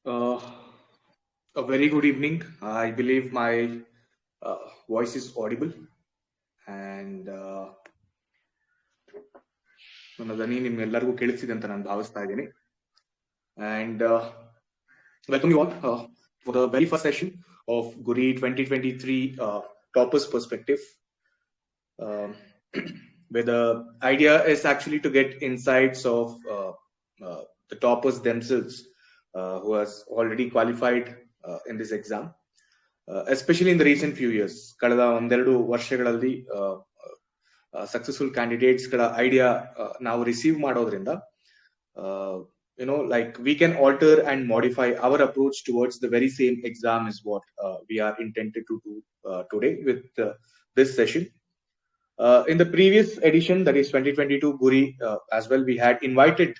Uh, a very good evening. I believe my voice is audible and ನನ್ನ ಧ್ವನಿ ನಿಮ್ಗೆಲ್ಲರಿಗೂ ಕೇಳಿಸಿದೆ ಅಂತ ನಾನು ಭಾವಿಸ್ತಾ ಇದ್ದೀನಿ. And welcome you all for the very first session of GURI 2023 Toppers Perspective, um, where the idea is actually to get insights of the toppers themselves who has already qualified in this exam. Especially in the recent few years, ಕಳೆದ ಒಂದೆರಡು ವರ್ಷಗಳಲ್ಲಿ successful candidates ಗಳ idea ನಾವು receive ಮಾಡೋದ್ರಿಂದ like we can alter and modify our approach towards the very same exam is what we are intended to do today with this session. In the previous edition, that is 2022 GURI, as well, we had invited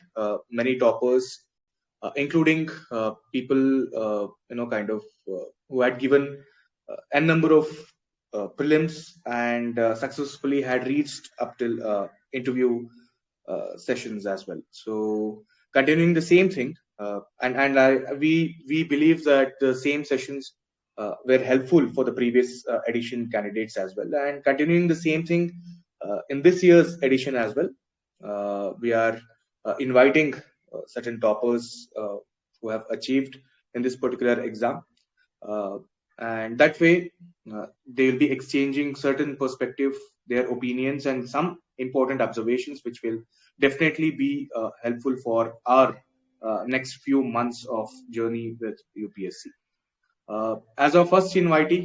many toppers, including people, who had given a number of prelims and successfully had reached up till interview sessions as well. So, continuing the same thing, we believe that the same sessions were helpful for the previous edition candidates as well, and continuing the same thing in this year's edition as well. We are inviting certain toppers who have achieved in this particular exam, and that way they will be exchanging certain perspective, their opinions, and some important observations which will definitely be helpful for our next few months of journey with UPSC. As our first invitee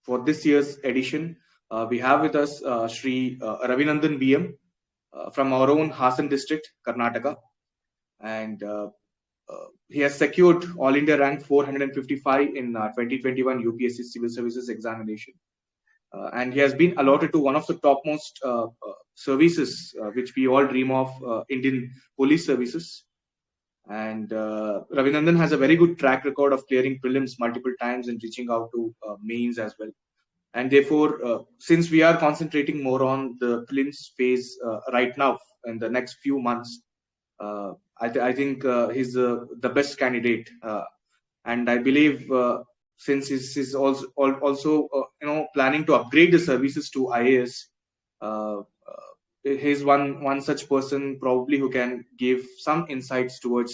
for this year's edition, we have with us Shri Ravinandan B M from our own Hassan district, Karnataka, and he has secured All India rank 455 in 2021 UPSC Civil Services examination. And he has been allotted to one of the topmost services which we all dream of, Indian Police Services. And Ravinandan has a very good track record of clearing prelims multiple times and reaching out to mains as well. And therefore, since we are concentrating more on the prelims phase right now in the next few months, I think he's the best candidate. And I believe since he's also planning to upgrade the services to IAS, he's one such person probably who can give some insights towards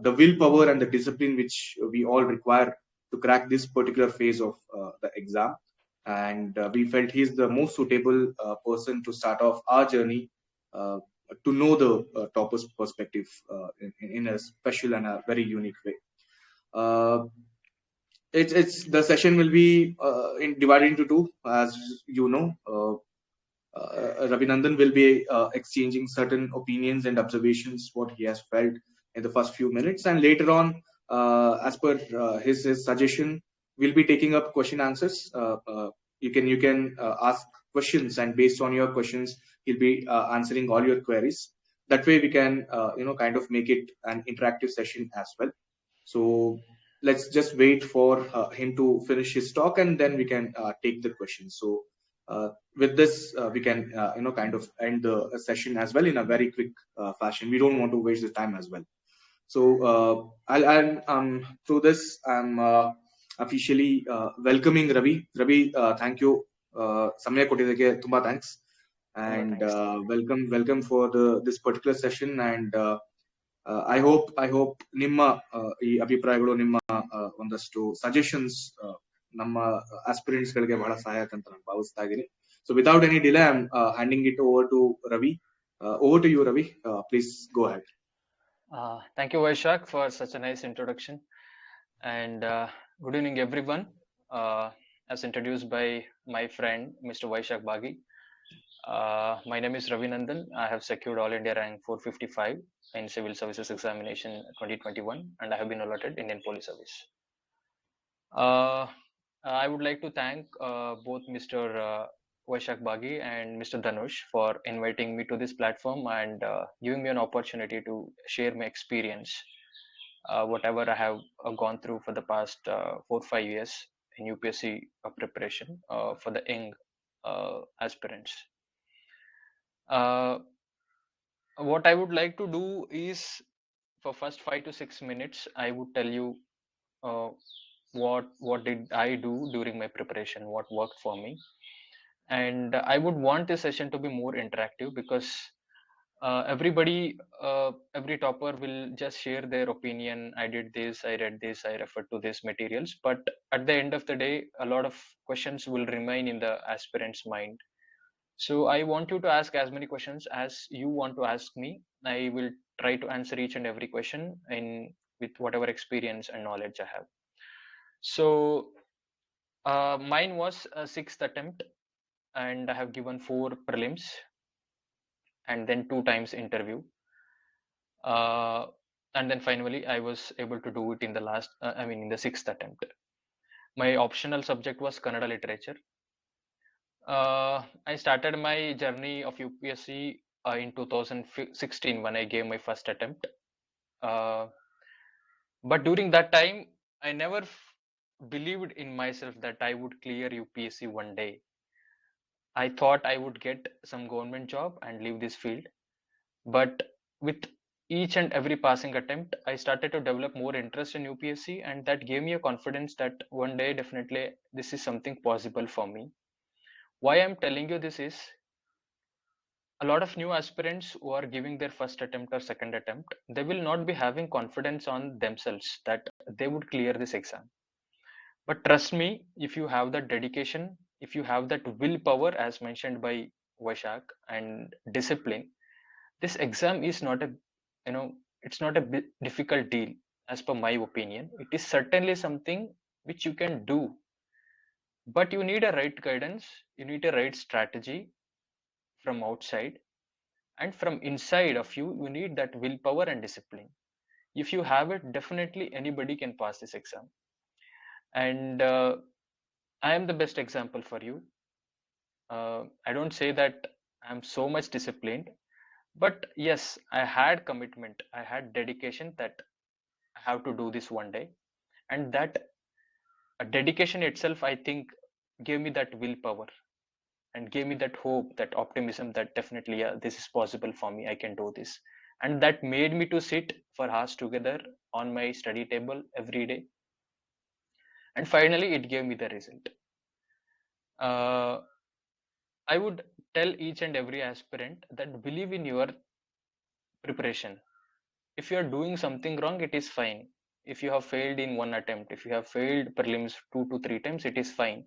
the willpower and the discipline which we all require to crack this particular phase of the exam. And we felt he's the most suitable person to start off our journey to know the topper's perspective in a special and a very unique way. It's the session will be divided into two, as you know. Ravinandan will be exchanging certain opinions and observations, what he has felt in the first few minutes, and later on, as per his suggestion, we'll be taking up question answers. You can ask questions, and based on your questions, he'll be answering all your queries. That way, we can kind of make it an interactive session as well. So let's just wait for him to finish his talk, and then we can take the questions. So with this, we can kind of end the session as well in a very quick fashion. We don't want to waste the time as well. So I'll through this, I'm officially welcoming Ravi. Ravi, thank you. Samaya ಕೊಟ್ಟಿದ್ದಕ್ಕೆ ತುಂಬಾ thanks. And welcome for this particular session. And I hope ನಿಮ್ಮ ಈ ಅಭಿಪ್ರಾಯಗಳು, ನಿಮ್ಮ ಒಂದಷ್ಟು suggestions ನಮ್ಮ aspirants ಗಳಿಗೆ ಬಹಳ ಸಹಾಯಕ ಅಂತ ನಾನು ಭಾವಿಸ್ತಾ ಇದ್ದೀನಿ. So without any delay, I'm handing it over to Ravi. Over to you, Ravi. Please go ahead. Thank you, Vaishak, for such a nice introduction. And good evening, everyone. As introduced by my friend, Mr. Vaishak Bagi. My name is Ravinandan. I have secured All India rank 455 in Civil Services Examination 2021, and I have been allotted Indian Police Service. I would like to thank both Mr. Vaishak Bagi and Mr. Dhanush for inviting me to this platform and giving me an opportunity to share my experience, whatever I have gone through for the past 4-5 years in UPSC preparation for the young aspirants. What I would like to do is for first 5 to 6 minutes, I would tell you uh, what did I do during my preparation, what worked for me, and I would want this session to be more interactive because every topper will just share their opinion. I did this, I read this, I referred to these materials, but at the end of the day, a lot of questions will remain in the aspirant's mind. So I want you to ask as many questions as you want to ask me. I will try to answer each and every question in with whatever experience and knowledge I have. So mine was a sixth attempt, and I have given 4 prelims and then 2 times interview. Uh, and then finally, I was able to do it in the in the sixth attempt. My optional subject was Kannada literature. I started my journey of UPSC in 2016 when I gave my first attempt. Uh, but during that time, I never believed in myself that I would clear UPSC one day. I thought I would get some government job and leave this field. But with each and every passing attempt, I started to develop more interest in UPSC, and that gave me a confidence that one day definitely this is something possible for me. Why I'm telling you this is a lot of new aspirants who are giving their first attempt or second attempt, they will not be having confidence on themselves that they would clear this exam. But trust me, if you have that dedication, if you have that willpower, as mentioned by Vaishak, and discipline, this exam is not a, you know, it's not a difficult deal, as per my opinion. It is certainly something which you can do, but you need a right guidance, you need a right strategy from outside, and from inside of you, you need that willpower and discipline. If you have it, definitely anybody can pass this exam. And I am the best example for you. I don't say that I'm so much disciplined, but yes, I had commitment, I had dedication that I have to do this one day. And that dedication itself, I think, gave me that willpower and gave me that hope, that optimism that definitely, yeah, this is possible for me. I can do this. And that made me to sit for hours together on my study table every day. And finally, it gave me the result. Uh, I would tell each and every aspirant that believe in your preparation. If you are doing something wrong, it is fine. If you have failed in one attempt, if you have failed prelims 2 to 3 times, it is fine.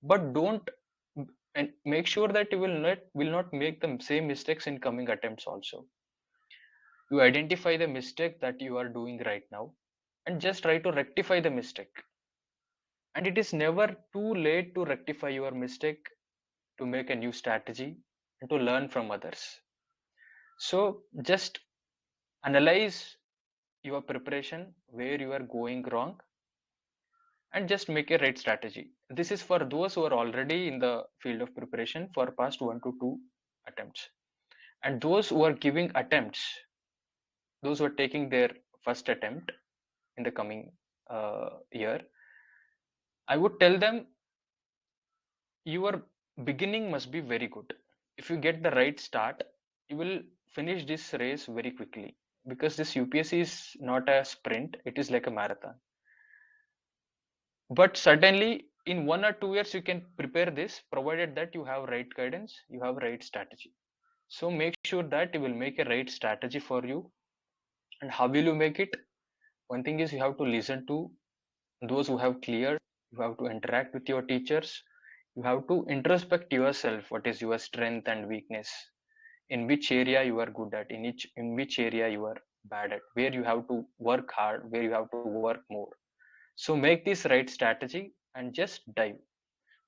But don't, and make sure that you will not make the same mistakes in coming attempts also. You identify the mistake that you are doing right now and just try to rectify the mistake. And it is never too late to rectify your mistake, to make a new strategy, and to learn from others. So just analyze your preparation, where you are going wrong, and just make a right strategy. This is for those who are already in the field of preparation for past 1 to 2 attempts. And those who are giving attempts, those who are taking their first attempt in the coming year, I would tell them your beginning must be very good. If you get the right start, you will finish this race very quickly, because this UPSC is not a sprint, it is like a marathon. But certainly in 1 or 2 years you can prepare this, provided that you have right guidance, you have right strategy. So make sure that you will make a right strategy for you. And how will you make it? One thing is, you have to listen to those who have cleared, you have to interact with your teachers, you have to introspect yourself, what is your strength and weakness, in which area you are good at, in which area you are bad at, where you have to work hard, where you have to work more. So make this right strategy and just dive.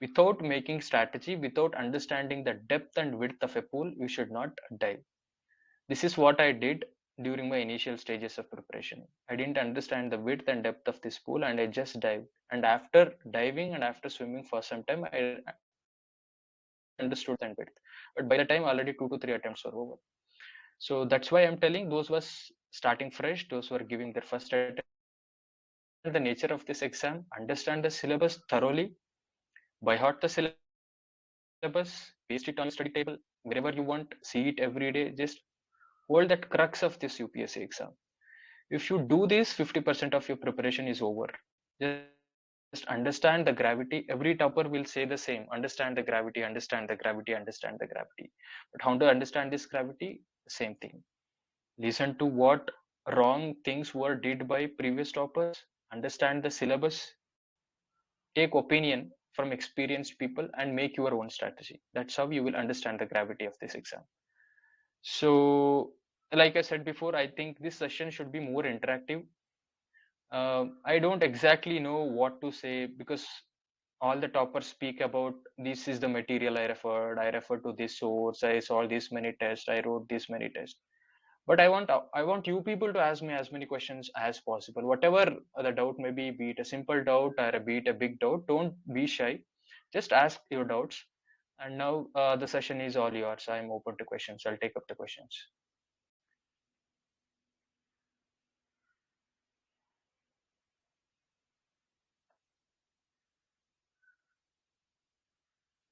Without making strategy, without understanding the depth and width of a pool, you should not dive. This is what I did during my initial stages of preparation. I didn't understand the width and depth of this pool, and I just dived. And after diving and after swimming for some time, I understood the depth and width. But by the time, already 2 to 3 attempts were over. So that's why I'm telling those who are starting fresh, those who are giving their first attempt, understand the nature of this exam, understand the syllabus thoroughly, by heart the syllabus, paste it on your study table, wherever you want, see it every day. Just hold that crux of this UPSC exam. If you do this, 50% of your preparation is over. Just understand the gravity. Every topper will say the same: understand the gravity, understand the gravity, understand the gravity. But how to understand this gravity? Same thing. Listen to what wrong things were did by previous toppers, understand the syllabus, take opinion from experienced people, and make your own strategy. That's how you will understand the gravity of this exam. So, like I said before, I think this session should be more interactive. I don't exactly know what to say, because all the toppers speak about this is the material I referred to this source, I saw this many tests, I wrote this many tests. But I want you people to ask me as many questions as possible, whatever the doubt may be it a simple doubt or be it a big doubt. Don't be shy, just ask your doubts. And now the session is all yours. I'm open to questions. I'll take up the questions.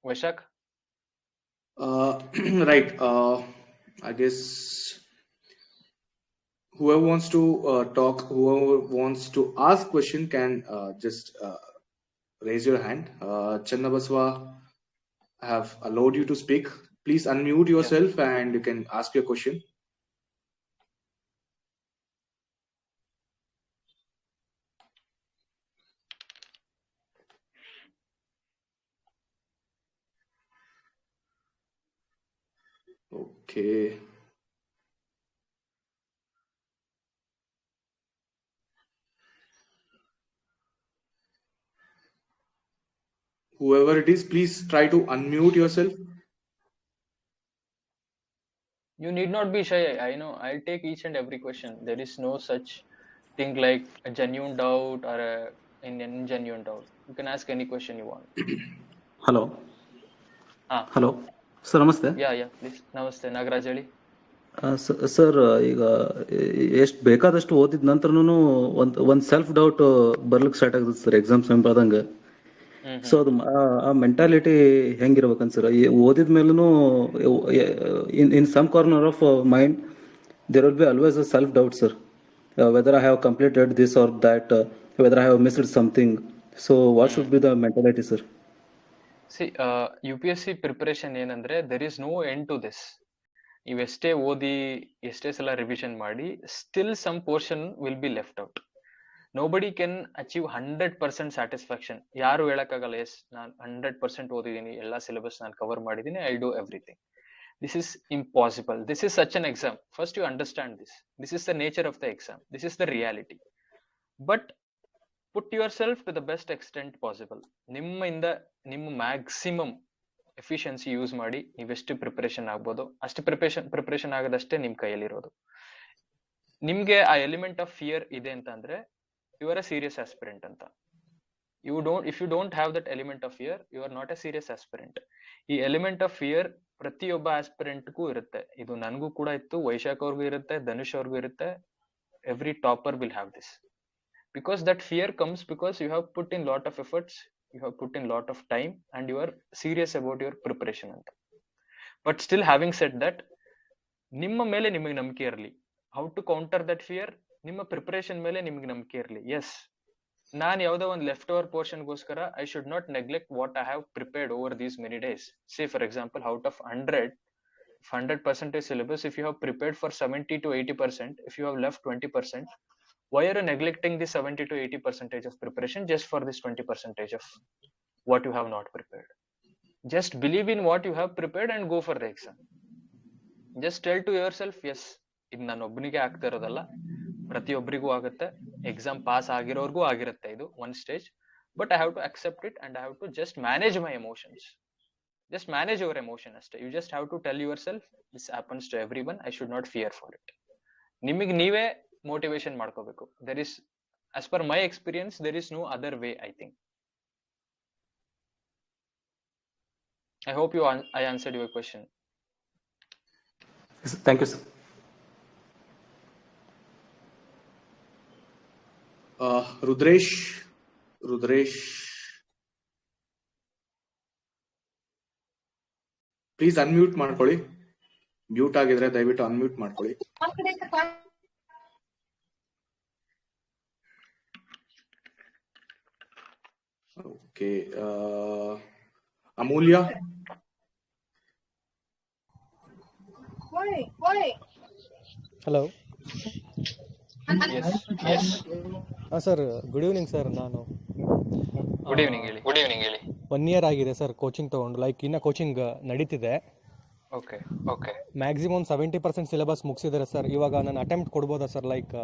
Vaishak? Right. I guess whoever wants to talk, whoever wants to ask question can just raise your hand. Channabaswa have allowed you to speak. Please unmute Yeah. yourself and you can ask your question. Okay. Whoever it is, please try to unmute yourself. You need not be shy. I know. I'll take each and every question. There is no such thing like a genuine doubt or an ingenuine doubt. You can ask any question you want. Hello Ah, hello sir ನಮಸ್ತೆ. yeah, please. Namaste. Nagaraj ಹೇಳಿ. Sir, ಈಗ ಎಷ್ಟು ಬೇಕಾದಷ್ಟು ಓದಿದ ನಂತರನು ಒಂದು self doubt ಬರ್ಲಿಕ್ಕೆ start ಆಗ್ತದೆ sir exam ಸಮೀಪ ಆದಂಗೆ. ಸೊ ಅದು ಆ ಮೆಂಟಾಲಿಟಿ ಹೆಂಗಿರ್ಬೇಕಂತ ಸರ್? ಓದಿದ ಮೇಲೂ in some corner of mind there will be always a self doubt sir, whether I have completed this or that, whether I have missed something. So what should be the mentality sir? See, UPSC preparation ಏನಂದ್ರೆ there is no end to this. ನೀವು ಎಷ್ಟೇ ಓದಿ ಎಷ್ಟೇ ಸಲ revision ಮಾಡಿ, still some portion will be left out. Nobody can achieve 100% satisfaction. ಯಾರು ಹೇಳಕ್ಕಾಗಲ್ಲ S ನಾನು 100% ಓದಿದ್ದೀನಿ, ಎಲ್ಲ ಸಿಲೆಬಸ್ ನಾನು ಕವರ್ ಮಾಡಿದ್ದೀನಿ, I do everything. This is impossible. This is such an exam. First you understand this. This is the nature of the exam. This is the reality. But put yourself to the best extent possible. ನಿಮ್ಮ maximum efficiency use ಮಾಡಿ ನೀವೆಷ್ಟು preparation ಆಗ್ಬೋದು ಅಷ್ಟು preparation ಆಗೋದಷ್ಟೇ ನಿಮ್ ಕೈಯಲ್ಲಿರೋದು. ನಿಮ್ಗೆ ಆ element of fear ಇದೆ ಅಂತ ಅಂದ್ರೆ you are a serious aspirant ಅಂತ. If you don't have that element of fear, you are not a serious aspirant. ಈ ಎಲಿಮೆಂಟ್ ಆಫ್ ಫಿಯರ್ ಪ್ರತಿಯೊಬ್ಬ ಆಸ್ಪಿರೆಂಟ್ಗೂ ಇರುತ್ತೆ. ಇದು ನನಗೂ ಕೂಡ ಇತ್ತು, ವೈಶಾಖ್ ಅವ್ರಿಗೂ ಇರುತ್ತೆ, ಧನುಷ್ ಅವ್ರಿಗೂ ಇರುತ್ತೆ. Every topper will have this. Because that fear comes because you have put in lot of efforts, you have put in lot of time, and you are serious about your preparation anta. But still, having said that, ನಿಮ್ಮ ಮೇಲೆ ನಿಮಗೆ ನಂಬಿಕೆ ಇರಲಿ. How to counter that fear? ನಿಮ್ಮ preparation ಮೇಲೆ ನಿಮಗೆ ನಂಬಿಕೆ ಇರಲಿ. ಎಸ್, ನಾನು ಯಾವುದೋ ಒಂದು ಲೆಫ್ಟ್ ಓವರ್ ಪೋರ್ಷನ್ಗೋಸ್ಕರ I should not neglect what I have prepared over these many days. Say for example, out of 100% syllabus, if you have prepared for 70 to 80%, if you have left 20%, why are you neglecting the 70 to 80% of preparation just for this 20% of what you have not prepared? Just believe in what you have prepared and go for the exam. Just tell to yourself, yes, ಇದು ನಾನು ಒಬ್ಬನಿಗೆ ಆಗ್ತಾ ಇರೋದಲ್ಲ, ಪ್ರತಿಯೊಬ್ಬರಿಗೂ ಆಗುತ್ತೆ. Exam pass ಆಗಿರೋರ್ಗೂ ಆಗಿರುತ್ತೆ ಇದು one stage. But I have to accept it and I have to just manage my emotions. Just manage your emotion ಅಷ್ಟೇ. You just have to tell yourself, this happens to everyone, I should not fear for it. ನಿಮಗೆ ನೀವೇ motivation ಮಾಡ್ಕೋಬೇಕು. There is, as per my experience, there is no other way, I think. I hope I answered your question. Thank you, sir. Rudresh, please unmute ಮಾಡ್ಕೊಳ್ಳಿ. Mute ಆಗಿದ್ರೆ ದಯವಿಟ್ಟು unmute ಮಾಡ್ಕೊಳ್ಳಿ. Okay. Amulya? Hello yes yes ಹಾಂ sir, good evening sir. ನಾನು good evening ಹೇಳಿ. Good evening ಹೇಳಿ. 1 year ಆಗಿದೆ sir coaching ತೊಗೊಂಡು. ಲೈಕ್ ಇನ್ನು ಕೋಚಿಂಗ್ ನಡೀತಿದೆ. ಓಕೆ. ಓಕೆ. ಮ್ಯಾಕ್ಸಿಮಮ್ 70% ಸಿಲೆಬಸ್ ಮುಗಿಸಿದ್ದಾರೆ ಸರ್. ಇವಾಗ ನಾನು ಅಟೆಂಪ್ಟ್ ಕೊಡ್ಬೋದಾ ಸರ್, ಲೈಕ್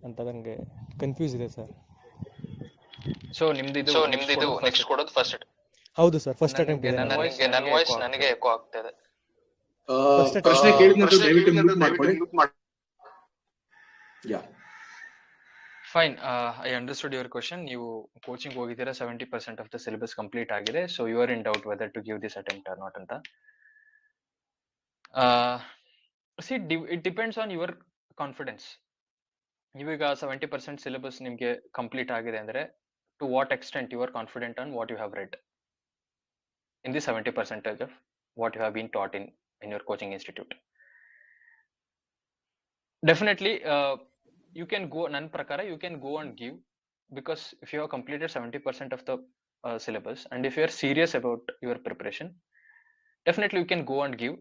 ಅಂತ ನನಗೆ ಕನ್ಫ್ಯೂಸ್ ಇದೆ ಸರ್. ಸೊ ನಿಮ್ದಿದು ನೆಕ್ಸ್ಟ್ ಕೊಡೋದು ಫಸ್ಟ್. ಹೌದು ಸರ್, ಫಸ್ಟ್ ಅಟೆಂಪ್ಟ್ ಇದೆ. ನನ್ನ ವಾಯ್ಸ್ ನನಗೆ ಎಕೋ ಆಗ್ತಿದೆ. First attempt. ಪ್ರಶ್ನೆ ಕೇಳಿದ ನಂತರ ದಯವಿಟ್ಟು ಮ್ಯೂಟ್ ಮಾಡ್ಕೊಳ್ಳಿ. Yeah fine. I understood your question. ನೀವು ಕೋಚಿಂಗ್ ಹೋಗಿದ್ದೀರಾ, 70% ಆಫ್ ದ ಸಿಲೆಬಸ್ ಕಂಪ್ಲೀಟ್ ಆಗಿದೆ. So you are in doubt whether to give this attempt or not ಅಂತ. It depends on your confidence. ನೀವೀಗ 70% ಸಿಲೆಬಸ್ ನಿಮಗೆ ಕಂಪ್ಲೀಟ್ ಆಗಿದೆ ಅಂದ್ರೆ, to what extent you are confident on what you have read in the 70% of what you have been taught in your coaching institute. Definitely you can go, nan prakara you can go and give, because if you have completed 70% of the syllabus and if you are serious about your preparation, definitely you can go and give.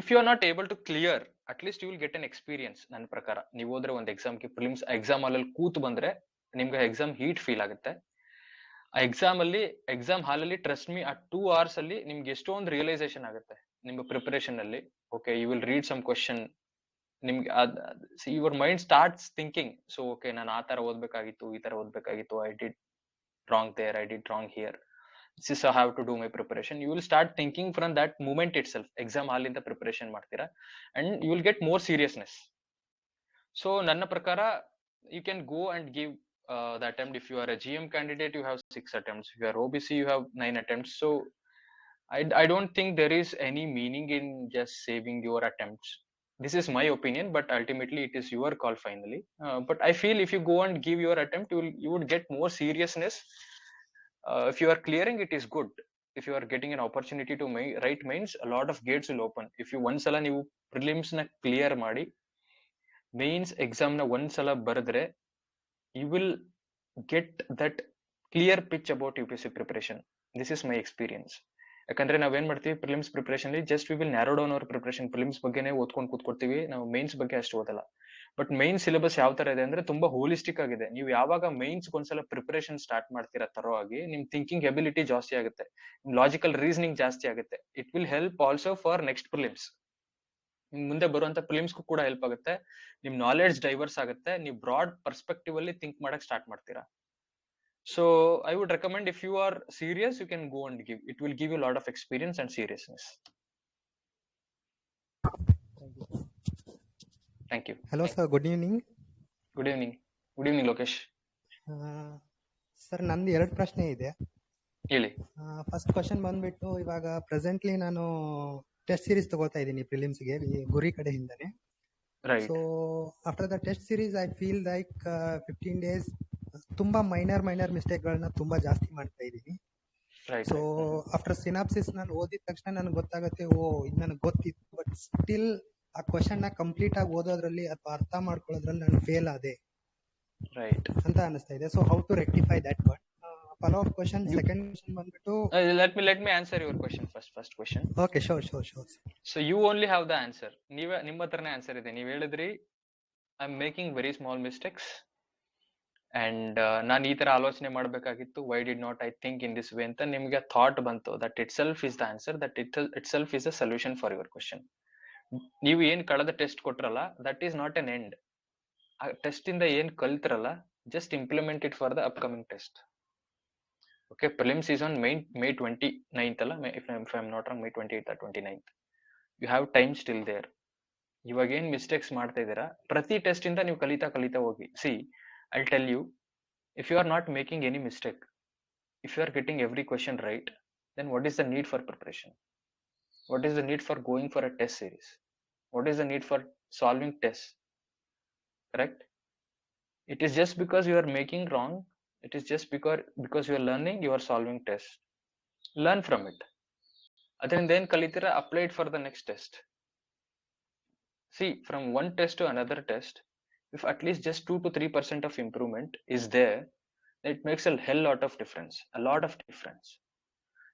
If you are not able to clear, at least you will get an experience. Nan prakara ನೀವು ಹೋದ್ರೆ ಒಂದು ಎಕ್ಸಾಮ್ಗೆ prelims exam ಅಲ್ಲಿ ಕೂತು ಬಂದ್ರೆ ನಿಮ್ಗೆ exam heat feel ಆಗುತ್ತೆ. ಆ ಎಕ್ಸಾಮ್ ಹಾಲಲ್ಲಿ ಟ್ರಸ್ಟ್ ಮೀ, ಆ 2 hours ಅಲ್ಲಿ ನಿಮ್ಗೆ ಎಷ್ಟೊಂದು ರಿಯಲೈಸೇಷನ್ ಆಗುತ್ತೆ ನಿಮ್ಮ ಪ್ರಿಪರೇಷನ್ ಅಲ್ಲಿ. Okay, you will read some question, ನಿಮ್ಗೆ your mind starts thinking. So okay, ನಾನು ಆ ತರ ಓದ್ಬೇಕಾಗಿತ್ತು, ಈ ತರ ಓದ್ಬೇಕಾಗಿತ್ತು, I did wrong there, I did wrong here, this is how to do my preparation. You will start thinking from that moment itself. Exam ಹಾಲಿಂದ preparation ಮಾಡ್ತೀರಾ and you will get more seriousness. So ನನ್ನ ಪ್ರಕಾರ you can go and give the attempt. If you are a GM candidate, you have 6 attempts. If you are OBC, you have 9 attempts. So I don't think there is any meaning in just saving your attempts. This is my opinion, but ultimately it is your call finally. But I feel if you go and give your attempt, you would get more seriousness. If you are clearing, it is good. If you are getting an opportunity to write mains, a lot of gates will open. If you once ನೀವು prelims na clear ಮಾಡಿ mains exam ನ ಒಂದ್ಸಲ ಬರೆದ್ರೆ, you will get that clear pitch about UPSC preparation. This is my experience. ಯಾಕಂದ್ರೆ ನಾವೇನ್ ಮಾಡ್ತೀವಿ prelims preparation ಅಲ್ಲಿ, just we will narrow down our preparation. Prelims ಬಗ್ಗೆನೇ ಓದ್ಕೊಂಡು ಕೂತ್ಕೊಡ್ತೀವಿ, ನಾವು ಮೈನ್ಸ್ ಬಗ್ಗೆ ಅಷ್ಟು ಓದಲ್ಲ. ಬಟ್ ಮೈನ್ ಸಿಲೆಬಸ್ ಯಾವ ತರ ಇದೆ ಅಂದ್ರೆ ತುಂಬಾ ಹೋಲಿಸ್ಟಿಕ್ ಆಗಿದೆ. ನೀವು ಯಾವಾಗ ಮೈನ್ಸ್ ಒಂದ್ಸಲ ಪ್ರಿಪರೇಷನ್ ಸ್ಟಾರ್ಟ್ ಮಾಡ್ತೀರಾ ತರೋ ಆಗಿ, ನಿಮ್ ಥಿಂಕಿಂಗ್ ಎಬಿಲಿಟಿ ಜಾಸ್ತಿ ಆಗುತ್ತೆ, ನಿಮ್ ಲಾಜಿಕಲ್ ರೀಸನಿಂಗ್ ಜಾಸ್ತಿ ಆಗುತ್ತೆ. It will help also for next prelims. ನಿಮ್ ಮುಂದೆ ಬರುವಂತ ಪ್ರಿಲಿಮ್ಸ್ಗೂ ಕೂಡ ಹೆಲ್ಪ್ ಆಗುತ್ತೆ. ನಿಮ್ ನಾಲೆಡ್ಜ್ ಡೈವರ್ಸ್ ಆಗುತ್ತೆ, ನೀವು ಬ್ರಾಡ್ ಪರ್ಸ್ಪೆಕ್ಟಿವ್ ಅಲ್ಲಿ ಥಿಂಕ್ ಮಾಡಕ್ ಸ್ಟಾರ್ಟ್ ಮಾಡ್ತೀರಾ. So I would recommend, if you are serious, you can go and give. It will give you lot of experience and seriousness. Thank you. Hello sir, good evening. Good evening. Good evening Lokesh. Sir, ನಂದು 2 ಪ್ರಶ್ನೆ ಇದೆ. ಹೇಳಿ. First question ಬಂದ್ಬಿಟ್ಟು, ಇವಾಗ presently ನಾನು test series ತಗೋತಾ ಇದ್ದೀನಿ ಪ್ರಿಲಿಮ್ಸ್ಗೆ, ಗುರಿ ಕಡೆಯಿಂದನೇ. So after the test series I feel like 15 days ತುಂಬಾ ಮೈನರ್ ಮಿಸ್ಟೇಕ್ಗಳನ್ನ ತುಂಬಾ ಜಾಸ್ತಿ ಮಾಡ್ತಾ ಇದ್ದೀನಿ. ಸೊ ಆಫ್ಟರ್ ಸಿನಾಪ್ಸಿಸ್ ನಾನು ಓದಿದ ತಕ್ಷಣ ನನಗೆ ಗೊತ್ತಾಗುತ್ತೆ, ಓ ಇದು ನನಗೆ ಗೊತ್ತಿತ್ತು, ಬಟ್ ಸ್ಟಿಲ್ ಆ ಕ್ವಶನ್ ನ ಕಂಪ್ಲೀಟ್ ಆಗಿ ಓದೋದ್ರಲ್ಲಿ ಅಥವಾ ಅರ್ಥ ಮಾಡ್ಕೊಳ್ಳೋದ್ರಲ್ಲಿ ನಾನು ಫೇಲ್ ಆದೆ ಅಂತ ಅನಿಸ್ತಾ ಇದೆ. So how to rectify that one? Follow up question, second question ಬಂದ್ಬಿಟ್ಟು, let me answer your question first question. Okay, sure. So you only have the answer. ನಿಮ್ಮ ಹತ್ರನೇ ಆನ್ಸರ್ ಇದೆ. ನೀವು ಹೇಳಿದ್ರಿ I am making very small mistakes and ನಾನು ಈ ತರ ಆಲೋಚನೆ ಮಾಡಬೇಕಾಗಿತ್ತು, why did not I think in this way ಅಂತ ನಿಮ್ಗೆ ಥಾಟ್ ಬಂತು. That itself is the answer, that itself is a solution for your question. ನೀವು ಏನ್ ಕಳೆದ ಟೆಸ್ಟ್ ಕೊಟ್ರಲ್ಲ, that is not an end. ಆ ಟೆಸ್ಟ್ ಇಂದ ಏನ್ ಕಲ್ತಿರಲ್ಲ, just implement it for the upcoming test. Okay, prelims is on May 29th ಅಲ್ಲ, if I'm not wrong, May 28th or 29th. You have time still there. ಇವಾಗ ಏನ್ mistakes ಮಾಡ್ತಾ ಇದ್ದೀರಾ, ಪ್ರತಿ ಟೆಸ್ಟ್ ಇಂದ ನೀವು ಕಲಿತಾ ಹೋಗಿ. C, I'll tell you, if you are not making any mistake, if you are getting every question right, then what is the need for preparation? What is the need for going for a test series? What is the need for solving tests? Correct? It is just because you are making wrong. It is just because you are learning, you are solving tests. Learn from it. Adrinda then kalitira, apply it for the next test. See, from one test to another test, if at least just 2 to 3% of improvement is there, It makes a hell lot of difference, a lot of difference.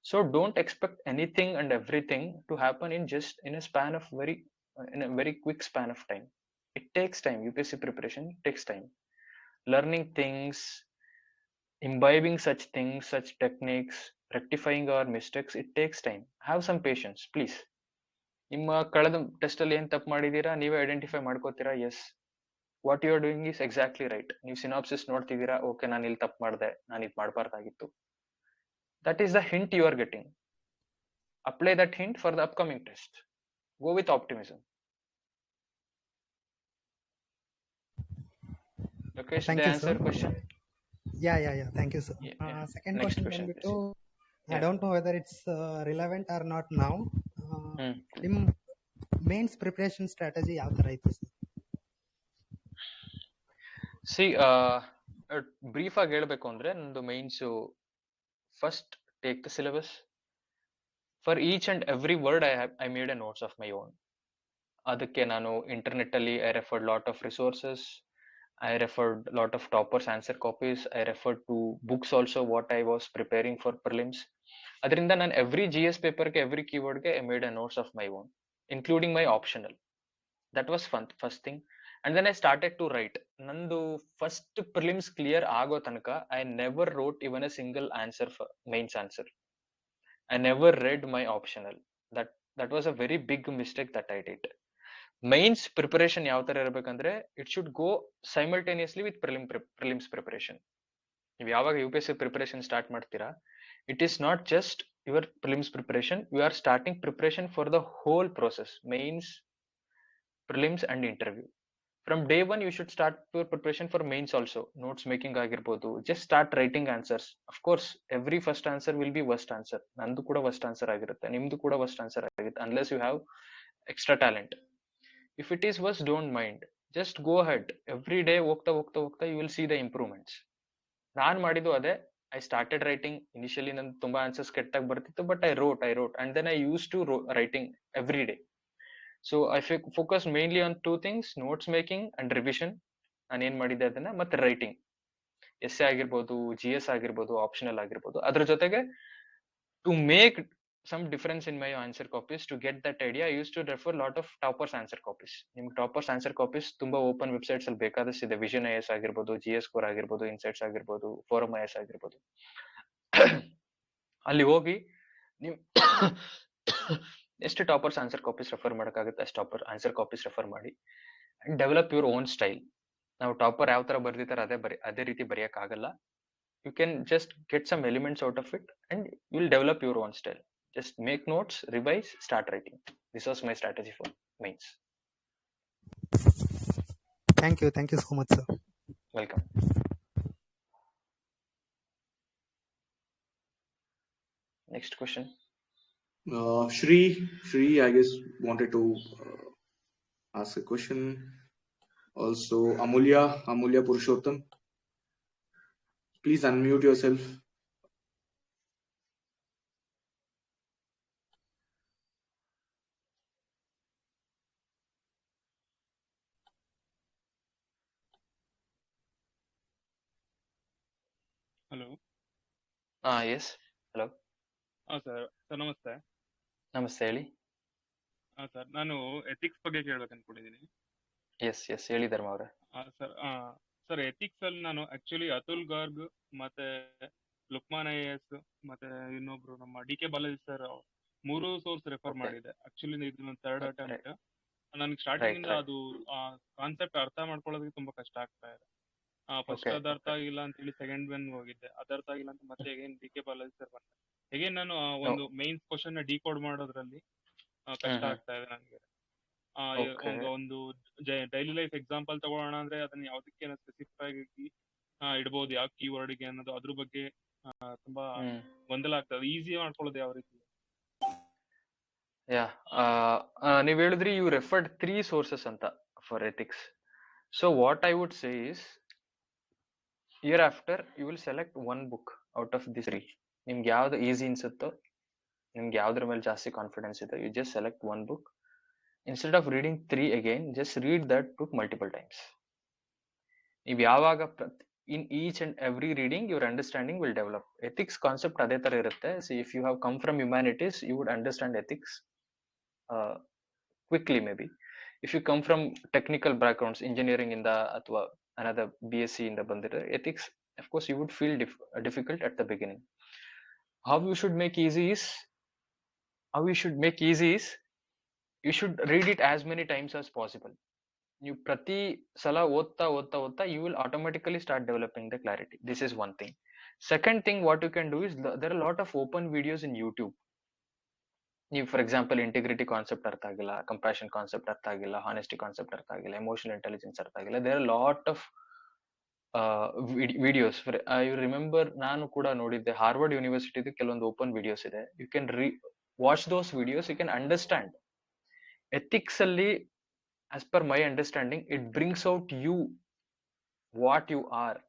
So don't expect anything and everything to happen in a span of in a very quick span of time. It takes time. UPSC preparation takes time. Learning things, imbibing such things, such techniques, rectifying our mistakes, it takes time. Have some patience, please. ನಿಮ್ಮ ಕಳೆದ test ಅಲ್ಲಿ ಏನ್ ತಪ್ಪು ಮಾಡಿದೀರಾ ನೀವೇ identify ಮಾಡ್ಕೋತೀರಾ. Yes, what you are doing is exactly right. ನೀವು synopsis ನೋಡ್ತಿದ್ದೀರಾ, ಓಕೆ ನಾನು ಇಲ್ಲಿ ತಪ್ಪು ಮಾಡಿದೆ, ನಾನು ಇದು ಮಾಡಬಾರ್ದಾಗಿತ್ತು. That is the hint you are getting. Apply that hint for the upcoming test. Go with optimism. Okay, should I answer question? Yeah. Thank you, sir. Second Next question question, ಬಂದ್ಬಿಟ್ಟು, please. I don't know whether it's relevant or not now. ನಿಮ್ಮ mains preparation strategy ಯಾವ ತರ ಇತ್ತು sir? C brief ಆಗಿ ಹೇಳ್ಬೇಕು ಅಂದ್ರೆ ನಂದು mains first take the syllabus. For each and every word I made a notes of my own. ಅದಕ್ಕೆ ನಾನು ಇಂಟರ್ನೆಟ್ ಅಲ್ಲಿ I referred lot of resources, I referred lot of toppers answer copies, I referred to books also what I was preparing for prelims. Adrinda nan every GS paper ke every keyword ke I made a notes of my own, including my optional. That was fun, first thing. And then I started to write. Nandu first prelims clear ago tanaka I never wrote even a single answer for mains answer. I never read my optional. That was a very big mistake that I did. Mains preparation ಯಾವ ತರ ಇರಬೇಕಂದ್ರೆ it should go simultaneously with prelims preparation. ನೀವು ಯಾವಾಗ UPSC preparation start ಮಾಡ್ತೀರಾ, it is not just your prelims preparation, you are starting preparation for the whole process, mains, prelims and interview. From day one you should start your preparation for mains also. Notes making ಆಗಿರ್ಬೋದು, just start writing answers. Of course every first answer will be worst answer. ನಂದು ಕೂಡ worst answer ಆಗಿರುತ್ತೆ, ನಿಮ್ದು ಕೂಡ worst answer ಆಗಿರುತ್ತೆ, unless you have extra talent. If it is worse, don't mind. Just go ahead. Every day, ಹೋಗ್ತಾ you will see the improvements. ನಾನು ಮಾಡಿದ್ದು ಅದೇ. I started writing. Initially, ನಂದು ತುಂಬಾ ಆನ್ಸರ್ಸ್ ಕೆಟ್ಟಾಗಿ ಬರ್ತಿತ್ತು, but I wrote, and then I used to writing every day. So I focused mainly on two things: notes making and revision. ನಾನು ಏನ್ ಮಾಡಿದ್ದೆ ಅದನ್ನ, ಮತ್ತೆ ರೈಟಿಂಗ್. ಎಸ್ಸೆ ಆಗಿರ್ಬೋದು, GS ಆಗಿರ್ಬೋದು, ಆಪ್ಷನಲ್ ಆಗಿರ್ಬೋದು. ಅದ್ರ ಜೊತೆಗೆ to make some difference in my answer copies, to get that idea, I used to refer lot of toppers answer copies. ನಿಮ್ಗೆ toppers answer copies ತುಂಬಾ ಓಪನ್ ವೆಬ್ಸೈಟ್ಸ್ ಅಲ್ಲಿ ಬೇಕಾದಷ್ಟು ಇದೆ. ವಿಷನ್ IS ಆಗಿರ್ಬೋದು, GS ಸ್ಕೋರ್ ಆಗಿರ್ಬೋದು, ಇನ್ಸೈಟ್ಸ್ ಆಗಿರ್ಬೋದು, forum IS ಆಗಿರ್ಬೋದು. ಅಲ್ಲಿ ಹೋಗಿ ನೀವು ಎಷ್ಟು ಟಾಪರ್ಸ್ ಆನ್ಸರ್ ಕಾಪೀಸ್ ರೆಫರ್ ಮಾಡೋಕ್ಕಾಗುತ್ತೆ ಅಷ್ಟು ಟಾಪರ್ ಆನ್ಸರ್ ಕಾಪೀಸ್ ರೆಫರ್ ಮಾಡಿ and develop your own style. ನಾವು ಟಾಪರ್ ಯಾವ ತರ ಬರ್ದಿದ್ದಾರೆ ಅದೇ ರೀತಿ ಬರೆಯಕ್ಕಾಗಲ್ಲ. You can just get some elements out of it and you will develop your own style. Just make notes, revise, start writing. This was my strategy for mains. Thank you so much, sir. Welcome. Next question. Shri, I guess wanted to ask a question. Also, Amulya Purushottam, please unmute yourself. Hello. Yes. Hello. Sir ನಮಸ್ತೆ. ನಮಸ್ತೆ, ಹೇಳಿ. Sir ನಾನು ethics ಬಗ್ಗೆ ಕೇಳ್ಬೇಕು ಅನ್ಕೊಂಡಿದ್ದೀನಿ. S ಹೇಳಿ ಧರ್ಮ ಅವರೇ. ಸರ್ ಎಥಿಕ್ಸ್ ಅಲ್ಲಿ ನಾನು ಆಕ್ಚುಲಿ ಅತುಲ್ ಗಾರ್ಗ್ ಮತ್ತೆ ಲುಕ್ಮಾನ್ IAS ಮತ್ತೆ ಇನ್ನೊಬ್ರು ನಮ್ಮ DK Balaji sir 3 source refer ಮಾಡಿದೆ. ಆಕ್ಚುಲಿ ಇದು ನನ್ನ ಥರ್ಡ್ ಅಟೆಂಪ್ಟ್. ನನಗೆ ಸ್ಟಾರ್ಟಿಂಗ್ ಇಂದ ಅದು ಕಾನ್ಸೆಪ್ಟ್ ಅರ್ಥ ಮಾಡ್ಕೊಳ್ಳೋದಕ್ಕೆ ತುಂಬಾ ಕಷ್ಟ ಆಗ್ತಾ ಇದೆ. ಫಸ್ಟ್ ಅದು ಅರ್ಥ ಆಗಿಲ್ಲ ಅಂತ ಹೇಳಿ ಸೆಕೆಂಡ್ ಒನ್ ಹೋಗಿದ್ದೆ, ಅದು ಅರ್ಥ ಆಗಿಲ್ಲ ಅಂತ ಮತ್ತೆ ಅಗೇನ್ DK ಬಾಲಾಜಿ ಸರ್ ಬಂದೆ. ಅಗೇನ್ ನಾನು ಒಂದು ಮೈನ್ಸ್ ಕ್ವಶನ್ ಡಿಕೋಡ್ ಮಾಡೋದ್ರಲ್ಲಿ ಕಷ್ಟ ಆಗ್ತಾ ಇದೆ ನನಗೆ. ಒಂದು ಡೈಲಿ ಲೈಫ್ ಎಕ್ಸಾಂಪಲ್ ತಗೊಳ್ಳೋಣ ಅಂದ್ರೆ ಅದನ್ನ ಯಾವ್ದಕ್ಕೆ ಸ್ಪೆಸಿಫೈ ಆಗಿ ಇಡ್ಬೋದು, ಯಾವ ಕೀವರ್ಡ್ಗೆ ಅನ್ನೋದು, ಅದ್ರ ಬಗ್ಗೆ ತುಂಬಾ ಗೊಂದಲ ಆಗ್ತದೆ. ಈಸಿ ಮಾಡ್ಕೊಳ್ಳೋದು ಯಾವ ರೀತಿ? ನೀವ್ ಹೇಳಿದ್ರಿ ಯು ರೆಫರ್ಡ್ 3 ಸೋರ್ಸಸ್ ಅಂತ for ethics. So what I would say is, year after you will select 1 book out of this 3. ನಿಮ್ಗೆ ಯಾವ್ದು ಈಸಿ ಅನ್ಸುತ್ತೋ, ನಿಮ್ಗೆ ಯಾವ್ದ್ರ ಮೇಲೆ ಜಾಸ್ತಿ ಕಾನ್ಫಿಡೆನ್ಸ್ ಇದೆ, you just select 1 book. Instead of reading 3 again, just read that book multiple times. ನೀವು ಯಾವಾಗ in each and every reading your understanding will develop. Ethics concept ಅದೇ ತರ ಇರುತ್ತೆ. See, if you have come from humanities, you would understand ethics quickly maybe. If you come from technical backgrounds, engineering ಇಂದ ಅಥವಾ another BSc ಇಂದ ಬಂದಿದ್ರೆ ethics, of course you would feel difficult at the beginning. How you should make easy is you should read it as many times as possible. You ಪ್ರತಿ ಸಲ ಓದ್ತಾ you will automatically start developing the clarity. This is one thing. Second thing what you can do is there are a lot of open videos in YouTube. ನೀವು for example integrity concept ಅರ್ಥ ಆಗಿಲ್ಲ, compassion concept ಅರ್ಥ ಆಗಿಲ್ಲ, honesty concept ಅರ್ಥ ಆಗಿಲ್ಲ, emotional intelligence ಅರ್ಥ ಆಗಿಲ್ಲ, there are lot of videos. I remember ನಾನು ಕೂಡ ನೋಡಿದ್ದೆ, ಹಾರ್ವರ್ಡ್ ಯೂನಿವರ್ಸಿಟಿದು ಕೆಲವೊಂದು ಓಪನ್ ವಿಡಿಯೋಸ್ ಇದೆ. You can watch those videos, you can understand. Ethics ಅಲ್ಲಿ as per my understanding it brings out you what you are.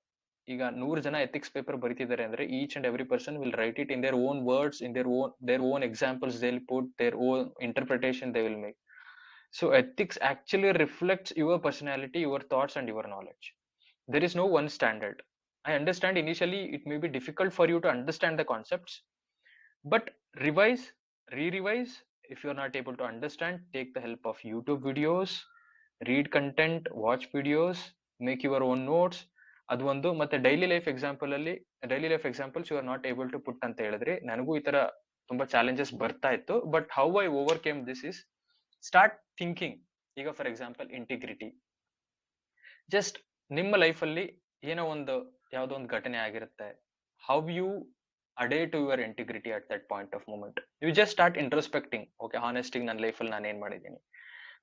ಈಗ 100 ಜನ ಎಥಿಕ್ಸ್ ಪೇಪರ್ ಬರೀತಿದ್ದಾರೆ ಅಂದ್ರೆ each and every person will write it in their own words, in their own examples, they'll put their own interpretation they will make. So ethics actually reflects your personality, your thoughts and your knowledge. There is no one standard. I understand initially it may be difficult for you to understand the concepts, but revise, re-revise. If you are not able to understand, take the help of YouTube videos, read content, watch videos, make your own notes. ಅದು ಒಂದು. ಮತ್ತೆ daily life examples you are not able to put ಅಂತ ಹೇಳಿದ್ರೆ, ನನಗೂ ಈ ತರ ತುಂಬಾ challenges ಬರ್ತಾ ಇತ್ತು. But how I overcame this is start thinking. ಈಗ ಫಾರ್ ಎಕ್ಸಾಂಪಲ್ ಇಂಟಿಗ್ರಿಟಿ, ಜಸ್ಟ್ ನಿಮ್ಮ ಲೈಫಲ್ಲಿ ಏನೋ ಒಂದು ಯಾವುದೋ ಒಂದು ಘಟನೆ ಆಗಿರುತ್ತೆ, how you adhere to your integrity at that point of moment. You just start introspecting. Okay, ಹಾನೆಸ್ಟಿಗೆ ನನ್ನ ಲೈಫಲ್ಲಿ ನಾನು ಏನ್ ಮಾಡಿದ್ದೀನಿ,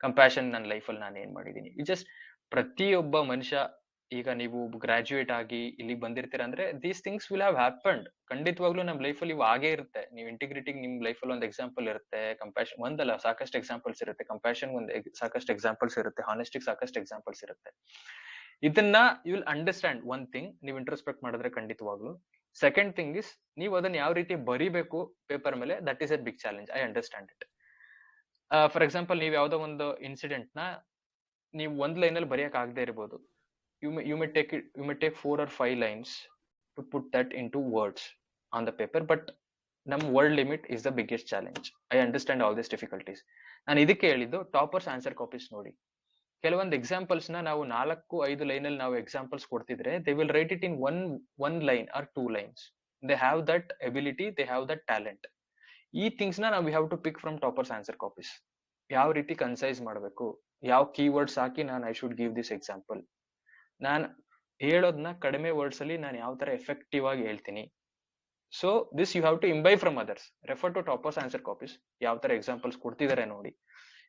ಕಂಪ್ಯಾಷನ್ ನನ್ನ ಲೈಫಲ್ಲಿ ನಾನು ಏನ್ ಮಾಡಿದ್ದೀನಿ. ಯು ಜಸ್ಟ್ ಪ್ರತಿಯೊಬ್ಬ ಮನುಷ್ಯ, ಈಗ ನೀವು ಗ್ರಾಜುಯೇಟ್ ಆಗಿ ಇಲ್ಲಿ ಬಂದಿರ್ತೀರ ಅಂದ್ರೆ these things will have happened. ಖಂಡಿತವಾಗ್ಲೂ ನಮ್ಮ ಲೈಫಲ್ಲಿ ಇವು ಆಗೇ ಇರುತ್ತೆ. ನೀವು ಇಂಟಿಗ್ರಿಟಿಗೆ ನಿಮ್ ಲೈಫಲ್ಲಿ ಒಂದು ಎಕ್ಸಾಂಪಲ್ ಇರುತ್ತೆ, ಕಂಪ್ಯಾಷನ್ ಒಂದಲ್ಲ ಸಾಕಷ್ಟು ಎಕ್ಸಾಂಪಲ್ಸ್ ಇರುತ್ತೆ, ಕಂಪ್ಯಾಷನ್ ಒಂದು ಸಾಕಷ್ಟು ಎಕ್ಸಾಂಪಲ್ಸ್ ಇರುತ್ತೆ, ಹಾನೆಸ್ಟಿಗೆ ಸಾಕಷ್ಟು ಎಕ್ಸಾಂಪಲ್ಸ್ ಇರುತ್ತೆ. ಇದನ್ನ you will understand. One thing ನೀವು ಇಂಟ್ರೋಸ್ಪೆಕ್ಟ್ ಮಾಡಿದ್ರೆ ಖಂಡಿತವಾಗ್ಲು. ಸೆಕೆಂಡ್ ಥಿಂಗ್ ಇಸ್ ನೀವು ಅದನ್ನ ಯಾವ ರೀತಿ ಬರಿಬೇಕು ಪೇಪರ್ ಮೇಲೆ, that is a big challenge. I understand it. For example ನೀವು ಯಾವ್ದೋ ಒಂದು ಇನ್ಸಿಡೆಂಟ್ ನ ನೀವು ಒಂದ್ ಲೈನ್ ಅಲ್ಲಿ ಬರೆಯಕ್ ಆಗದೆ ಇರಬಹುದು. You may take 4 or 5 lines to put that into words on the paper, but num word limit is the biggest challenge. I understand all these difficulties. ನಾನು ಇದಕ್ಕೆ ಹೇಳಿದ್ದು ಟಾಪರ್ಸ್ ಆನ್ಸರ್ ಕಾಪೀಸ್ ನೋಡಿ. ಕೆಲವೊಂದು ಎಕ್ಸಾಂಪಲ್ಸ್ ನ ನಾವು 4-5 ಲೈನ್ ಅಲ್ಲಿ ನಾವು examples ಕೊಡ್ತಿದ್ರೆ they will write it in one line or 2 lines. They have that ability, they have that talent. ಈ ಥಿಂಗ್ಸ್ ನ ನಾವು we have to pick from toppers answer copies. ಯಾವ ರೀತಿ ಕನ್ಸೈಸ್ ಮಾಡಬೇಕು, ಯಾವ ಕೀವರ್ಡ್ಸ್ ಹಾಕಿ ನಾನು I should give this example, ನಾನು ಹೇಳೋದನ್ನ ಕಡಿಮೆ ವರ್ಡ್ಸ್ ಅಲ್ಲಿ ನಾನು ಯಾವ ತರ ಎಫೆಕ್ಟಿವ್ ಆಗಿ ಹೇಳ್ತೀನಿ. So this you have to imbibe from others. Refer to toppers answer copies. ಯಾವ ತರ ಎಕ್ಸಾಂಪಲ್ಸ್ ಕೊಡ್ತಿದ್ದಾರೆ ನೋಡಿ,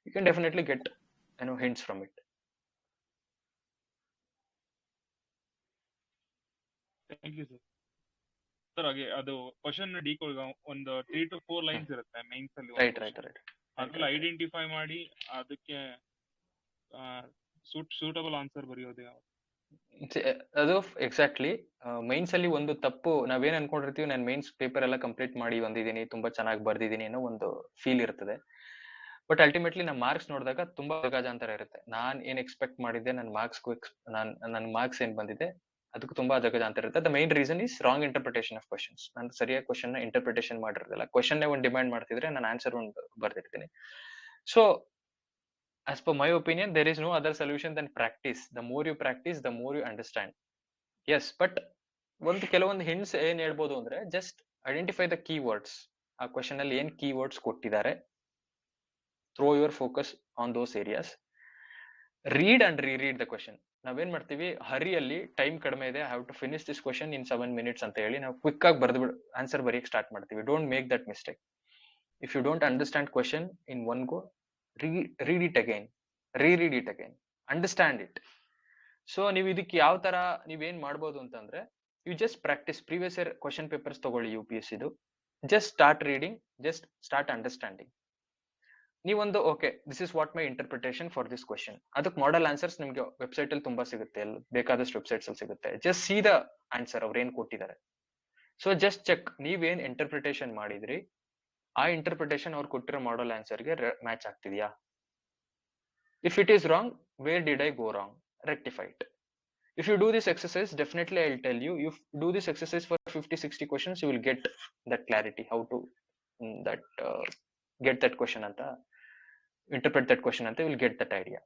you can definitely get hints from it. Thank you sir. Sir ಹಾಗೆ ಅದು ಕ್ವಶನ್ ಡಿಕೋಡ್ ಒಂದು 3 to 4 ಲೈನ್ಸ್ ಇರುತ್ತೆ ಮೈನ್ಸ್ ಅಲ್ಲಿ. ರೈಟ್. ಅದ್ರಲ್ಲಿ ಐಡೆಂಟಿಫೈ ಮಾಡಿ ಅದಕ್ಕೆ ಸೂಟಬಲ್ ಆನ್ಸರ್ ಬರೆಯೋದು ಯಾವ? ಅದು ಎಕ್ಸಾಕ್ಟ್ಲಿ ಮೈನ್ಸ್ ಅಲ್ಲಿ ಒಂದು ತಪ್ಪು ನಾವೇನ್ ಅನ್ಕೊಂಡಿರ್ತೀವಿ, ನಾನು ಮೈನ್ಸ್ ಪೇಪರ್ ಎಲ್ಲ ಕಂಪ್ಲೀಟ್ ಮಾಡಿ ಬಂದಿದ್ದೀನಿ, ತುಂಬಾ ಚೆನ್ನಾಗಿ ಬರ್ದಿದ್ದೀನಿ ಅನ್ನೋ ಒಂದು ಫೀಲ್ ಇರ್ತದೆ. ಬಟ್ ಅಲ್ಟಿಮೇಟ್ಲಿ ನಮ್ಮ ಮಾರ್ಕ್ಸ್ ನೋಡಿದಾಗ ತುಂಬಾ ಅಜಗಜಾಂತರ ಇರುತ್ತೆ. ನಾನ್ ಏನ್ ಎಕ್ಸ್ಪೆಕ್ಟ್ ಮಾಡಿದ್ದೆ, ನನ್ನ ಮಾರ್ಕ್ಸ್ ಏನ್ ಬಂದಿದೆ ಅದಕ್ಕೂ ತುಂಬಾ ಅಜಗಜಾಂತರ ಇರುತ್ತೆ. The main reason is wrong interpretation of questions. ನಾನು ಸರಿಯಾಗಿ ಕ್ವಶನ್ ನ ಇಂಟರ್ಪ್ರಿಟೇಷನ್ ಮಾಡಿರೋದಿಲ್ಲ. ಕ್ವಶನ್ ಒಂದು ಡಿಮ್ಯಾಂಡ್ ಮಾಡ್ತಿದ್ರೆ ನಾನು ಆನ್ಸರ್ ಒಂದು ಬರ್ದಿರ್ತೀನಿ. So as per my opinion, there is no other solution than practice. The more you practice, the more you understand. Yes, but ಒಂದು ಕೆಲವೊಂದು ಹಿಂಟ್ಸ್ ಏನ್ ಹೇಳ್ಬೋದು ಅಂದ್ರೆ, ಜಸ್ಟ್ ಐಡೆಂಟಿಫೈ ದ ಕೀವರ್ಡ್ಸ್. ಆ ಕ್ವಶನ್ ಅಲ್ಲಿ ಏನ್ ಕೀವರ್ಡ್ಸ್ ಕೊಟ್ಟಿದ್ದಾರೆ, throw your focus on those areas. Read and read the question. ನಾವೇನ್ ಮಾಡ್ತೀವಿ, ಹರಿಯಲ್ಲಿ ಟೈಮ್ ಕಡಿಮೆ ಇದೆ, I have to finish this question in 7 minutes ಅಂತ ಹೇಳಿ ನಾವು ಕ್ವಿಕ್ ಆಗಿ ಬರೆದು ಆನ್ಸರ್ ಬರೆಯಕ್ಕೆ ಸ್ಟಾರ್ಟ್ ಮಾಡ್ತೀವಿ. Don't make that mistake. If you don't understand question in one go, read it again, reread it again, understand it. So ನೀವು ಇದಕ್ಕೆ ಯಾವ ತರ ನೀವೇನ್ ಮಾಡ್ಬೋದು ಅಂತಂದ್ರೆ, you just practice. Previous year question papers ತಗೊಳ್ಳಿ UPSC ಇದು. Just start reading, just start understanding. ನೀವೊಂದು okay, this is what my interpretation for this question. ಅದಕ್ಕೆ ಮಾಡೆಲ್ ಆನ್ಸರ್ಸ್ ನಿಮ್ಗೆ ವೆಬ್ಸೈಟ್ ಅಲ್ಲಿ ತುಂಬಾ ಸಿಗುತ್ತೆ, ಬೇಕಾದಷ್ಟು ವೆಬ್ಸೈಟ್ಸ್ ಅಲ್ಲಿ ಸಿಗುತ್ತೆ. ಜಸ್ಟ್ ಸಿ ದ ಆನ್ಸರ್, ಅವ್ರು ಏನ್ ಕೊಟ್ಟಿದ್ದಾರೆ. ಸೊ ಜಸ್ಟ್ ಚೆಕ್, ನೀವೇನ್ ಇಂಟರ್ಪ್ರಿಟೇಷನ್ ಮಾಡಿದ್ರಿ ಆ ಇಂಟರ್ಪ್ರಿಟೇಷನ್ ಅವ್ರು ಕೊಟ್ಟಿರೋ ಮಾಡಲ್ ಆನ್ಸರ್ಗೆ ಮ್ಯಾಚ್ ಆಗ್ತಿದ್ಯಾ. If it is wrong, where did I go wrong, rectify it. If you do this exercise, definitely I'll tell you, you do this exercise for 50-60 questions, you will get that clarity how to get that question anta, interpret that question anta, you will get that idea.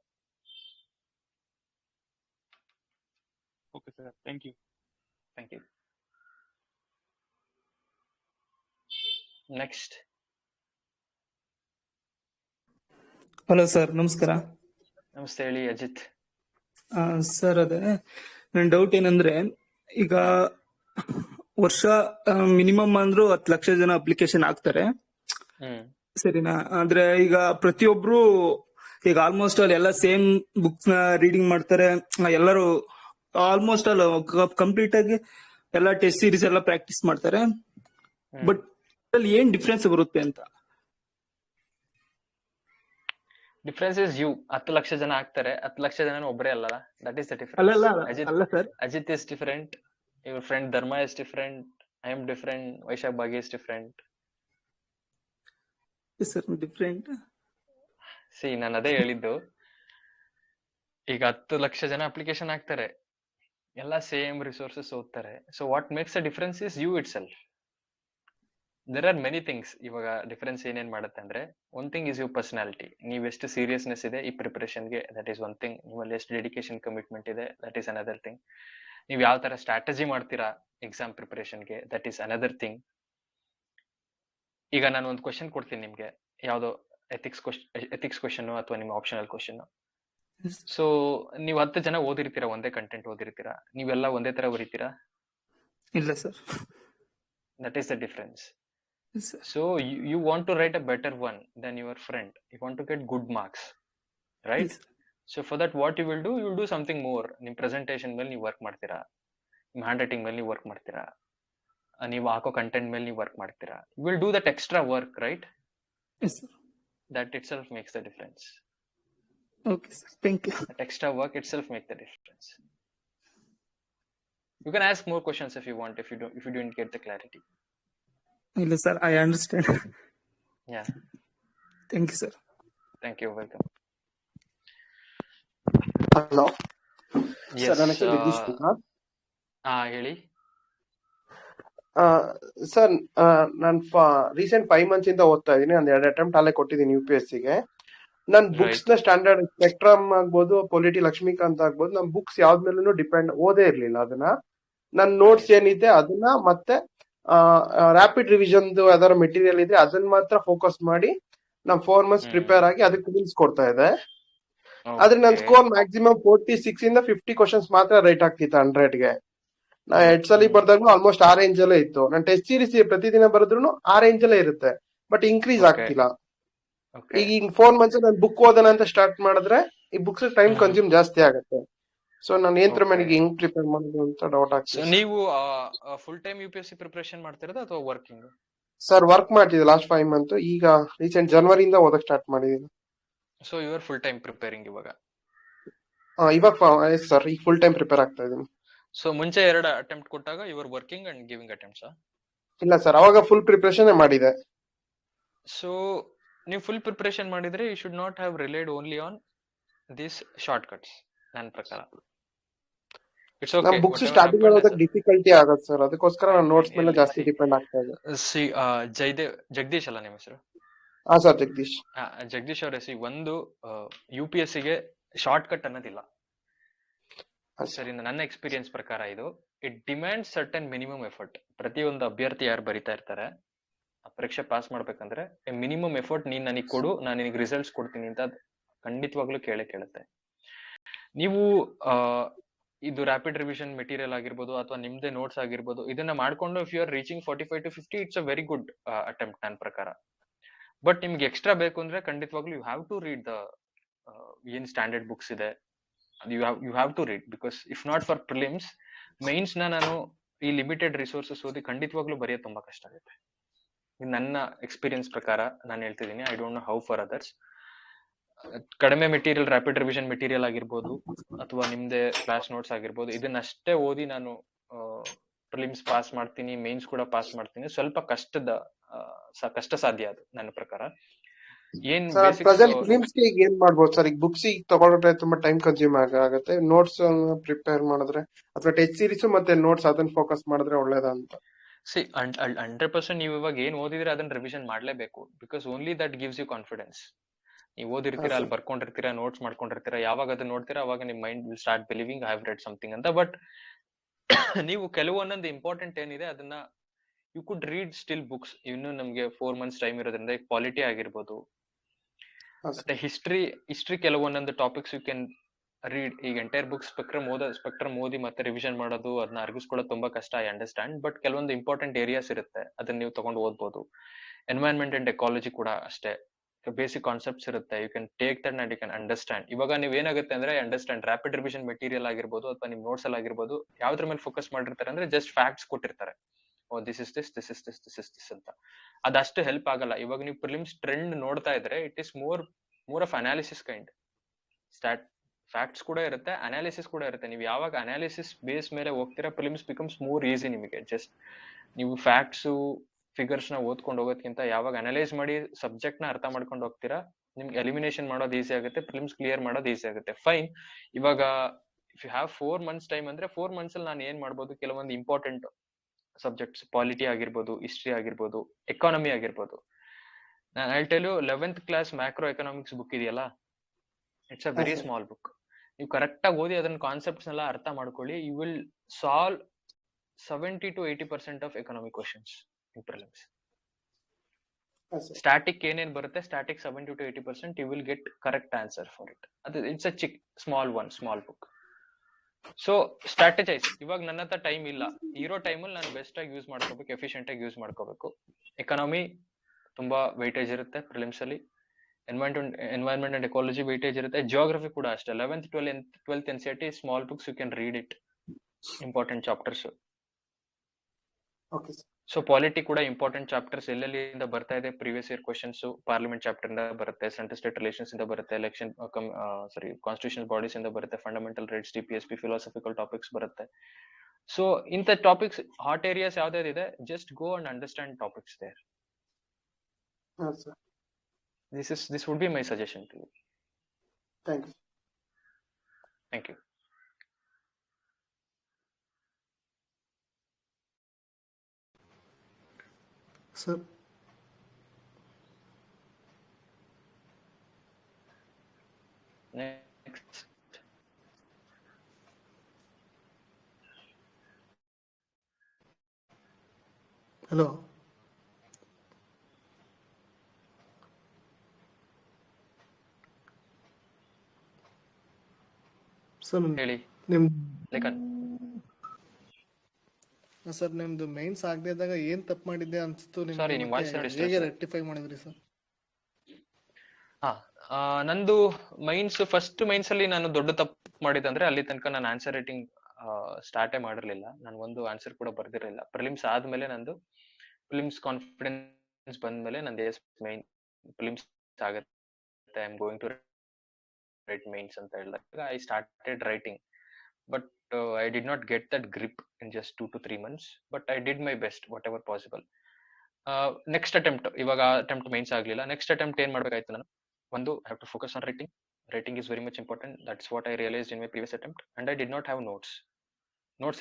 Okay sir, thank you. Thank you. Next. Hello sir, ನಮಸ್ಕಾರ. ನಮಸ್ತೆ, ಹೇಳಿ Ajit. Sir, ಅದೇ ನನ್ನ doubt ಏನಂದ್ರೆ, ಈಗ ವರ್ಷ minimum ಅಂದ್ರೂ 10 ಲಕ್ಷ ಜನ ಅಪ್ಲಿಕೇಶನ್ ಹಾಕ್ತಾರೆ, ಸರಿನಾ? ಆದ್ರೆ ಈಗ ಪ್ರತಿಯೊಬ್ರು ಈಗ ಆಲ್ಮೋಸ್ಟ್ ಆಲ್ ಎಲ್ಲ ಸೇಮ್ ಬುಕ್ಸ್ ನ ರೀಡಿಂಗ್ ಮಾಡ್ತಾರೆ. ಎಲ್ಲರೂ ಆಲ್ಮೋಸ್ಟ್ ಆಲ್ ಕಂಪ್ಲೀಟ್ ಆಗಿ ಎಲ್ಲ ಟೆಸ್ಟ್ ಸೀರೀಸ್ ಎಲ್ಲ ಪ್ರಾಕ್ಟೀಸ್ ಮಾಡ್ತಾರೆ. ಬಟ್ ಅಲ್ಲಿ ಏನ್ ಡಿಫ್ರೆನ್ಸ್ ಬರುತ್ತೆ ಅಂತ? Difference is you. 10 ಲಕ್ಷ ಜನ ಆಗ್ತಾರೆ, 10 ಲಕ್ಷ ಜನ ಒಬ್ಬರೇ ಅಲ್ಲ. That is the difference. Ajith is different, your friend Dharma is different, I am different, Vaishakh Bhagi is different. Different. C, ನಾನು ಅದೇ ಹೇಳಿದ್ದು. ಈಗ 10 ಲಕ್ಷ ಜನ ಅಪ್ಲಿಕೇಶನ್ ಹಾಕ್ತಾರೆ, ಎಲ್ಲ ಸೇಮ್ ರಿಸೋರ್ಸಸ್ ಓದ್ತಾರೆ. So what makes a difference is you itself. There are many things. ಇವಾಗ difference ಏನೇನ್ ಮಾಡುತ್ತೆ ಅಂದ್ರೆ, one thing is your personality. ನೀವು ಎಷ್ಟು ಸೀರಿಯಸ್ನೆಸ್ ಇದೆ ಈ ಪ್ರಿಪರೇಷನ್ಗೆ, ದಟ್ ಈಸ್ ಒನ್ ಥಿಂಗ್. ನಿಮ್ಮಲ್ಲಿ ಎಷ್ಟು ಡೆಡಿಕೇಶನ್, ಕಮಿಟ್ಮೆಂಟ್ ಇದೆ, ದಟ್ ಈಸ್ ಅನದರ್ ಥಿಂಗ್. ನೀವು ಯಾವ ತರ ಸ್ಟ್ರಾಟಜಿ ಮಾಡ್ತೀರಾ ಎಕ್ಸಾಮ್ ಪ್ರಿಪರೇಷನ್ಗೆ, ದಟ್ ಈಸ್ ಅನದರ್ ಥಿಂಗ್. ಈಗ ನಾನು ಒಂದು ಕ್ವಶನ್ ಕೊಡ್ತೀನಿ ನಿಮ್ಗೆ, ಯಾವ್ದೋ ಎಥಿಕ್ಸ್ ಕ್ವಶನ್ ಅಥವಾ ನಿಮ್ಮ ಆಪ್ಷನಲ್ ಕ್ವಶನ್. ಸೊ ನೀವು 10 ಜನ ಓದಿರ್ತೀರಾ, ಒಂದೇ ಕಂಟೆಂಟ್ ಓದಿರ್ತೀರಾ, ನೀವೆಲ್ಲ ಒಂದೇ ತರ ಬರೀತೀರಾ? ಇಲ್ಲ sir. That is the difference. So you want to write a better one than your friend. You want to get good marks, right? Yes. So for that what you will do? You will do something more. ನಿಮ್ಮ presentation ಮೇಲೆ ನೀವು work ಮಾಡ್ತೀರಾ, ನಿಮ್ಮ hand writing ಮೇಲೆ ನೀವು work ಮಾಡ್ತೀರಾ, ನೀವು ಹಾಕೋ ಕಂಟೆಂಟ್ ಮೇಲೆ ನೀವು ವರ್ಕ್ ಮಾಡ್ತೀರಾ. You will do that extra work, right? Yes sir. That itself makes the difference. Okay sir, thank you. That extra work itself makes the difference. You can ask more questions if you want, if you didn't get the clarity. ಇಲ್ಲ sir, I understand. Yeah. Thank you sir. Thank you, welcome. Hello sir, ನನ್ನ ಹೆಸರು ಜಗದೀಶ್ ಅಂತ. ಹೇಳಿ sir, ನಾನು recent 5 months ಇಂದ ಓದ್ತಾ ಇದ್ದೀನಿ. ಒಂದು 2 ಅಟೆಂಪ್ಟ್ ಅಲ್ಲೇ ಕೊಟ್ಟಿದ್ದೀನಿ UPSC ಗೆ. ನನ್ ಬುಕ್ಸ್ ನ ಸ್ಟ್ಯಾಂಡರ್ಡ್ ಸ್ಪೆಕ್ಟ್ರಮ್ ಆಗ್ಬೋದು, ಪೊಲಿಟಿ ಲಕ್ಷ್ಮೀಕಾಂತ್ ಆಗ್ಬೋದು, ನನ್ ಬುಕ್ಸ್ ಯಾವ್ದ ಮೇಲೂ ಡಿಪೆಂಡ್ ಓದೇ ಇರ್ಲಿಲ್ಲ. ಅದನ್ನ ನನ್ ನೋಟ್ಸ್ ಏನಿದೆ ಅದನ್ನ ಮತ್ತೆ ರ್ಯಾಪಿಡ್ ರಿವಿಷನ್ ಯಾವ್ದಾರ ಮೆಟೀರಿಯಲ್ ಇದೆ ಅದನ್ನ ಮಾತ್ರ ಫೋಕಸ್ ಮಾಡಿ ನಾನು 4 months ಪ್ರಿಪೇರ್ ಆಗಿ ಅದಕ್ಕೆ ರಿಲ್ಸ್ ಕೊಡ್ತಾ ಇದೆ. ಆದ್ರೆ ನನ್ ಸ್ಕೋರ್ ಮ್ಯಾಕ್ಸಿಮಮ್ 46 ಇಂದ 50 ಕ್ವಶನ್ಸ್ ಮಾತ್ರ ರೈಟ್ ಆಗ್ತಿತ್ತು 100ಗೆ. ನಾ 2 ಸಲ ಬರ್ದಾಗ್ಲೂ ಆಲ್ಮೋಸ್ಟ್ ಆ ರೇಂಜ್ ಅಲ್ಲೇ ಇತ್ತು. ನಾನು ಟೆಸ್ಟ್ ಸೀರೀಸ್ ಪ್ರತಿದಿನ ಬರೆದ್ರು ಆ ರೇಂಜ್ ಅಲ್ಲೇ ಇರುತ್ತೆ, ಬಟ್ ಇನ್ಕ್ರೀಸ್ ಆಗ್ತಿಲ್ಲ. ಈಗ 4 months ನಾನು ಬುಕ್ ಓದೋಣ ಅಂತ ಸ್ಟಾರ್ಟ್ ಮಾಡಿದ್ರೆ ಈ ಬುಕ್ಸ್ ಟೈಮ್ ಕನ್ಸ್ಯೂಮ್ ಜಾಸ್ತಿ ಆಗುತ್ತೆ. ಸೊ ನಾನು ಏನ್ರ ಮನೆಗೆ ಹೆಂಗ್ ಪ್ರಿಪೇರ್ ಮಾಡೋದು ಅಂತ ಡೌಟ್ ಆಗ್ತಿದೆ. ನೀವು ಫುಲ್ ಟೈಮ್ UPSC ಪ್ರಿಪರೇಷನ್ ಮಾಡ್ತಿರೋದು ಅಥವಾ ವರ್ಕಿಂಗ್? ಸರ್, ವರ್ಕ್ ಮಾಡ್ತಿದ್ದೆ ಲಾಸ್ಟ್ 5 months. ಈಗ ರೀಸೆಂಟ್ ಜನವರಿಯಿಂದ ಓದಕ್ ಸ್ಟಾರ್ಟ್ ಮಾಡಿದೀನಿ. So you are full time preparing ಇವಾಗ? ಇವಾಗ ಸರ್, ಈಗ ಫುಲ್ ಟೈಮ್ ಪ್ರಿಪೇರ್ ಆಗ್ತಾ ಇದೀನಿ. ಸೊ ಮುಂಚೆ 2 ಅಟೆಂಪ್ಟ್ ಕೊಟ್ಟಾಗ you are working and giving attempts? ಇಲ್ಲ ಸರ್, ಅವಾಗ ಫುಲ್ ಪ್ರಿಪರೇಷನ್ ಮಾಡಿದೆ. ಸೊ ನೀವು ಫುಲ್ ಪ್ರಿಪರೇಷನ್ ಮಾಡಿದ್ರೆ you should not have relied only on this short cuts. ನನ್ನ ಪ್ರಕಾರ ಇಟ್ಸ್ ಓಕೆ. ನಾನು ಬುಕ್ಸ್ ಸ್ಟಾರ್ಟಿಂಗ್ ಓದೋದಕ್ಕೆ ಡಿಫಿಕಲ್ಟಿ ಆಗುತ್ತೆ ಸರ್, ಅದಕ್ಕೋಸ್ಕರ ನಾನು ನೋಟ್ಸ್ ಮೇಲೆ ಜಾಸ್ತಿ ಡಿಪೆಂಡ್ ಆಗ್ತಾ ಇದೆ. ಸಿ ಜಗದೀಶ್ ಅಲ್ಲ ನಿಮ್ಮ ಹೆಸರು? ಹಾ ಸರ್, ಜಗದೀಶ್. ಜಗದೀಶ್ ಅವರೇ, ಸಿ ಒಂದು UPSC ಗೆ ಶಾರ್ಟ್ ಕಟ್ ಅನ್ನೋದಿಲ್ಲ ಸರ್. ನನ್ನ ಎಕ್ಸ್ಪೀರಿಯನ್ಸ್ ಪ್ರಕಾರ ಇದು it demands certain minimum effort. ಪ್ರತಿಯೊಂದು ಅಭ್ಯರ್ಥಿ ಯಾರು ಬರಿತಾ ಇರ್ತಾರೆ, ಪರೀಕ್ಷೆ ಪಾಸ್ ಮಾಡ್ಬೇಕಂದ್ರೆ ಮಿನಿಮಮ್ ಎಫರ್ಟ್ ನೀನ್ ನನಗೆ ಕೊಡು, ನಾನು ನಿನಗೆ ರಿಸಲ್ಟ್ಸ್ ಕೊಡ್ತೀನಿ ಅಂತ ಖಂಡಿತವಾಗ್ಲೂ ಕೇಳುತ್ತೆ. ನೀವು ಇದು ರ್ಯಾಪಿಡ್ ರಿವಿಷನ್ ಮೆಟೀರಿಯಲ್ ಆಗಿರ್ಬೋದು ಅಥವಾ ನಿಮ್ದೇ ನೋಟ್ಸ್ ಆಗಿರ್ಬೋದು, ಇದನ್ನ ಮಾಡ್ಕೊಂಡು if you are reaching 45 to 50 it's a very good attempt ನನ್ನ ಪ್ರಕಾರ. ಬಟ್ ನಿಮ್ಗೆ ಎಕ್ಸ್ಟ್ರಾ ಬೇಕು ಅಂದ್ರೆ ಖಂಡಿತವಾಗ್ಲೂ you have to read the ಏನ್ ಸ್ಟ್ಯಾಂಡರ್ಡ್ ಬುಕ್ಸ್ ಇದೆ, you have to read. Because if not for prelims, mains ನಾನು ಈ ಲಿಮಿಟೆಡ್ ರಿಸೋರ್ಸಸ್ ಓದಿ ಖಂಡಿತವಾಗ್ಲೂ ಬರೆಯೋದು ತುಂಬಾ ಕಷ್ಟ ಆಗುತ್ತೆ. ನನ್ನ ಎಕ್ಸ್ಪೀರಿಯನ್ಸ್ ಪ್ರಕಾರ ನಾನು ಹೇಳ್ತಿದ್ದೀನಿ. I don't know how far others. ಕಡಿಮೆ ಮೆಟೀರಿಯಲ್, ರ್ಯಾಪಿಡ್ ರಿವಿಷನ್ ಮೆಟೀರಿಯಲ್ ಆಗಿರ್ಬೋದು ಅಥವಾ ನಿಮ್ದೇ ಕ್ಲಾಸ್ ನೋಟ್ಸ್ ಆಗಿರ್ಬೋದು, ಇದನ್ನಷ್ಟೇ ಓದಿ ನಾನು ಪ್ರಿಲಿಮ್ಸ್ ಪಾಸ್ ಮಾಡ್ತೀನಿ, ಮೇನ್ಸ್ ಕೂಡ ಪಾಸ್ ಮಾಡ್ತೀನಿ, ಸ್ವಲ್ಪ ಕಷ್ಟ ಸಾಧ್ಯ ಅದು ನನ್ನ ಪ್ರಕಾರ. ಏನ್ ಪ್ರೆಸೆಂಟ್ ಫಿಲಿಮ್ಸ್ ಗೆ ಏನ್ ಮಾಡ್ಬೋದು ಸರ್? ಈಗ ಬುಕ್ಸ್ ತಗೊಂಡ್ರೆ ತುಂಬಾ ಟೈಮ್ ಕನ್ಸ್ಯೂಮ್ ಆಗುತ್ತೆ. ನೋಟ್ಸ್ ಪ್ರಿಪೇರ್ ಮಾಡಿದ್ರೆ ಅಥವಾ ಟೆಸ್ಟ್ ಸೀರೀಸ್ ಮತ್ತೆ ನೋಟ್ಸ್ ಅದನ್ನ ಫೋಕಸ್ ಮಾಡಿದ್ರೆ ಒಳ್ಳೇದಂತ. 100% ನೀವು ಇವಾಗ ಏನ್ ಓದಿದ್ರೆ ಅದನ್ನ ರಿವಿಷನ್ ಮಾಡ್ಲೇಬೇಕು. Because only that gives you confidence. ನೀವು ಓದಿರ್ತೀರಾ, ಅಲ್ಲಿ ಬರ್ಕೊಂಡಿರ್ತೀರಾ, ನೋಟ್ಸ್ ಮಾಡ್ಕೊಂಡಿರ್ತೀರಾ, ಯಾವಾಗ ಅದನ್ನ ನೋಡ್ತೀರಾ ಅವಾಗ ನಿಮ್ mind will start believing I have read something ಅಂತ. ಬಟ್ ನೀವು ಕೆಲವೊಂದೊಂದು ಇಂಪಾರ್ಟೆಂಟ್ ಏನಿದೆ ಅದನ್ನ you could read still books. ಇನ್ನು ನಮ್ಗೆ 4 months ಟೈಮ್ ಇರೋದ್ರಿಂದ ಪಾಲಿಟಿ ಆಗಿರ್ಬೋದು, ಮತ್ತೆ ಹಿಸ್ಟ್ರಿ ಕೆಲವೊಂದೊಂದು ಟಾಪಿಕ್ಸ್ ಯು ಕ್ಯಾನ್ ರೀಡ್. ಈಗ ಎಂಟೈರ್ ಬುಕ್ ಸ್ಪೆಕ್ಟ್ರಮ್ ಓದಿ ಮತ್ತೆ ರಿವಿಷನ್ ಮಾಡೋದು, ಅದನ್ನ ಅರ್ಗಿಸ್ಕೊಳ್ಳೋದು ತುಂಬಾ ಕಷ್ಟ, ಐ ಅಂಡರ್ಸ್ಟ್ಯಾಂಡ್. ಬಟ್ ಕೆಲವೊಂದು ಇಂಪಾರ್ಟೆಂಟ್ ಏರಿಯಾಸ್ ಇರುತ್ತೆ, ಅದನ್ನ ನೀವು ತಗೊಂಡು ಓದ್ಬೋದು. ಎನ್ವೈರನ್ಮೆಂಟ್ ಅಂಡ್ ಎಕಾಲಜಿ ಕೂಡ ಅಷ್ಟೇ, ಬೇಸಿಕ್ ಕಾನ್ಸೆಪ್ಟ್ಸ್ ಇರುತ್ತೆ. You can take that and you can understand. ಇವಾಗ ನೀವು ಏನಾಗುತ್ತೆ ಅಂದ್ರೆ ಅಂಡರ್ಸ್ಟ್ಯಾಂಡ್ ರ್ಯಾಪಿಡ್ ರಿವಿಷನ್ ಮೆಟೀರಿಯಲ್ ಆಗಿರ್ಬೋದು ಅಥವಾ ನಿಮ್ ನೋಟ್ಸ್ ಅಲ್ಲಿ ಆಗಿರ್ಬೋದು, ಯಾವ್ದ್ರ ಮೇಲೆ ಫೋಕಸ್ ಮಾಡಿರ್ತಾರೆ ಅಂದ್ರೆ ಜಸ್ಟ್ ಫ್ಯಾಕ್ಟ್ಸ್ ಕೊಟ್ಟಿರ್ತಾರೆ. ದಿಸ್ ಇಸ್ ದಿಸ್ ಅಂತ. ಅದಷ್ಟು ಹೆಲ್ಪ್ ಆಗಲ್ಲ. ಇವಾಗ ನೀವು ಪ್ರಿಲಿಮ್ಸ್ ಟ್ರೆಂಡ್ ನೋಡ್ತಾ ಇದ್ರೆ it is more of analysis kind. Facts ಕೂಡ ಇರುತ್ತೆ, ಅನಾಲಿಸಿಸ್ ಕೂಡ ಇರುತ್ತೆ. ನೀವು ಯಾವಾಗ ಅನಾಲಿಸಿಸ್ ಬೇಸ್ ಮೇಲೆ ಹೋಗ್ತೀರಾ, ಪ್ರಿಲಿಮ್ಸ್ ಬಿಕಮ್ಸ್ ಮೋರ್ ಈಸಿ ನಿಮಗೆ. ಜಸ್ಟ್ ನೀವು ಫ್ಯಾಕ್ಟ್ಸ್ ಫಿಗರ್ಸ್ ನ ಓದ್ಕೊಂಡು ಹೋಗೋದ್ಕಿಂತ ಯಾವಾಗ ಅನಲೈಸ್ ಮಾಡಿ ಸಬ್ಜೆಕ್ಟ್ ನ ಅರ್ಥ ಮಾಡ್ಕೊಂಡು ಹೋಗ್ತೀರಾ, ನಿಮ್ಗೆ ಎಲಿಮಿನೇಷನ್ ಮಾಡೋದು ಈಸಿ ಆಗುತ್ತೆ, ಪ್ರಿಲಿಮ್ಸ್ ಕ್ಲಿಯರ್ ಮಾಡೋದು ಈಸಿ ಆಗುತ್ತೆ. ಫೈನ್. ಇವಾಗ if you have 4 months time ಅಂದ್ರೆ 4 months ಅಲ್ಲಿ ನಾನು ಏನ್ ಮಾಡ್ಬೋದು, ಕೆಲವೊಂದು ಇಂಪಾರ್ಟೆಂಟ್ ಸಬ್ಜೆಕ್ಟ್ಸ್, ಪಾಲಿಟಿ ಆಗಿರ್ಬೋದು, ಹಿಸ್ಟ್ರಿ ಆಗಿರ್ಬೋದು, ಎಕಾನಮಿ ಆಗಿರ್ಬೋದು. ನಾನು ಹೇಳ್ತೇಲು 11th class macro economics book ಇದೆಯಲ್ಲ, it's a very small book. ನೀವು ಕರೆಕ್ಟ್ ಆಗಿ ಓದಿ ಅದನ್ನ ಕಾನ್ಸೆಪ್ಟ್ಸ್ ಎಲ್ಲ ಅರ್ಥ ಮಾಡ್ಕೊಳ್ಳಿ, you will solve 70 to 80% of economic questions in prelims. Static ಏನೇನ್ ಬರುತ್ತೆ, static 70 to 80% you will get correct answer for it. ಅದು it's a small book. So strategise. ಇವಾಗ ನನ್ನ ಹತ್ರ ಟೈಮ್ ಇಲ್ಲ, ಇರೋ ಟೈಮಲ್ಲಿ ನಾನು ಬೆಸ್ಟ್ ಆಗಿ ಯೂಸ್ ಮಾಡ್ಕೋಬೇಕು, ಎಫಿಷಿಯಂಟ್ ಆಗಿ ಯೂಸ್ ಮಾಡ್ಕೋಬೇಕು. ಎಕಾನಮಿ ತುಂಬಾ ವೈಟೇಜ್ ಇರುತ್ತೆ ಪ್ರಿಲಿಮ್ಸ್ ಅಲ್ಲಿ, ಎನ್ವೈರನ್ಮೆಂಟ್ ಅಂಡ್ ಎಕಾಲಜಿ ವೈಟೇಜ್ ಇರುತ್ತೆ, ಜಿಯೋಗ್ರಫಿ ಕೂಡ ಅಷ್ಟೇ. 11th 12th NCERT small books, you can read it, important chapters. So polity ಕೂಡ ಇಂಪಾರ್ಟೆಂಟ್ ಚಾಪ್ಟರ್ಸ್ ಎಲ್ಲೆಲ್ಲಿಂದ ಬರ್ತಾ ಇದೆ, previous year questions parliament chapter ಇಂದ ಬರುತ್ತೆ, ಸೆಂಟ್ರಲ್ ಸ್ಟೇಟ್ ರಿಲೇಷನ್ಸ್ ಇಂದ ಬರುತ್ತೆ, ಎಲೆಕ್ಷನ್ ಕಾನ್ಸ್ಟಿಟ್ಯೂಷನಲ್ ಬಾಡೀಸ್ ಇಂದ ಬರುತ್ತೆ, fundamental rights, TPSP, philosophical topics ಬರುತ್ತೆ. ಸೊ ಇಂಥ ಟಾಪಿಕ್ಸ್ ಹಾಟ್ ಏರಿಯಾಸ್ ಯಾವ್ದಾವ್ದಿದೆ, just go and understand topics there. This would be my suggestion to you. Thank you. Sir. Next. Hello. Sir sir ನಿಮ್ದು mains ಆಗದೆ ಇದ್ದಾಗ ಏನ್ ತಪ್ಪು ಮಾಡಿದ್ದೆ ಅನ್ಸ್ತು ನಿಮ್ಗೆ, ಹೇಗೆ ರೆಕ್ಟಿಫೈ ಮಾಡಿದ್ರಿ ಸರ್? ನಂದು ಫಸ್ಟ್ ಮೈನ್ಸ್ ಅಲ್ಲಿ ನಾನು ದೊಡ್ಡ ತಪ್ಪು ಮಾಡಿದಂದ್ರೆ ಅಲ್ಲಿ ತನಕ ನಾನು ಆನ್ಸರ್ ರೈಟಿಂಗ್ ಸ್ಟಾರ್ಟೇ ಮಾಡಿರ್ಲಿಲ್ಲ. ನಾನು ಒಂದು ಆನ್ಸರ್ ಕೂಡ ಬರ್ದಿರಲಿಲ್ಲ. ಪ್ರಿಲಿಮ್ಸ್ ಆದ್ಮೇಲೆ ನಂದು ಪ್ರಿಲಿಮ್ಸ್ ಕಾನ್ಫಿಡೆನ್ಸ್ ಬಂದ್ಮೇಲೆ ನಂದು ಮೈನ್ ಪ್ರಿಲಿಮ್ಸ್ ಆಗುತ್ತೆ, I am going to write mains ಅಂತ ಹೇಳಿದಾಗ I started writing. But I did not get that grip in just 2 to 3 months, but I did my best whatever possible. Next attempt, ಇವಾಗ attempt mains ಆಗ್ಲಿಲ್ಲ. Next attempt ಏನ್ ಮಾಡ್ಬೇಕಾಯ್ತು, ನಾನು ಒಂದು I have to focus on writing. Writing is very much important. That's what I realized in my previous attempt. And I did not have notes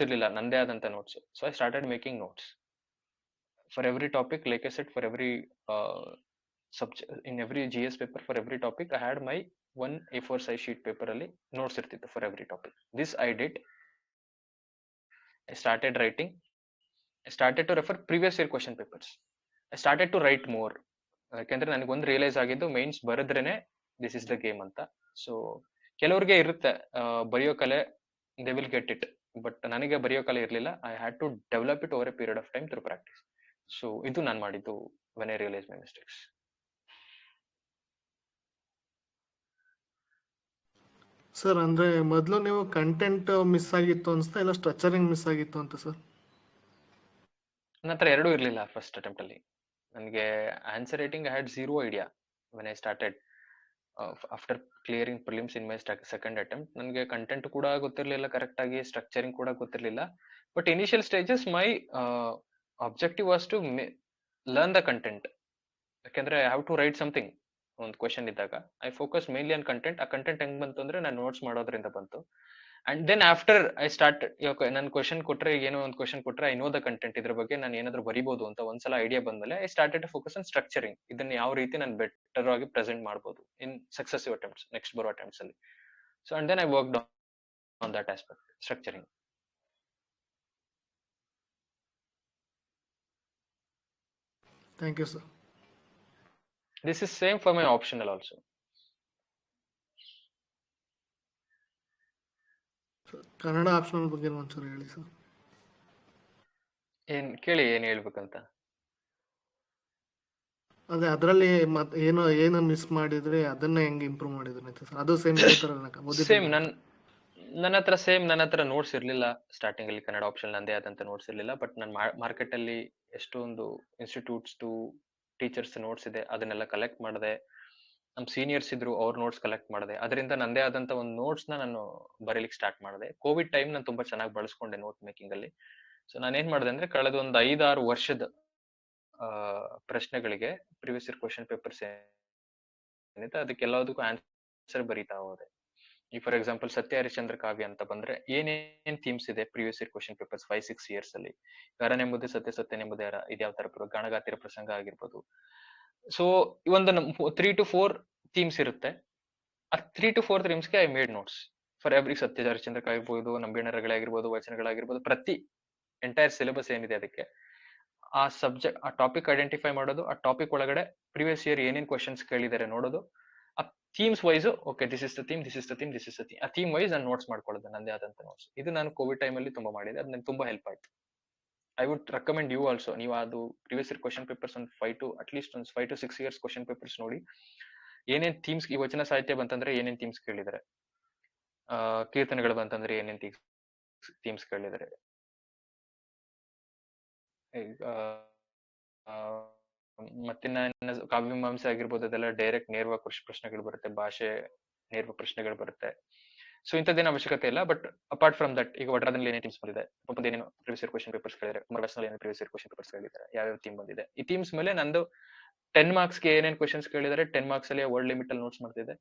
ಇರ್ಲಿಲ್ಲ, ನಂದೇ ಆದಂತ notes. So I started making notes for every topic. Like I said, for every subject, in every GS paper, for every topic I had my 1 A4 size sheet paper ಅಲ್ಲಿ notes ಇರ್ತಿತ್ತು for every topic. This I did. I started writing. I started to refer previous year question papers. I started to write more. ಯಾಕಂದ್ರೆ ನನಗೊಂದು realise ಆಗಿದ್ದು, mains ಬರೆದ್ರೇನೆ this is the game ಅಂತ. So ಕೆಲವ್ರಿಗೆ ಇರುತ್ತೆ ಬರೆಯೋ ಕಲೆ, they will get it. But ನನಗೆ ಬರೆಯೋ ಕಲೆ ಇರಲಿಲ್ಲ. I had to develop it over a period of time through practice. So ಇದು ನಾನು ಮಾಡಿದ್ದು when I realise my mistakes. Sir ಅಂದ್ರೆ ಮೊದಲು ನೀವು ಕಂಟೆಂಟ್ ಮಿಸ್ ಆಗಿತ್ತು ಅನ್ಸ್ತಾ, ಇಲ್ಲ ಸ್ಟ್ರಕ್ಚರಿಂಗ್ ಮಿಸ್ ಆಗಿತ್ತು ಅಂತ ಸರ್? ನನ್ನ ಹತ್ರ ಎರಡೂ ಇರಲಿಲ್ಲ ಫಸ್ಟ್ ಅಟೆಂಪ್ಟ್ ಅಲ್ಲಿ. ನನಗೆ answer writing I had zero idea when I started. After clearing prelims in my second attempt ನನಗೆ ಕಂಟೆಂಟ್ ಕೂಡ ಗೊತ್ತಿರಲಿಲ್ಲ ಕರೆಕ್ಟ್ ಆಗಿ, ಸ್ಟ್ರಕ್ಚರಿಂಗ್ ಕೂಡ ಗೊತ್ತಿರಲಿಲ್ಲ. But initial stages my objective was to learn the content. ಯಾಕೆಂದ್ರೆ I have to write something. ಒಂದು question ಇದ್ದಾಗ I focus mainly on content. ಆ ಕಂಟೆಂಟ್ ಹೆಂಗ್ ಬಂತು ಅಂದ್ರೆ ನಾನು ನೋಟ್ಸ್ ಮಾಡೋದ್ರಿಂದ ಬಂತು. And then after I start, ನನ್ ಕ್ವೆಶನ್ ಕೊಟ್ರೆ, ಏನೋ ಒಂದು ಕ್ವೆಶನ್ ಕೊಟ್ರೆ ಐ ನೋ ದ ಕಂಟೆಂಟ್, ಇದ್ರ ಬಗ್ಗೆ ನಾನು ಏನಾದ್ರು ಬರಿಬಹುದು ಅಂತ ಒಂದ್ಸಲ ಐಡಿಯಾ ಬಂದ್ಮೇಲೆ I started to focus on structuring. ಇದನ್ನ ಯಾವ ರೀತಿ ನಾನು ಬೆಟರ್ ಆಗಿ ಪ್ರೆಸೆಂಟ್ ಮಾಡಬಹುದು ಇನ್ ಸಕ್ಸೆಸಿವ್ ಅಟೆಂಪ್ಟ್ಸ್, ನೆಕ್ಸ್ಟ್ ಬರೋ ಅಟೆಂಪ್ಟ್ಸ್ ಅಲ್ಲಿ. So and then I worked on that aspect, structuring. Thank you, sir. This is same for my optional also. Kannada optional ಬಗ್ಗೆ ಒಂಚೂರು ಹೇಳಿ ಸರ್. ಏನ್ ಕೇಳಿ, ಏನ್ ಹೇಳ್ಬೇಕಂತ? ಅದೇ ಅದರಲ್ಲಿ ಮತ್ತೆ ಏನು ಮಿಸ್ ಮಾಡಿದ್ರೆ ಅದನ್ನ ಹೆಂಗ್ ಇಂಪ್ರೂವ್ ಮಾಡಿದ್ರೆ ಸರ್? ಅದು ಸೇಮ್ ಇದೇ ತರ ಸೇಮ್ ನನ್ನ ಹತ್ರ ನೋಟ್ಸ್ ಇರ್ಲಿಲ್ಲ ಸ್ಟಾರ್ಟಿಂಗ್ ಅಲ್ಲಿ. ಕನ್ನಡ ಆಪ್ಷನ್ ನಂದೇ ಆದಂತ ನೋಟ್ಸ್ ಇರ್ಲಿಲ್ಲ. ಬಟ್ ನಾನು ಮಾರ್ಕೆಟ್ ಅಲ್ಲಿ ಎಷ್ಟೊಂದು ಇನ್ಸ್ಟಿಟ್ಯೂಟ್ಸ್ ಟೀಚರ್ಸ್ ನೋಟ್ಸ್ ಇದೆ, ಅದನ್ನೆಲ್ಲ ಕಲೆಕ್ಟ್ ಮಾಡಿದೆ. ನಮ್ ಸೀನಿಯರ್ಸ್ ಇದ್ರು, ಅವ್ರ ನೋಟ್ಸ್ ಕಲೆಕ್ಟ್ ಮಾಡಿದೆ. ಅದರಿಂದ ನಂದೇ ಆದಂತ ಒಂದು ನೋಟ್ಸ್ ನಾನು ಬರೀಲಿಕ್ಕೆ ಸ್ಟಾರ್ಟ್ ಮಾಡಿದೆ. ಕೋವಿಡ್ ಟೈಮ್ ನಾನು ತುಂಬಾ ಚೆನ್ನಾಗಿ ಬಳಸ್ಕೊಂಡೆ ನೋಟ್ ಮೇಕಿಂಗ್ ಅಲ್ಲಿ. ಸೊ ನಾನು ಏನ್ ಮಾಡಿದೆ ಅಂದ್ರೆ, ಕಳೆದ ಒಂದು 5-6 ವರ್ಷದ ಪ್ರಶ್ನೆಗಳಿಗೆ ಪ್ರಿವಿಯಸ್ ಇಯರ್ ಕ್ವಶನ್ ಪೇಪರ್ಸ್ ಏನಿದೆ ಅದಕ್ಕೆಲ್ಲದಕ್ಕೂ ಆನ್ಸರ್ ಬರೀತಾ ಹೋದೆ. ಈ ಫಾರ್ ಎಕ್ಸಾಂಪಲ್ ಸತ್ಯ ಹರಿಶ್ಚಂದ್ರ ಕಾವ್ಯ ಅಂತ ಬಂದ್ರೆ ಏನೇನ್ ಥೀಮ್ಸ್ ಇದೆ previous year question papers 5-6 years ಅಲ್ಲಿ. ಅರನೆಂಬುದು ಸತ್ಯ, ಸತ್ಯನೆಂಬುದು ಅರ, ಇದ್ಯಾವ ತರ ಗಣಗಾತಿರ ಪ್ರಸಂಗ ಆಗಿರ್ಬೋದು. ಸೊ ಒಂದು 3 to 4 ಥೀಮ್ಸ್ ಇರುತ್ತೆ. ಆ 3 to 4 ಥೀಮ್ಸ್ಗೆ I made notes for every. Satya Harishchandra ಆಗಿರ್ಬೋದು, ನಂಬಿಣರಗಳಾಗಿರ್ಬೋದು, ವಚನಗಳಾಗಿರ್ಬೋದು, ಪ್ರತಿ ಎಂಟೈರ್ ಸಿಲೆಬಸ್ ಏನಿದೆ ಅದಕ್ಕೆ ಆ ಸಬ್ಜೆಕ್ಟ್, ಆ ಟಾಪಿಕ್ ಐಡೆಂಟಿಫೈ ಮಾಡೋದು, ಆ ಟಾಪಿಕ್ ಒಳಗಡೆ ಪ್ರಿವಿಯಸ್ ಇಯರ್ ಏನೇನ್ ಕ್ವಶನ್ಸ್ ಕೇಳಿದ್ದಾರೆ ನೋಡೋದು, ಆ themes wise okay this is the theme, this is the theme, this is the theme, ಆ ಥೀಮ್ ವೈಸ್ ನಾನು ನೋಟ್ಸ್ ಮಾಡ್ಕೊಳ್ಳೋದು, ನಂದೇ ಆದಂತ ನೋಟ್ಸ್. ಇದು ನಾನು ಕೋವಿಡ್ ಟೈಮ್ ಅಲ್ಲಿ ತುಂಬಾ ಮಾಡಿದೆ, ಅದು ನನಗೆ ತುಂಬಾ ಹೆಲ್ಪ್ ಆಯ್ತು. I would recommend you also. ನೀವು ಅದು ಪ್ರಿವಿಯಸ್ ಇಯರ್ ಕ್ವಶನ್ ಪೇಪರ್ಸ್ ಒಂದು 5 to 6 ಇಯರ್ಸ್ ಕ್ವಶನ್ ಪೇಪರ್ಸ್ ನೋಡಿ, ಏನೇನ್ ಥೀಮ್ಸ್, ಈ ವಚನ ಸಾಹಿತ್ಯ ಬಂತಂದ್ರೆ ಏನೇನ್ ಥೀಮ್ಸ್ ಕೇಳಿದ್ದಾರೆ, ಕೀರ್ತನೆಗಳು ಬಂತಂದ್ರೆ ಏನೇನ್ ಥೀಮ್ಸ್ ಕೇಳಿದ್ದಾರೆ, ಮತ್ತಿನ್ನ ಕಾವ್ಯಮೀಮಾಂಸೆ ಆಗಿರ್ಬೋದು, ಅದೆಲ್ಲ ಡೈರೆಕ್ಟ್ ನೇರವಾಗಿ ಪ್ರಶ್ನೆಗಳು ಬರುತ್ತೆ, ಭಾಷೆ ನೇರ ಪ್ರಶ್ನೆಗಳು ಬರುತ್ತೆ. ಸೊ ಇಂಥದ್ದೇನು ಅವಶ್ಯಕತೆ ಇಲ್ಲ. ಬಟ್ ಅಪಾರ್ಟ್ ಫ್ರಮ್ ದಟ್, ಈಗ ವಡ್ರಾದಲ್ಲಿ ಏನೇ ಥೀಮ್ಸ್ ಬಂದಿದೆ, ಏನೇನು ಪ್ರಿವಿಯಸ್ ಇಯರ್ ಕ್ವಶನ್ ಪೇಪರ್ಸ್ ಕೇಳಿದ್ದಾರೆ, ಕುಮಾರವ್ಯಾಸನಲ್ಲಿ ಏನೇನು ಪ್ರಿವಿಯಸ್ ಇಯರ್ ಕ್ವಶನ್ ಪೇಪರ್ಸ್ ಕೇಳಿದ್ದಾರೆ, ಯಾವ್ಯಾವ ಥೀಮ್ ಬಂದಿದೆ, ಈ ಥೀಮ್ಸ್ ಮೇಲೆ ನಂದು 10 ಮಾರ್ಕ್ಸ್ಗೆ ಏನೇನು ಕ್ವಶನ್ಸ್ ಕೇಳಿದ್ದಾರೆ 10 ಮಾರ್ಕ್ಸ್ ಅಲ್ಲಿ ವರ್ಡ್ ಲಿಮಿಟ್ ಅಲ್ಲಿ ನೋಟ್ಸ್ ಮಾಡ್ತಿದ್ದೆ.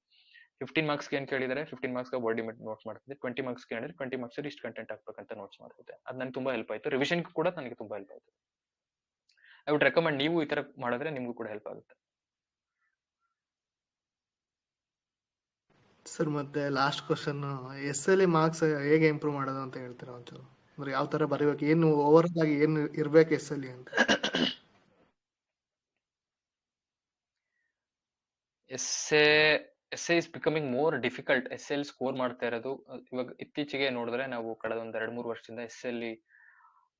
15 ಮಾರ್ಕ್ಸ್ಗೆ ಏನ್ ಕೇಳಿದ್ದಾರೆ 15 ಮಾರ್ಕ್ಸ್ಗೆ ವರ್ಡ್ ಲಿಮಿಟ್ ನೋಟ್ಸ್ ಮಾಡ್ತಿದ್ದೆ. 20 ಮಾರ್ಕ್ಸ್ ಕೇಳಿದ್ರೆ 20 ಮಾರ್ಕ್ಸ್ ಅಲ್ಲಿ ಇಷ್ಟು ಕಂಟೆಂಟ್ ಹಾಕ್ಬೇಕಂತ ನೋಟ್ಸ್ ಮಾಡ್ತಿದ್ದೆ. ಅದು ನನಗೆ ತುಂಬಾ ಹೆಲ್ಪ್ ಆಯ್ತು. ರಿವಿಷನ್ ಕೂಡ ನನಗೆ ತುಂಬಾ ಹೆಲ್ಪ್ ಆಯ್ತು. ಐ ವುಡ್ ರೆಕಮೆಂಡ್ ನೀವು ಈ ತರ ಮಾಡಿದ್ರೆ ನಿಮ್ಗೂ ಕೂಡ ಹೆಲ್ಪ್ ಆಗುತ್ತೆ. ಸರ್ ಮತ್ತೆ last question, S L marks ಹೇಗೆ ಇಂಪ್ರೂವ್ ಮಾಡೋದು ಅಂತ ಹೇಳ್ತೀರಾ ಒಂಚೂರು? ಅಂದ್ರೆ ಯಾವ ತರ ಬರೀಬೇಕು, ಏನು ಓವರ್ ಆಗಿ ಏನು ಇರ್ಬೇಕು ಎಸ್ ಎಲ್ ಅಂತ? S is becoming more difficult. S L score ಮಾಡ್ತಾ ಇರೋದು ಇವಾಗ ಇತ್ತೀಚೆಗೆ ನೋಡಿದ್ರೆ, ನಾವು ಕಳೆದ ಒಂದ್ 2-3 ವರ್ಷದಿಂದ ಎಸ್ ಎಲ್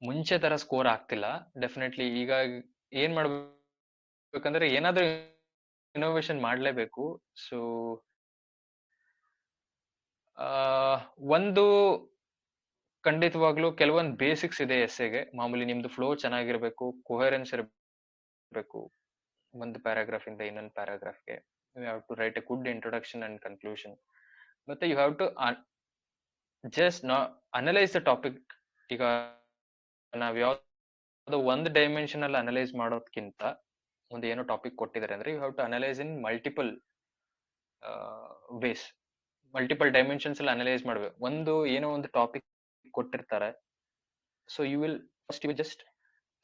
ಮುಂಚೆ ತರ ಸ್ಕೋರ್ ಆಗ್ತಿಲ್ಲ. ಡೆಫಿನೆಟ್ಲಿ ಈಗ ಏನ್ ಮಾಡ್ಬೇಕಂದ್ರೆ ಏನಾದ್ರೂ ಇನೋವೇಷನ್ ಮಾಡ್ಲೇಬೇಕು. ಸೊ ಒಂದು ಖಂಡಿತವಾಗ್ಲೂ ಕೆಲವೊಂದು ಬೇಸಿಕ್ಸ್ ಇದೆ ಎಸ್ಸೆಗೆ. ಮಾಮೂಲಿ ನಿಮ್ದು ಫ್ಲೋ ಚೆನ್ನಾಗಿರ್ಬೇಕು, ಕೊಹೆರೆನ್ಸ್ ಇರಬೇಕು ಒಂದು ಪ್ಯಾರಾಗ್ರಾಫ್ ಇಂದ ಇನ್ನೊಂದು ಪ್ಯಾರಾಗ್ರಾಫ್ಗೆ. You have to write a good introduction and conclusion. ಮತ್ತೆ you have to just analyse the topic. ಈಗ ನಾವ್ ಯಾವ್ದು ಒಂದು ಡೈಮೆನ್ಷನ್ ಅಲ್ಲಿ ಅನಲೈಸ್ ಮಾಡೋದ್ಕಿಂತ ಒಂದು ಏನೋ ಟಾಪಿಕ್ ಕೊಟ್ಟಿದ್ದಾರೆ ಅಂದ್ರೆ you have to analyse in multiple ways, multiple dimensions ಅಲ್ಲಿ ಅನಲೈಸ್ ಮಾಡ್ಬೇಕು. ಒಂದು ಏನೋ ಒಂದು ಟಾಪಿಕ್ ಕೊಟ್ಟಿರ್ತಾರೆ, so you will first you just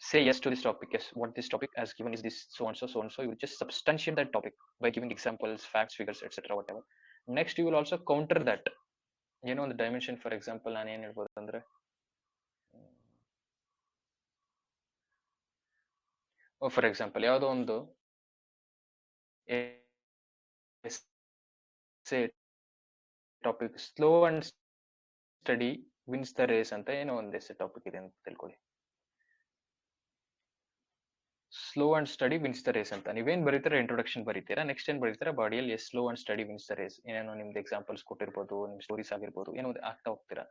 say yes to this topic. Yes, what this topic has given is this so and so so and so. You just substantiate that topic by giving examples, facts, figures, etc., whatever. Next you will also counter that, you know, the dimension. For example, ನಾನು ಏನ್ ಹೇಳ್ಬೋದು ಅಂದ್ರೆ, for example ಯಾವುದೋ ಒಂದು topic, slow and steady wins the race ಅಂತ ಏನೋ ಒಂದು topic ಇದೆ ಅಂತ ತಿಳ್ಕೊಳ್ಳಿ. Slow and steady wins the race ಅಂತ ನೀವೇನ್ ಬರೀತೀರಾ, ಇಂಟ್ರೊಡಕ್ಷನ್ ಬರೀತೀರಾ. ನೆಕ್ಸ್ಟ್ ಏನ್ ಬರೀತೀರಾ, ಬಾಡಿಯಲ್ಲಿ slow and steady wins the race. ಏನೇನೋ ನಿಮ್ದು ಎಕ್ಸಾಂಪಲ್ಸ್ ಕೊಟ್ಟಿರ್ಬೋದು, ನಿಮ್ ಸ್ಟೋರೀಸ್ ಆಗಿರ್ಬೋದು, ಏನೋ ಆಗ್ತಾ ಹೋಗ್ತೀರಾ.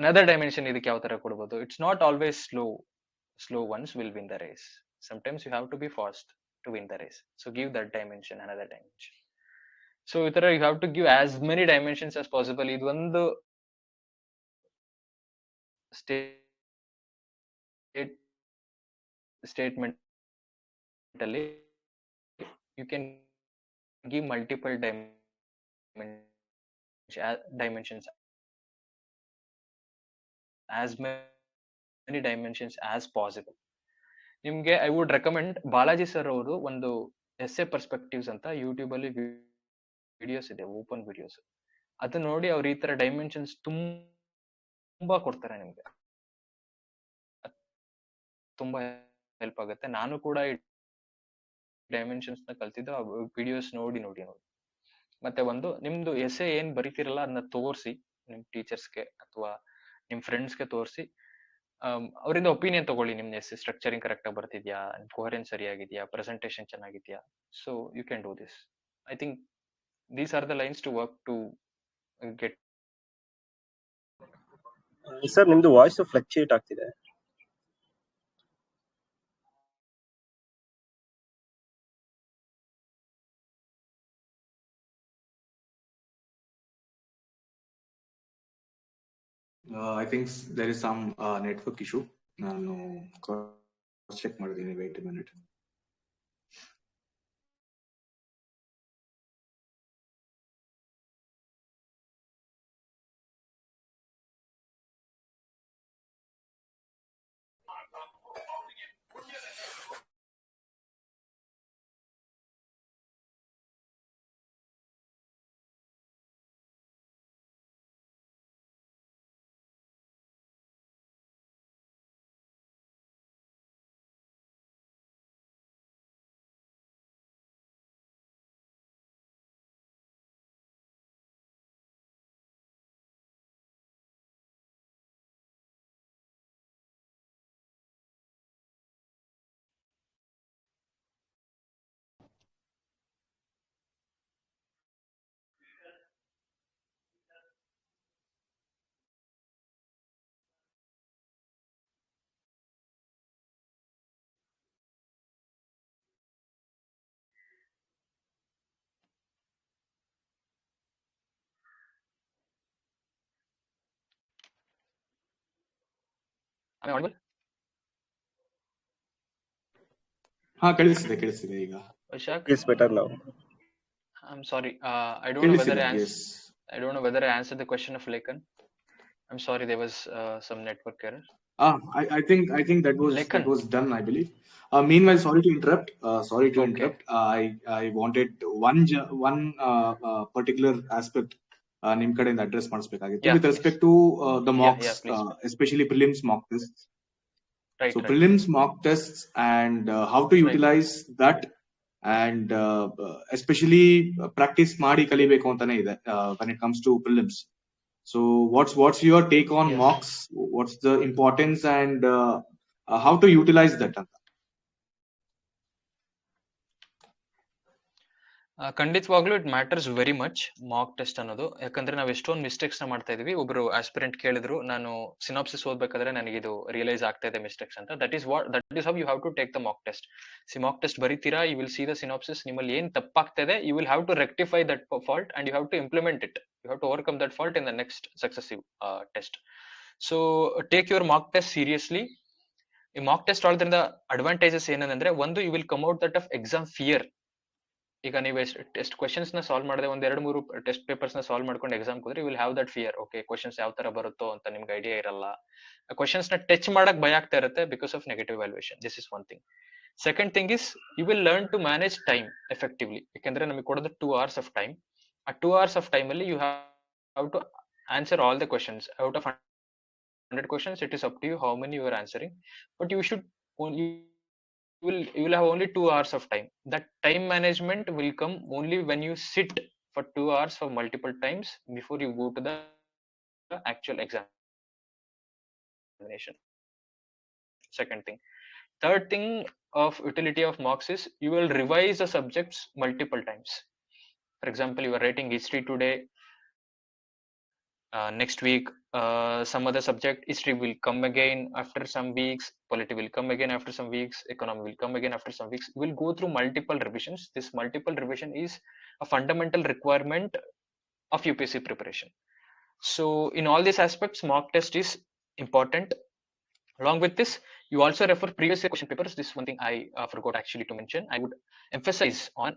ಅನದರ್ ಡೈಮೆನ್ಷನ್ ಇದಕ್ಕೆ ಯಾವ ತರ ಕೊಡ್ಬೋದು, it's not always slow ones will win the race. Sometimes you have to be fast to win the race. So give that dimension, another dimension. So ಈ ತರ you have to give as many dimensions as possible. ಇದೊಂದು statement ಅಲ್ಲಿ you can give multiple dimensions, as many dimensions as possible. ನಿಮ್ಗೆ I would recommend Balaji sir ಅವರು ಒಂದು essay perspectives ಅಂತ YouTube ಅಲ್ಲಿ videos ಇದೆ, ಓಪನ್ ವಿಡಿಯೋಸ್. ಅದು ನೋಡಿ ಅವ್ರು ಈ ತರ ಡೈಮೆನ್ಷನ್ಸ್ ತುಂಬಾ ಕೊಡ್ತಾರೆ ನಿಮ್ಗೆ, ತುಂಬಾ ಹೆಲ್ಪ್ ಆಗುತ್ತೆ. ನಾನು ಕೂಡ ಈ ಡೈಮೆನ್ಷನ್ಸ್ ನ ಕಲ್ತಿದ್ದು ಆ ವಿಡಿಯೋಸ್ ನೋಡಿ. ಮತ್ತೆ ಒಂದು ನಿಮ್ದು ಎಸ್ಸೆ ಏನ್ ಬರೀತಿರಲ್ಲ ಅದನ್ನ ತೋರಿಸಿ ನಿಮ್ ಟೀಚರ್ಸ್ಗೆ ಅಥವಾ ನಿಮ್ ಫ್ರೆಂಡ್ಸ್ಗೆ ತೋರಿಸಿ ಅವರಿಂದ ಒಪಿನಿಯನ್ ತಗೊಳ್ಳಿ. ನಿಮ್ ಎಸ್ಸೆ ಸ್ಟ್ರಕ್ಚರಿಂಗ್ ಕರೆಕ್ಟ್ ಆಗಿ ಬರ್ತಿದ್ಯಾ, ಕೋಹರೆನ್ಸ್ ಸರಿಯಾಗಿದ್ಯಾ, ಪ್ರೆಸೆಂಟೇಶನ್ ಚೆನ್ನಾಗಿದ್ಯಾ. So you can do this. I think these are the lines to work to get. Sir ನಿಮ್ದು ವಾಯ್ಸ್ ಫ್ಲಕ್ಚುಯೇಟ್ ಆಗ್ತಿದೆ. I think there is some network issue. ನಾನು cross check ಮಾಡಿದ್ದೀನಿ. Wait a minute. ಹಾ, ಕೇಳಿಸ್ತಿದೆ ಈಗ. Vaishakh, it's better now. I'm sorry. I don't know whether I answered the question of Lekan. I'm sorry, there was some network error. I think that was done, I believe. Meanwhile, sorry to interrupt. I wanted one particular aspect ನಿಮ್ ಕಡೆಯಿಂದ address ಮಾಡಿಸ್ಬೇಕಾಗಿತ್ತು with respect to the marks, especially prelims mock test. So prelims mock tests and how to utilize that, and especially practice ಮಾಡಿ ಕಲಿಬೇಕು ಅಂತಾನೆ ಇದೆ when it comes to prelims. So what's your take on mocks? What's the importance and how to utilize that ಅಂತ? ಖಂಡಿತವಾಗ್ಲೂ it matters very much mock test ಅನ್ನೋದು. ಯಾಕಂದ್ರೆ ನಾವು ಎಷ್ಟೊಂದು ಮಿಸ್ಟೇಕ್ಸ್ ನ ಮಾಡ್ತಾ ಇದೀವಿ. ಒಬ್ರು ಆಸ್ಪಿರೆಂಟ್ ಕೇಳಿದ್ರು, ನಾನು ಸಿನಾಪ್ಸಿಸ್ ಓದ್ಬೇಕಾದ್ರೆ ನನಗೆ ಇದು ರಿಯಲೈಸ್ ಆಗ್ತಾ ಇದೆ ಮಿಸ್ಟೇಕ್ಸ್ ಅಂತ. That is how you have to take the mock test. Mock test ಬರೀತೀರಾ, you will see the synopsis, ನಿಮ್ಮಲ್ಲಿ ಏನ್ ತಪ್ಪಾಗ್ತಾ ಇದೆ, you will have to rectify that fault and you have to implement it. You have to overcome that fault in the next successive test. So take your mock test seriously. ಈ mock test ಆಡೋದ್ರಿಂದ advantages ಏನಂದ್ರೆ, ಒಂದು, you will come out that of exam fear. ಈಗ ನೀವು test questions ನ solve ಮಾಡದೆ 1-2-3 test papers ನ solve ಮಾಡ್ಕೊಂಡು ಎಕ್ಸಾಮ್ ಹೋದ್ರೆ, you will have that fear. Okay, questions ಯಾವ ತರ ಬರುತ್ತೋ ಅಂತ ನಿಮ್ಗೆ ಐಡಿಯಾ ಇರಲ್ಲ. ಕ್ವೆಶನ್ಸ್ ನ ಟಚ್ ಮಾಡಕ್ ಭಯ ಆಗ್ತಾ ಇರುತ್ತೆ because of negative valuation. This is one thing. Second thing is you will learn to manage time effectively. ಯಾಕಂದ್ರೆ ನಮಗೆ ಕೊಡೋದು 2 hours ಆಫ್ ಟೈಮ್. ಆ 2 hours ಆಫ್ ಟೈಮ್ ಅಲ್ಲಿ you have to answer all the questions. Out of 100 questions, it is up to you how many you are answering, but you should only you will have only 2 hours of time. That time management will come only when you sit for 2 hours for multiple times before you go to the actual examination. Second thing. Third thing of utility of mocks is you will revise the subjects multiple times. For example, you are writing history today, next week some other subject, history will come again after some weeks, polity will come again after some weeks, economy will come again after some weeks. We will go through multiple revisions. This multiple revision is a fundamental requirement of UPSC preparation. So in all these aspects, mock test is important. Along with this, you also refer previous question papers. This is one thing I forgot actually to mention. I would emphasize on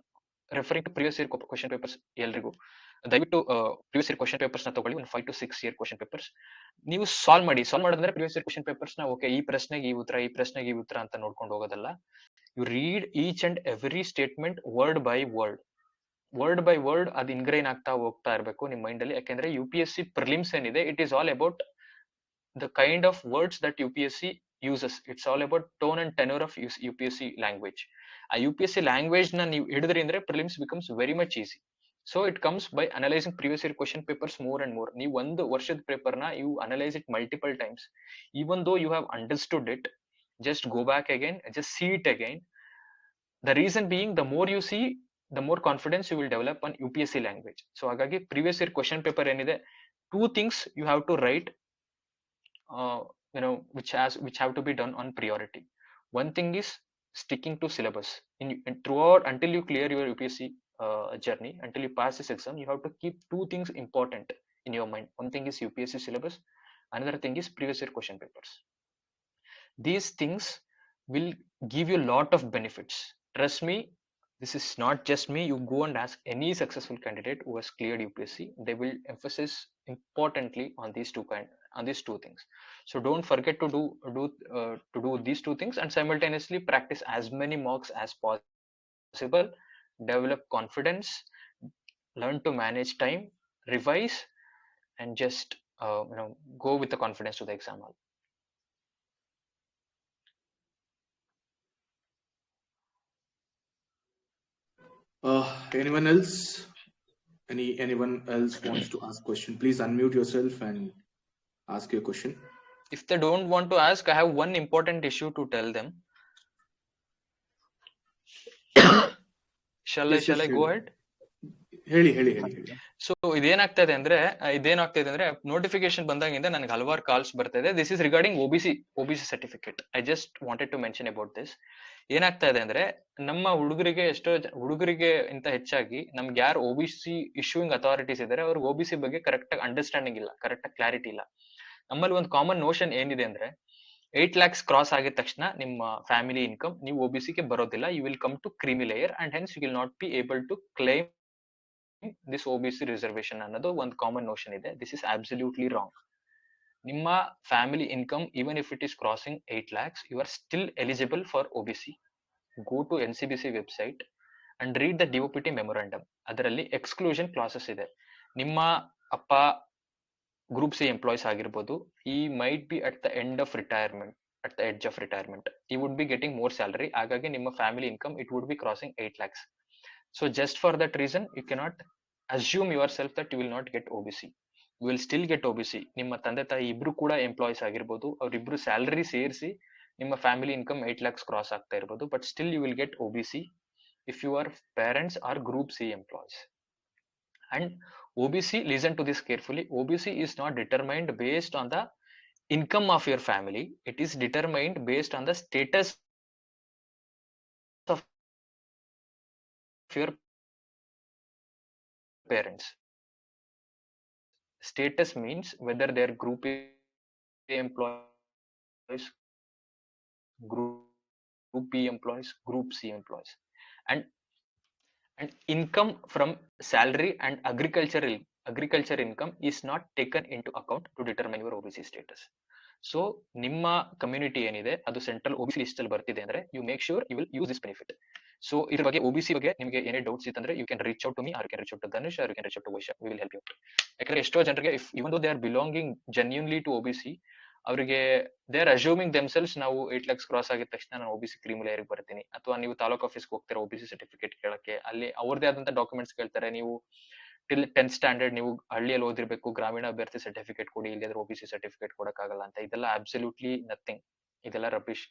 referring to previous year question papers ಎಲ್ರಿಗೂ ದಯವಿಟ್ಟು previous year question papers ನ ತಗೊಳ್ಳಿ, ಒಂದು 5 to 6 year question papers ನೀವು solve ಮಾಡಿದ್ರೆ previous year question papers ನ okay ಈ ಪ್ರಶ್ನೆಗೆ ಈ ಉತ್ತರ, ಈ ಪ್ರಶ್ನೆಗೆ ಈ ಉತ್ತರ ಅಂತ ನೋಡ್ಕೊಂಡು ಹೋಗೋದಲ್ಲ. You read each and every statement word by word ಅದು ಇನ್ಗ್ರೈನ್ ಆಗ್ತಾ ಹೋಗ್ತಾ ಇರಬೇಕು ನಿಮ್ಮ ಮೈಂಡ್ ಅಲ್ಲಿ. ಯಾಕೆಂದ್ರೆ UPSC ಪ್ರಿಲಿಮ್ಸ್ ಏನಿದೆ, it is all about the kind of words that UPSC uses. It's all about tone and tenor of UPSC language. A UPSC language na ನೀವು ಹಿಡಿದ್ರಿ ಅಂದ್ರೆ prelims becomes very much easy. So it comes by analyzing previous year question papers more and more. ನೀವು ಒಂದು ವರ್ಷದ paper ನ you analyze it multiple times. Even though you have understood it, just go back again, just see it again. The reason being, the more you see, the more confidence you will develop on UPSC language. So ಹಾಗಾಗಿ previous year question paper ಏನಿದೆ, 2 things you have to write which have to be done on priority. One thing is sticking to syllabus throughout until you clear your UPSC journey, until you pass this exam. You have to keep 2 things important in your mind. One thing is UPSC syllabus, another thing is previous year question papers. These things will give you a lot of benefits. Trust me, this is not just me. You go and ask any successful candidate who has cleared UPSC, they will emphasize importantly on these two things. So don't forget to do these 2 things, and simultaneously practice as many mocks as possible. Develop confidence, learn to manage time, revise, and just go with the confidence to the exam hall. Anyone else? Anyone else wants to ask question? Please unmute yourself and ask your question. If they don't want to ask, I have one important issue to tell them. Shall I go ahead? ಹೇಳಿ. So ಇದೇನಾಗ್ತದೆ ಅಂದ್ರೆ notification ಬಂದಾಗಿಂದ ನನಗೆ ಹಲವಾರು calls ಬರ್ತಾ ಇದೆ. This is regarding OBC certificate. I just wanted to mention about this. ಏನಾಗ್ತಾ ಇದೆ ಅಂದ್ರೆ ನಮ್ಮ ಹುಡುಗರಿಗೆ ಇಂತ ಹೆಚ್ಚಾಗಿ ನಮ್ಗೆ ಯಾರು OBC ಇಶ್ಯೂಯಿಂಗ್ ಅಥಾರಿಟೀಸ್ ಇದಾರೆ, ಅವ್ರಿಗೆ OBC ಬಗ್ಗೆ ಕರೆಕ್ಟ್ ಆಗಿ ಅಂಡರ್ಸ್ಟ್ಯಾಂಡಿಂಗ್ ಇಲ್ಲ, ಕರೆಕ್ಟ್ ಆಗಿ ಕ್ಲಾರಿಟಿ ಇಲ್ಲ. ನಮ್ಮಲ್ಲಿ ಒಂದು ಕಾಮನ್ ನೋಷನ್ ಏನಿದೆ ಅಂದ್ರೆ 8 lakhs ಕ್ರಾಸ್ ಆಗಿದ ತಕ್ಷಣ ನಿಮ್ಮ ಫ್ಯಾಮಿಲಿ ಇನ್ಕಮ್ ನೀವು OBC ಗೆ ಬರೋದಿಲ್ಲ. You will come to creamy layer and hence you will not be able to claim this OBC reservation ಅನ್ನೋದು ಒಂದು ಕಾಮನ್ ನೋಷನ್ ಇದೆ. This is absolutely wrong. ನಿಮ್ಮ family income even if it is crossing 8 lakhs, you are still eligible for OBC. Go to NCBC website and read the DOPT memorandum. ಅದರಲ್ಲಿ exclusion classes ಇದೆ. ನಿಮ್ಮ ಅಪ್ಪ group C employees ಆಗಿರ್ಬೋದು, he might be at the edge of retirement. He would be getting more salary. ಹಾಗಾಗಿ ನಿಮ್ಮ family income it would be crossing 8 lakhs. So just for that reason, you cannot assume yourself that you will not get OBC. You will still get OBC. ನಿಮ್ಮ ತಂದೆ ತಾಯಿ ಇಬ್ರು ಕೂಡ employees ಆಗಿರ್ಬೋದು, ಅವ್ರಿಬ್ರು salary ಸೇರಿಸಿ ನಿಮ್ಮ ಫ್ಯಾಮಿಲಿ ಇನ್ಕಮ್ 8 lakhs ಕ್ರಾಸ್ ಆಗ್ತಾ ಇರ್ಬೋದು, but still you will get OBC if your parents are group C employees. And OBC, listen to this carefully, OBC is not determined based on the income of your family. It is determined based on the status of your parents. Status means whether they are group A employees, group B employees, group C employees. And income from salary and agriculture income is not taken into account to determine your OBC status. So ನಿಮ್ಮ community ಏನಿದೆ ಅದು central OBC list ಅಲ್ಲಿ ಬರ್ತಿದೆ ಅಂದ್ರೆ you make sure you will use this benefit. So ಇದ್ರ ಬಗ್ಗೆ OBC ಬಗ್ಗೆ ನಿಮಗೆ ಏನೇ ಡೌಟ್ಸ್ ಇತ್ತಂದ್ರೆ you can reach out to me, or can reach out to Dhanush, or can reach out to Vaishakh. We will help you. ಯಾಕಂದ್ರೆ ಎಷ್ಟೋ ಜನರಿಗೆ even though they are belonging genuinely to OBC, ಅವರಿಗೆ ದೇ ಆರ್ ಅಸ್ಯೂಮಿಂಗ್ ದೆಮ್ಸೆಲ್ಸ್ ನಾವು 8 lakhs cross ಆಗಿದ ತಕ್ಷಣ ನಾನು OBC creamy ಲೇಯರ್ಗೆ ಬರ್ತೀನಿ. ಅಥವಾ ನೀವು ತಾಲೂಕ್ ಆಫೀಸ್ಗೆ ಹೋಗ್ತೀರಾ OBC ಸರ್ಟಿಫಿಕೇಟ್ ಕೇಳಕ್ಕೆ, ಅಲ್ಲಿ ಅವ್ರದೇ ಆದಂತ ಡಾಕ್ಯುಮೆಂಟ್ಸ್ ಕೇಳ್ತಾರೆ. ನೀವು ಟಿಲ್ 10th ಸ್ಟ್ಯಾಂಡರ್ಡ್ ನೀವು ಹಳ್ಳಿಯಲ್ಲಿ ಓದಿರ್ಬೇಕು, ಗ್ರಾಮೀಣ ಅಭ್ಯರ್ಥಿ ಸರ್ಟಿಫಿಕೇಟ್ ಕೊಡಿ, ಇಲ್ಲದ್ರೆ OBC ಸರ್ಟಿಫಿಕೇಟ್ ಕೊಡಕ್ಕಾಗಲ್ಲ ಅಂತ. ಇದೆಲ್ಲ ಅಬ್ಸಲ್ಯೂಟ್ಲಿ ನಥಿಂಗ್. ಇದೆಲ್ಲ ರಬಿಶ್.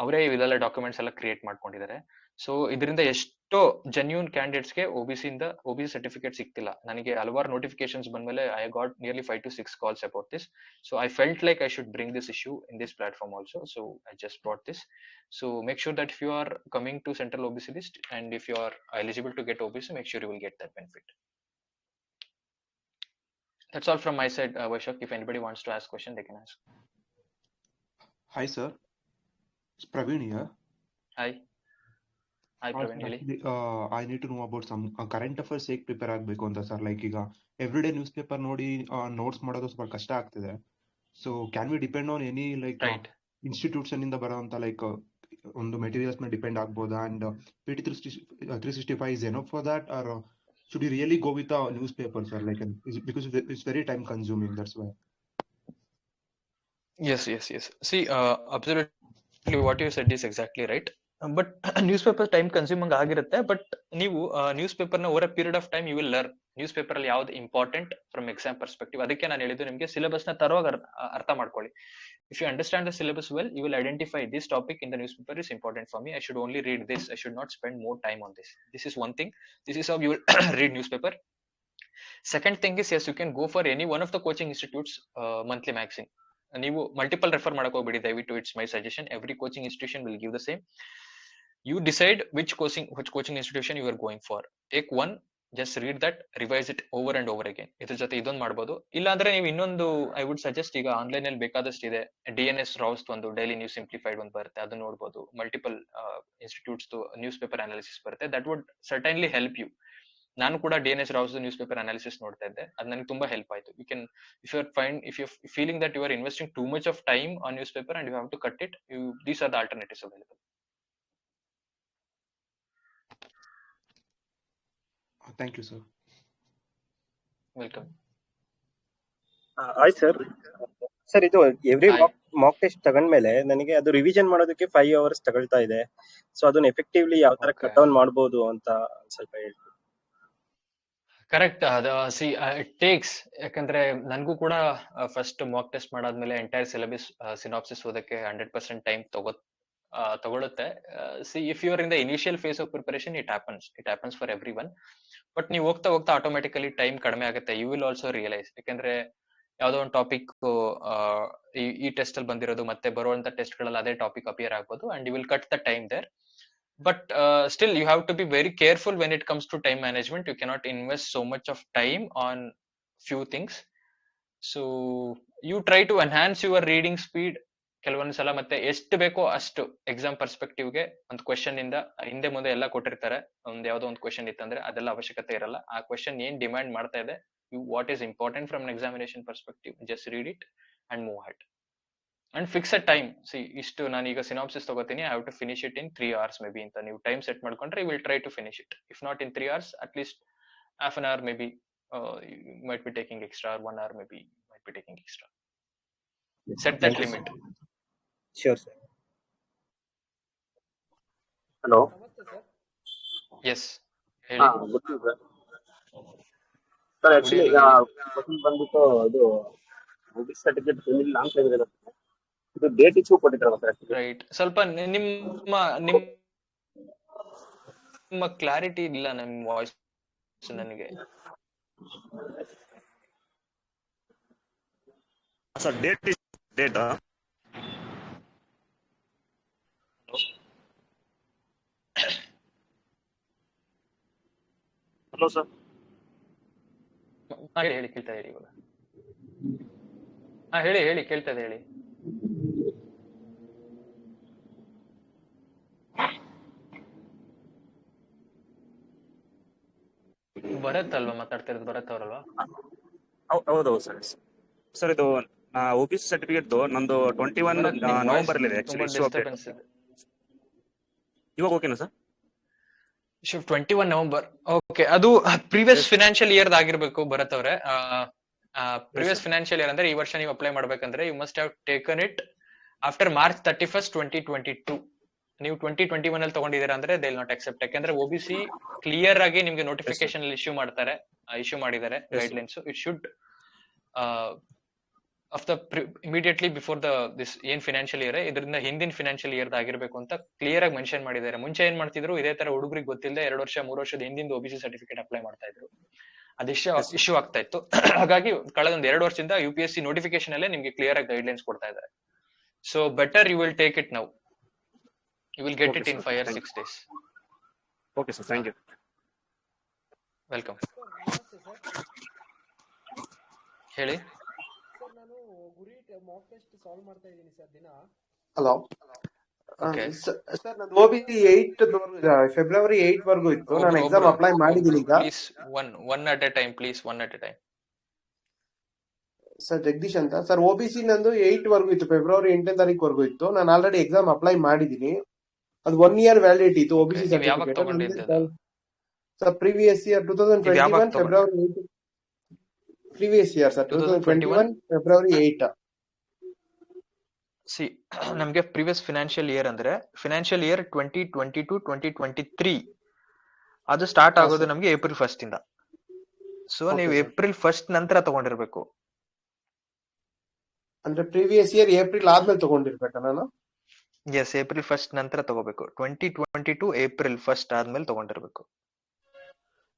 ಅವರೇ ಇದೆಲ್ಲ ಡಾಕ್ಯುಮೆಂಟ್ಸ್ ಎಲ್ಲ ಕ್ರಿಯೇಟ್ ಮಾಡ್ಕೊಂಡಿದ್ದಾರೆ. ಸೊ ಇದರಿಂದ ಎಷ್ಟೋ ಜೆನ್ಯೂನ್ ಕ್ಯಾಂಡಿಡೇಟ್ಸ್ಗೆ OBC ಸರ್ಟಿಫಿಕೇಟ್ ಸಿಗ್ತಿಲ್ಲ. ನನಗೆ ಹಲವಾರು ನೋಟಿಫಿಕೇಶನ್ಸ್ ಬಂದ್ಮೇಲೆ I got nearly 5 to 6 calls about this. So I felt like I should bring this issue in this platform also. So I just brought this. So make sure that if you are coming to central OBC list and if you are eligible to get OBC, make sure you will get that benefit. That's all from my side, Vaishak. If anybody wants to ask question, they can ask. Hi sir, it's Praveen here. Hi. Praveen ಹೇಳಿ. I need to know about some current affairs ಹೇಗೆ prepare ಆಗಬೇಕು ಅಂತ sir. Like ಈಗ every day news paper ನೋಡಿ notes ಮಾಡೋದು ಸ್ವಲ್ಪ ಕಷ್ಟ ಆಗ್ತಿದೆ. So can we depend on any like institution ಇಂದ ಬರೋಂತ ಲೈಕ್ ಒಂದು ಮೆಟೀರಿಯಲ್ಸ್ ಮೇಲೆ ಡಿಪೆಂಡ್ ಆಗ್ಬೋದಾ? And PT 365 is enough for that, or should you really go with a newspaper, sir? Like because it's very time consuming, that's why. Yes. See, absolutely what you said is exactly right. But newspaper time consuming ಆಗಿರುತ್ತೆ. ಬಟ್ ನೀವು newspaper ನ over a period of time you will learn newspaper ಅಲ್ಲಿ ಯಾವ್ದು important from exam perspective. ಅದಕ್ಕೆ ನಾನು ಹೇಳಿದ್ದು ನಿಮಗೆ ಸಿಲೆಬಸ್ ನ ತರವಾಗಿ ಅರ್ಥ ಮಾಡ್ಕೊಳ್ಳಿ. If you understand the syllabus well, you will identify this topic in the newspaper is important for me. I should only read this. I should not spend more time on this. This is one thing. This is how you will read newspaper. Second thing is, yes, you can go for any one of the coaching institutes monthly magazine. ನೀವು multiple refer ಮಾಡಕ್ ಹೋಗ್ಬಿಡಿ ದಯವಿಟ್ಟು. It's my suggestion. Every coaching institution will give the same. You decide which coaching institution you are going for. Take one, just read that, revise it over and over again. ಇದ್ರ ಜೊತೆ ಇದೊಂದು ಮಾಡ್ಬೋದು. ಇಲ್ಲ ಅಂದ್ರೆ ನೀವು ಇನ್ನೊಂದು ಐ ವುಡ್ ಸಜೆಸ್ಟ್, ಈಗ online ಅಲ್ಲಿ ಬೇಕಾದಷ್ಟು ಇದೆ. DNS ರಾವ್ಸ್ ಒಂದು ಡೈಲಿ ನ್ಯೂಸ್ ಸಿಂಪ್ಲಿಫೈಡ್ ಒಂದು ಬರುತ್ತೆ, ಅದನ್ನ ನೋಡ್ಬೋದು. Multiple institutes news paper analysis ಬರುತ್ತೆ. That would certainly help you. ನಾನು ಕೂಡ DNS Rau's news paper analysis ನೋಡ್ತಾ ಇದ್ದೆ, ಅದು ನನಗೆ ತುಂಬಾ ಹೆಲ್ಪ್ ಆಯ್ತು. You can if you feeling that you are investing too much of time on news paper and you have to cut it, these are the alternatives available. Thank you, sir. Welcome. ಆಯ್ತು sir. Sir, ಇದು every mock test ತಗೊಂಡ್ಮೇಲೆ ನನಗೆ ಅದು revision ಮಾಡೋದಕ್ಕೆ 5 hours ತಗೊಳ್ತಾ ಇದೆ. So ಅದನ್ನ effectively ಯಾವ ತರ ಕಟ್ ಡೌನ್ ಮಾಡಬಹುದು ಅಂತ ಸ್ವಲ್ಪ ಹೇಳಿ. ಕರೆಕ್ಟ್. ಅದು ಇಟ್ ಟೇಕ್ಸ್, ಯಾಕಂದ್ರೆ ನನಗೂ ಕೂಡ ಫಸ್ಟ್ ಮಾಕ್ ಟೆಸ್ಟ್ ಮಾಡಾದ್ಮೇಲೆ ಎಂಟೈರ್ ಸಿಲೆಬಸ್ ಸಿನಾಪ್ಸಿಸ್ ಓದಕ್ಕೆ 100% ಟೈಮ್ ತಗೊಳುತ್ತೆ. If you are in the initial phase of preparation, it happens for everyone. But ನೀವು ಹೋಗ್ತಾ ಆಟೋಮೆಟಿಕಲಿ ಟೈಮ್ ಕಡಿಮೆ ಆಗುತ್ತೆ. ಯು ವಿಲ್ ಆಲ್ಸೋ ರಿಯಲೈಸ್, ಯಾಕಂದ್ರೆ ಯಾವ್ದೋ ಒಂದು ಟಾಪಿಕ್ ಈ ಟೆಸ್ಟ್ ಅಲ್ಲಿ ಬಂದಿರೋದು ಮತ್ತೆ ಬರುವಂತ ಟೆಸ್ಟ್ ಗಳಲ್ಲಿ ಅದೇ ಟಾಪಿಕ್ ಅಪಿಯರ್ ಆಗ್ಬೋದು, and you will cut the time there. But still you have to be very careful when it comes to time management. You cannot invest so much of time on few things. So you try to enhance your reading speed. ಕೆಲವೊಂದ್ಸಲ ಮತ್ತೆ ಎಷ್ಟು ಬೇಕೋ ಅಷ್ಟು exam perspective ಗೆ ಒಂದು question ಇಂದ ಹಿಂದೆ ಮುಂದೆ ಎಲ್ಲ ಕೊಟ್ಟಿರ್ತಾರೆ. ಯಾವ್ದೋ ಒಂದು ಕ್ವೆಶನ್ ಇತ್ತಂದ್ರೆ ಅದೆಲ್ಲ ಅವಶ್ಯಕತೆ ಇರಲ್ಲ. ಆ ಕ್ವೆಶನ್ ಏನ್ ಡಿಮ್ಯಾಂಡ್ ಮಾಡ್ತಾ ಇದೆ, what is important from examination perspective, just read it and move ahead. And fix a time. See, ಇಷ್ಟು ನಾನು ಈಗ ಸಿನಾಪ್ಸಿಸ್ ತಗೋತೀನಿ, I have to finish it in 3 hours maybe ಅಂತ ನೀವು ಟೈಮ್ ಸೆಟ್ ಮಾಡ್ಕೊಂಡ್ರೆ you will try to finish it. If not in 3 hours, at least half an hour maybe you might be taking extra, or 1 hour maybe you might be taking extra. Set that limit. Sure, sir. Hello. Yes. ಹೇಳಿ. Good evening, sir. Sir, actually question ಬಂದ್ಬಿಟ್ಟು ಇದು UPSC certificate fill long time ಇದೆ. ಇದು date issue ಕೊಟ್ಟಿದ್ರಲ್ಲ sir? Right. ಸ್ವಲ್ಪ ನಿಮ್ಮ clarity ಇಲ್ಲ ನಿಮ್ಮ voice ನನಗೆ. Sir date hello sir. ಹೇಳಿ, ಕೇಳ್ತಾ ಹೇಳಿ ಇವಾಗ. ಹೇಳಿ ಕೇಳ್ತಾ ಇದೆ, ಹೇಳಿ. ಭರತ್ ಅಲ್ವಾ ಮಾತಾಡ್ತಾ ಇರೋದು? ಭರತ್ ಅವರಲ್ವಾ? ಹೌದು ಸರ್. ಸರ್, ಇದು OPSC ಸರ್ಟಿಫಿಕೇಟ್ ನಂದು 21 ನವೆಂಬರ್ ಇದೆ. ಇವಾಗ ಓಕೆನಾ ಸರ್? 21 ನವೆಂಬರ್. ಓಕೆ, ಅದು ಪ್ರೀವಿಯಸ್ ಫಿನಾನ್ಷಿಯಲ್ ಇಯರ್ ಆಗಿರ್ಬೇಕು ಭರತ್ ಅವರೇ. ಪ್ರೀವಿಯಸ್ ಫಿನಾನ್ಷಿಯಲ್ ಇಯರ್ ಅಂದ್ರೆ ಈ ವರ್ಷ ನೀವು ಅಪ್ಲೈ ಮಾಡ್ಬೇಕಂದ್ರೆ you must have taken it after March 31st, 2022. ನೀವು 2021 ಅಲ್ಲಿ ತಗೊಂಡಿದ್ದೀರಾ ಅಂದ್ರೆ ದೇ ವಿಲ್ ನಾಟ್ ಅಕ್ಸೆಪ್ಟ್. ಯಾಕಂದ್ರೆ OBC ಕ್ಲಿಯರ್ ಆಗಿ ನಿಮ್ಗೆ ನೋಟಿಫಿಕೇಶನ್ ಅಲ್ಲಿ ಇಶ್ಯೂ ಮಾಡಿದ್ದಾರೆ guidelines. It should immediately before this ಏನ್ ಫಿನಾನ್ಷಿಯಲ್ ಇಯರ್, ಇದರಿಂದ ಹಿಂದಿನ ಫಿನಾನ್ಷಿಯಲ್ ಇಯರ್ ಆಗಿರ್ಬೇಕು ಅಂತ ಕ್ಲಿಯರ್ ಆಗಿ ಮೆನ್ಷನ್ ಮಾಡಿದ್ದಾರೆ. ಮುಂಚೆ ಏನ್ ಮಾಡ್ತಿದ್ರು, ಇದೇ ತರ ಹುಡುಗರಿಗೆ ಗೊತ್ತಿಲ್ಲದೆ 2 ವರ್ಷ 3 ವರ್ಷದ ಹಿಂದಿಂದ OBC ಸರ್ಟಿಫಿಕೇಟ್ ಅಪ್ಲೈ ಮಾಡ್ತಾ ಇದ್ರು. ಇಶ್ಯೂ ಆಗ್ತಾ ಇತ್ತು. ಹಾಗಾಗಿ ಕಳೆದ 2 ವರ್ಷದಿಂದ UPSC ನೋಟಿಫಿಕೇಶನ್ ಅಲ್ಲೇ ನಿಮ್ಗೆ ಕ್ಲಿಯರ್ ಆಗಿ ಗೈಡ್ಲೈನ್ಸ್ ಕೊಡ್ತಾ ಇದ್ದಾರೆ. So better you will take it now. You will get it in 5 or 6 days. Okay sir, thank you. Welcome. ಹೇಳಿ ಸರ್, ನಾನು ಗುರಿ ಮಾಕ್ ಟೆಸ್ಟ್ ಸಾಲ್ವ್ ಮಾಡ್ತಾ ಇದ್ದೀನಿ ಸರ್ ದಿನ. ಹಲೋ ಸರ್ ನಂದು OBC 8 ಫೆಬ್ರವರಿ 8 ವರೆಗೂ ಇತ್ತು. ನಾನು ಎಕ್ಸಾಮ್ ಅಪ್ಲೈ ಮಾಡಿದ್ದೀನಿ ಈಗ. Please one at A time, please one at A time. Sir Jagadish ಅಂತ ಸರ್. OBC ನಂದು 8 ವರೆಗೂ ಇತ್ತು, ಫೆಬ್ರವರಿ 8ನೇ ತಾರೀಕು ವರೆಗೂ ಇತ್ತು. ನಾನು ಆಲ್ರೆಡಿ ಎಕ್ಸಾಮ್ ಅಪ್ಲೈ ಮಾಡಿದ್ದೀನಿ. ಅದು 1 year ವ್ಯಾಲಿಡಿಟಿ ಇತ್ತು OBC certificate. Sir previous year 2021 February 8. Previous year sir 2021 February 8. C ನಮಗೆ ಪ್ರೀವಿಯಸ್ ಫಿನಾನ್ಷಿಯಲ್ ಇಯರ್ ಅಂದ್ರೆ ಫಿನಾನ್ಷಿಯಲ್ ಇಯರ್ 2022-2023 ಅದು ಸ್ಟಾರ್ಟ್ ಆಗೋದು ನಮಗೆ ಏಪ್ರಿಲ್ 1 ಇಂದ. ಸೊ ನೀವು ಏಪ್ರಿಲ್ 1 ನಂತರ ತಗೊಂಡಿರ್ಬೇಕು. ಅಂದ್ರೆ ಪ್ರೀವಿಯಸ್ ಇಯರ್ ಏಪ್ರಿಲ್ ಆದ್ಮೇಲೆ ತಗೊಂಡಿರ್ಬೇಕಾ ನಾನು? ಎಸ್, ಏಪ್ರಿಲ್ 1 ನಂತರ ತಗೋಬೇಕು. 2022 ಏಪ್ರಿಲ್ 1 ಆದ್ಮೇಲೆ ತಗೊಂಡಿರ್ಬೇಕು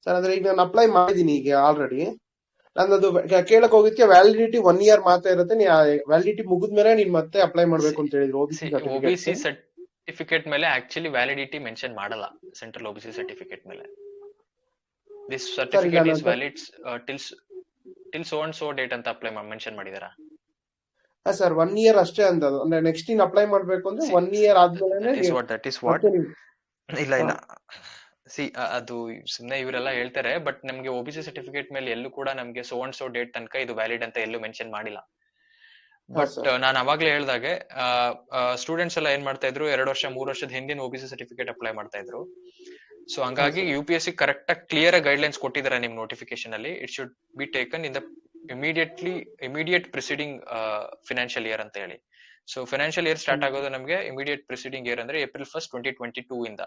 ಸರ್. ಅಂದ್ರೆ ಈಗ ನಾನು ಅಪ್ಲೈ ಮಾಡಿದೀನಿ ಈಗ ಆಲ್ರೆಡಿ. ನನ್ನದು ಕೇಳಕ್ ಹೋಗಿದ್ಕೆ ವ್ಯಾಲಿಡಿಟಿ 1 year ಮಾತ್ರ ಇರುತ್ತೆ. ವ್ಯಾಲಿಡಿಟಿ ಮುಗಿದ್ಮೇಲೆ ನೀನ್ ಮತ್ತೆ ಅಪ್ಲೈ ಮಾಡ್ಬೇಕು ಅಂತ ಹೇಳಿದ್ರು. OBC ಸರ್ಟಿಫಿಕೇಟ್ ಮೇಲೆ ಆಕ್ಚುಲಿ ವ್ಯಾಲಿಡಿಟಿ ಮೆನ್ಷನ್ ಮಾಡಲ್ಲ ಸೆಂಟ್ರಲ್ OBC ಸರ್ಟಿಫಿಕೇಟ್ ಮೇಲೆ. This certificate is valid till so and so date ಅಂತ ಅಪ್ಲೈ ಮೆನ್ಷನ್ ಮಾಡಿದಾರಾ? ಸರ್ 1 year ಅಷ್ಟೇ ಅಂತ. ಅಂದ್ರೆ ನೆಕ್ಸ್ಟ್ ಇನ್ ಅಪ್ಲೈ ಮಾಡ್ಬೇಕು ಅಂದ್ರೆ 1 year ಆದ್ಮೇಲೆ ಇಲ್ಲ ಸಿ ಅದು ಸುಮ್ನೆ ಇವರೆಲ್ಲ ಹೇಳ್ತಾರೆ. ಬಟ್ ನಮ್ಗೆ OBC ಸರ್ಟಿಫಿಕೇಟ್ ಮೇಲೆ ಎಲ್ಲೂ ಕೂಡ ನಮ್ಗೆ ಸೋ ಅಂಡ್ ಸೋ ಡೇಟ್ ತನಕ ಇದು ವ್ಯಾಲಿಡ್ ಅಂತ ಎಲ್ಲೂ ಮೆನ್ಷನ್ ಮಾಡಿಲ್ಲ. ಬಟ್ ನಾನು ಅವಾಗ್ಲೇ ಹೇಳ್ದಾಗೆ ಸ್ಟೂಡೆಂಟ್ಸ್ ಎಲ್ಲ ಏನ್ ಮಾಡ್ತಾ ಇದ್ರು, 2 ವರ್ಷ 3 ವರ್ಷದ ಹಿಂದಿನ OBC ಸರ್ಟಿಫಿಕೇಟ್ ಅಪ್ಲೈ ಮಾಡ್ತಾ ಇದ್ರು. ಸೊ ಹಂಗಾಗಿ UPSC ಕರೆಕ್ಟ್ ಆಗಿ ಕ್ಲಿಯರ್ ಗೈಡ್ಲೈನ್ಸ್ ಕೊಟ್ಟಿದ್ದಾರೆ ನಿಮ್ ನೋಟಿಫಿಕೇಶನ್ ಅಲ್ಲಿ. It should be taken in the immediate preceding financial year ಅಂತ ಹೇಳಿ. ಸೊ ಫಿನಾನ್ಷಿಯಲ್ ಇಯರ್ ಸ್ಟಾರ್ಟ್ ಆಗೋದು ನಮಗೆ ಇಮಿಡಿಯೇಟ್ ಪ್ರಿಸೀಡಿಂಗ್ ಇಯರ್ ಅಂದ್ರೆ ಏಪ್ರಿಲ್ 1, 2022 ಇಂದ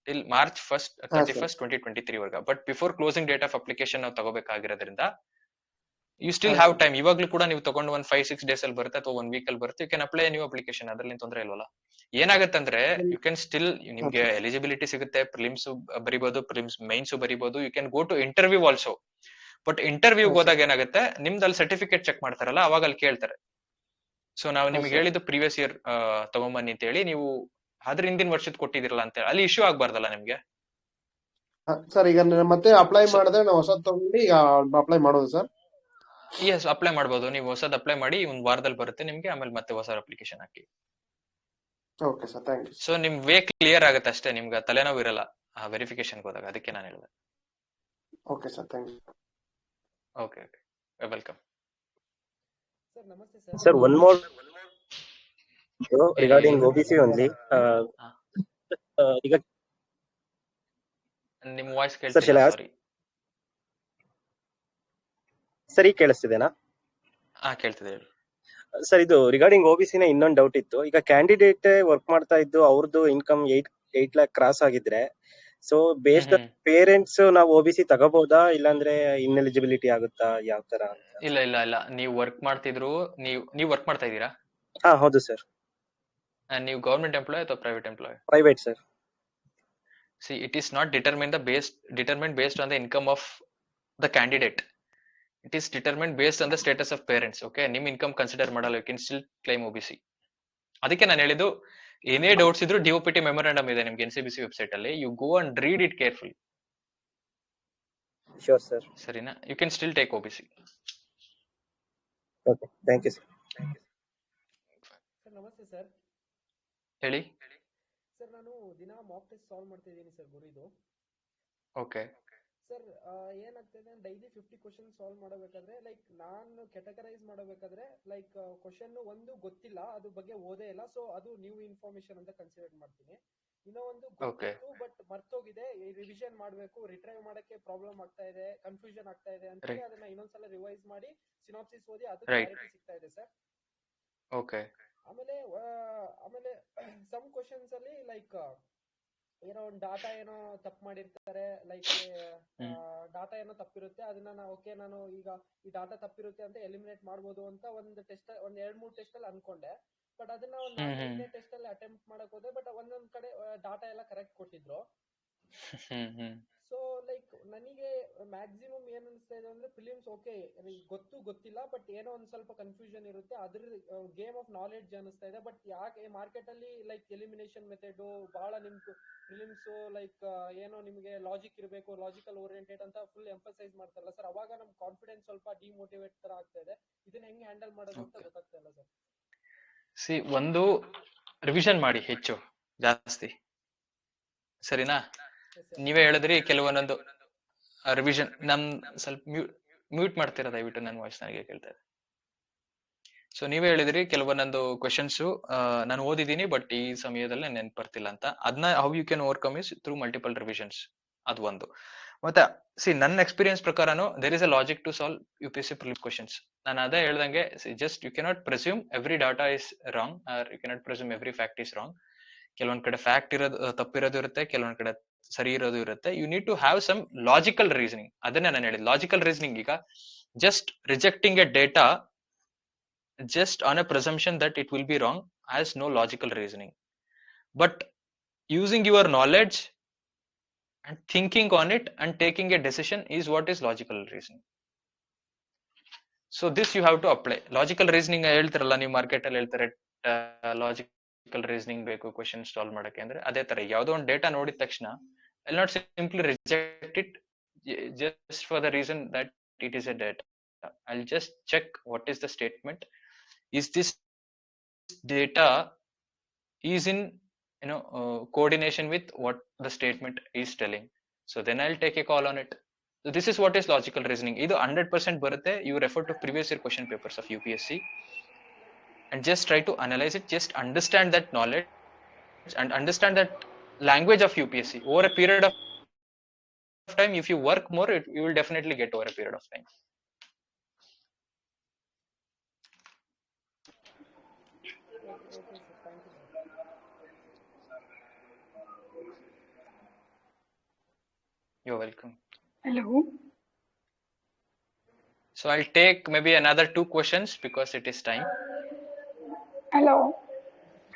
ಟಿಲ್ ಮಾರ್ಚ್ 31, 2023 ವರ್ಗ. But before closing date of application ನಾವು ತಗೋಬೇಕಾಗಿರೋದ್ರಿಂದ ಯು ಸ್ಟಿಲ್ ಹ್ಯಾವ್ ಟೈಮ್. ಇವಾಗ್ಲೂ ಕೂಡ ನೀವು ತಗೊಂಡು 5-6 days ಅಲ್ಲಿ ಬರುತ್ತೆ ಅಥವಾ 1 week ಅಲ್ಲಿ ಬರುತ್ತೆ. You can apply new application, ಅದ್ರಲ್ಲಿ ತೊಂದರೆ ಇಲ್ವಲ್ಲ. ಏನಾಗತ್ತಂದ್ರೆ ಯು ಕ್ಯಾನ್ ಸ್ಟಿಲ್ ನಿಮ್ಗೆ ಎಲಿಜಿಬಿಲಿಟಿ ಸಿಗುತ್ತೆ. ಪ್ರಿಲಿಮ್ಸ್ ಬರಿಬಹುದು, ಪ್ರಿಲಿಮ್ಸ್ ಮೈನ್ಸ್ ಬರಿಬಹುದು. You can go to interview also. But ಇಂಟರ್ವ್ಯೂಗೆ ಹೋದಾಗ ಏನಾಗುತ್ತೆ, ನಿಮ್ದು ಅಲ್ಲಿ ಸರ್ಟಿಫಿಕೇಟ್ ಚೆಕ್ ಮಾಡ್ತಾರಲ್ಲ, ಅವಾಗ ಅಲ್ಲಿ ಕೇಳ್ತಾರೆ. ಸೊ ನಾವು ನಿಮ್ಗೆ ಹೇಳಿದ್ದು ಪ್ರೀವಿಯಸ್ ಇಯರ್ ತಗೊಂಬನ್ನಿ ಅಂತ ಹೇಳಿ, ನೀವು ಅದ್ರ ಹಿಂದಿನ ವರ್ಷದ ಕೊಟ್ಟಿದಿರಲ್ಲ ಅಂತ ಹೇಳಿ ಅಲ್ಲಿ ಇಶ್ಯೂ ಆಗ್ಬಾರ್ದಲ್ಲ ನಿಮ್ಗೆ. ಸರ್ ಈಗ ಮತ್ತೆ ಅಪ್ಲೈ ಮಾಡಿದ್ರೆ ನಾವು ಹೊಸದ್ ತಗೊಂಡು ಈಗ ಅಪ್ಲೈ ಮಾಡೋದು ಸರ್? ಎಸ್, ಅಪ್ಲೈ ಮಾಡಬಹುದು. ನೀವು ಹೊಸದ್ ಅಪ್ಲೈ ಮಾಡಿ 1 ವಾರದಲ್ಲಿ ಬರುತ್ತೆ ನಿಮ್ಗೆ. ಆಮೇಲೆ ಮತ್ತೆ ಹೊಸ ಅಪ್ಲಿಕೇಶನ್ ಹಾಕಿ. Okay sir, thank you. So ನಿಮ್ ವೇ ಕ್ಲಿಯರ್ ಆಗುತ್ತೆ ಅಷ್ಟೇ, ನಿಮ್ಗೆ ತಲೆನೋವು ಇರಲ್ಲ ವೆರಿಫಿಕೇಶನ್ ಹೋದಾಗ. ಅದಕ್ಕೆ ನಾನು ಹೇಳಿದೆ. Okay sir, thank you. Okay, welcome. Sir ನಮಸ್ತೆ sir. Sir one more regarding OBC only. ಈಗ ನಿಮ್ಮ ವಾಯ್ಸ್ ಕೇಳ್ತಿಲ್ಲ, ಸಾರಿ. ಸರಿ ಕೇಳಿಸ್ತಿದೆನಾ? ಕೇಳ್ತಿದೆ ಹೇಳಿ ಸರ್. ಇದು ರಿಗಾರ್ಡಿಂಗ್ OBC ನ ಇನ್ನೊಂದು ಡೌಟ್ ಇತ್ತು. ಈಗ ಕ್ಯಾಂಡಿಡೇಟ್ ವರ್ಕ್ ಮಾಡ್ತಾ ಇದ್ದು ಅವ್ರದ್ದು ಇನ್ಕಮ್ 8 lakh ಕ್ರಾಸ್ ಆಗಿದ್ರೆ, ಸೊ ಬೇಸ್ಡ್ ಪೇರೆಂಟ್ಸ್ ನಾವು OBC ತಗೋಬಹುದಾ, ಇಲ್ಲಾಂದ್ರೆ ಇನ್ಎಲಿಜಿಬಿಲಿಟಿ ಆಗುತ್ತಾ, ಯಾವ ತರ? ಇಲ್ಲ, ನೀವು ವರ್ಕ್ ಮಾಡ್ತಿದ್ರು. ನೀವು ವರ್ಕ್ ಮಾಡ್ತಾ ಇದ್ದೀರಾ? ಹೌದು ಸರ್. ನೀವು ಗವರ್ಮೆಂಟ್ ಎಂಪ್ಲಾಯ್ ಅಥವಾ private employee? Private sir. See, it is not determined based on the income of the candidate. It is determined based on the status of parents. Okay, ನಿಮ್ income consider ಮಾಡಲ್ಲ. You can still claim OBC. ಅದಕ್ಕೆ ನಾನು ಹೇಳಿದ್ದು, ಏನೇ doubts ಇದ್ರು DOPT memorandum ಇದೆ ನಿಮ್ಗೆ NCBC website ಅಲ್ಲಿ. You go and read it carefully. Sure sir. ಸರಿನಾ? You can still take OBC. Okay, thank you sir. Sir ನಮಸ್ತೆ ಸರ್. ಹೇಳಿ ಸರ್. ನಾನು ದಿನ ಮಾಕ್ ಟೆಸ್ಟ್ ಸಾಲ್ವ್ ಮಾಡ್ತಾ ಇದ್ದೀನಿ ಸರ್, ಗುರಿದು. ಓಕೆ ಸರ್, ಏನಾಗ್ತದೆ, ಡೈಲಿ 50 ಕ್ವಶನ್ ಸಾಲ್ವ್ ಮಾಡಬೇಕಾದ್ರೆ ಲೈಕ್ ನಾನು ಕ್ಯಾಟಗರೈಸ್ ಮಾಡಬೇಕಾದ್ರೆ ಲೈಕ್ ಕ್ವಶನ್ ಒಂದು ಗೊತ್ತಿಲ್ಲ, ಅದ್ರ ಬಗ್ಗೆ ಓದೇ ಇಲ್ಲ, ಸೊ ಅದು ನ್ಯೂ ಇನ್ಫಾರ್ಮೇಶನ್ ಅಂತ ಕನ್ಸಿಡರ್ ಮಾಡ್ತೀನಿ. ಇನ್ನೂ ಒಂದು ಗೊತ್ತಿತ್ತು ಬಟ್ ಮರ್ತೋಗಿದೆ, ರಿವಿಷನ್ ಮಾಡಬೇಕು, ರಿಟ್ರೈವ್ ಮಾಡಕ್ಕೆ ಪ್ರಾಬ್ಲಮ್ ಆಗ್ತಾ ಇದೆ, ಕನ್ಫ್ಯೂಷನ್ ಆಗ್ತಾ ಇದೆ ಅಂತ ಹೇಳಿ ಅದನ್ನ ಇನ್ನೊಂದ್ಸಲ ರಿವೈಸ್ ಮಾಡಿ ಸಿನಾಪ್ಸಿಸ್ ಓದಿ ಅದು ಕ್ಲಾರಿಟಿ ಸಿಗ್ತಾ ಇದೆ ಸರ್. ಓಕೆ. ಆಮೇಲೆ ಸಮ್ ಕ್ವಶನ್ಸ್ ಅಲ್ಲಿ ಲೈಕ್ ಏನೋ ಒಂದು ಡಾಟಾ ಏನೋ ತಪ್ಪು ಮಾಡಿರ್ತಾರೆ, ಲೈಕ್ ಡಾಟಾ ಏನೋ ತಪ್ಪಿರುತ್ತೆ, ಅದನ್ನ ನಾನು ಈಗ ಈ ಡಾಟಾ ತಪ್ಪಿರುತ್ತೆ ಅಂತ ಎಲಿಮಿನೇಟ್ ಮಾಡ್ಬೋದು ಅಂತ ಒಂದು 2-3 ಟೆಸ್ಟ್ ಅಲ್ಲಿ ಅನ್ಕೊಂಡೆ. ಬಟ್ ಅದನ್ನ ಒಂದು 4ನೇ ಟೆಸ್ಟ್ ಅಲ್ಲಿ ಅಟೆಂಪ್ಟ್ ಮಾಡಕ್ ಹೋದೆ. ಬಟ್ ಒಂದೊಂದ್ ಕಡೆ ಡಾಟಾ ಎಲ್ಲ ಕರೆಕ್ಟ್ ಕೊಟ್ಟಿದ್ರು. ಸೊ ಲೈಕ್ ನನಗೆ ಮ್ಯಾಕ್ಸಿಮಮ್ ಏನ್ ಅನಿಸ್ತಾ ಇದೆ ಅಂದ್ರೆ, ಫಿಲಿಮ್ಸ್ ಓಕೆ ಗೊತ್ತಿಲ್ಲ ಬಟ್ ಏನೋ ಒಂದ್ ಸ್ವಲ್ಪ ಕನ್ಫ್ಯೂಷನ್ ಇರುತ್ತೆ, ಅದ್ರ ಗೇಮ್ ಆಫ್ ನಾಲೆಡ್ಜ್ ಅನಿಸ್ತಾ ಇದೆ. ಬಟ್ ಯಾಕೆ ಮಾರ್ಕೆಟ್ ಅಲ್ಲಿ ಲೈಕ್ ಎಲಿಮಿನೇಷನ್ ಮೆಥಡ್ ಬಹಳ ನಿಮ್ಗೆ ಫಿಲಿಮ್ಸ್ ಲೈಕ್ ಏನೋ ನಿಮ್ಗೆ ಲಾಜಿಕ್ ಇರಬೇಕು, ಲಾಜಿಕಲ್ ಓರಿಯೆಂಟೆಡ್ ಅಂತ ಫುಲ್ ಎಂಫಸೈಸ್ ಮಾಡ್ತಾರಲ್ಲ ಸರ್, ಅವಾಗ ನಮ್ ಕಾನ್ಫಿಡೆನ್ಸ್ ಸ್ವಲ್ಪ ಡಿಮೋಟಿವೇಟ್ ತರ ಆಗ್ತಾ ಇದೆ. ಇದನ್ನ ಹೆಂಗ್ ಹ್ಯಾಂಡಲ್ ಮಾಡೋದು ಅಂತ ಗೊತ್ತಾಗ್ತಾ ಇಲ್ಲ ಸರ್. ಸಿ, ಒಂದು ರಿವಿಷನ್ ಮಾಡಿ ಹೆಚ್ಚು ಜಾಸ್ತಿ, ಸರಿನಾ? ನೀವೇ ಹೇಳಿದ್ರಿ ಕೆಲವೊಂದೊಂದು ರಿವಿಷನ್. ನಮ್ ಸ್ವಲ್ಪ ಮ್ಯೂಟ್ ಮಾಡ್ತೀರಾ ದಯವಿಟ್ಟು, ನನ್ನ ವಾಯ್ಸ್ ನನಗೆ ಕೇಳ್ತಾ ಇದೆ. ಸೊ ನೀವೇ ಹೇಳಿದ್ರಿ ಕೆಲವೊಂದೊಂದು ಕ್ವೆಶನ್ಸ್ ನಾನು ಓದಿದ್ದೀನಿ ಬಟ್ ಈ ಸಮಯದಲ್ಲಿ ನೆನ್ಪು ಬರ್ತಿಲ್ಲ ಅಂತ. ಅದನ್ನ how you can overcome is through multiple revisions, ಅದು ಒಂದು. ಮತ್ತೆ ನನ್ನ ಎಕ್ಸ್ಪೀರಿಯನ್ಸ್ ಪ್ರಕಾರನು there is a logic to solve UPSC prelim questions. ನಾನು ಅದೇ ಹೇಳ್ದಂಗೆ, just you cannot presume every data is wrong, or you cannot presume every fact is wrong. ಕೆಲವೊಂದ್ ಕಡೆ ಫ್ಯಾಕ್ಟ್ ಇರೋದು ತಪ್ಪಿರೋದು ಇರುತ್ತೆ, ಕೆಲವೊಂದ್ ಕಡೆ ಸರಿ ಇರೋದು ಇರುತ್ತೆ. You need to have some logical reasoning. ಅದನ್ನೇ ನಾನು ಹೇಳಿದ್ ಲಾಜಿಕಲ್ ರೀಸನಿಂಗ್. ಈಗ just rejecting a data just on a presumption that it will be wrong has no logical reasoning, but using your knowledge and thinking on it and taking a decision is what is logical reasoning. So this you have to apply. Logical reasoning ಹೇಳ್ತಿರಲ್ಲ ನೀವು market ಅಲ್ಲಿ ಹೇಳ್ತಾರೆ, logical reasoning ಬೇಕು question solve ಮಾಡಕ್ಕೆ ಅಂದ್ರೆ, ಅದೇ ತರ ಯಾವುದೋ ಒಂದು ಡೇಟಾ ನೋಡಿದ ತಕ್ಷಣ I will not simply reject it just for the reason that it is a data. I'll just check what is the statement. Is this data is in coordination with what the statement is telling? So then I'll take a call on it. So this is what is logical reasoning. Idu 100% barutte. You refer to previous year question papers of UPSC and just try to analyze it. Just understand that knowledge and understand that language of UPSC over a period of time. If you work more, you will definitely get over a period of time. You're welcome. Hello. So I'll take maybe another 2 questions because it is time. Hello.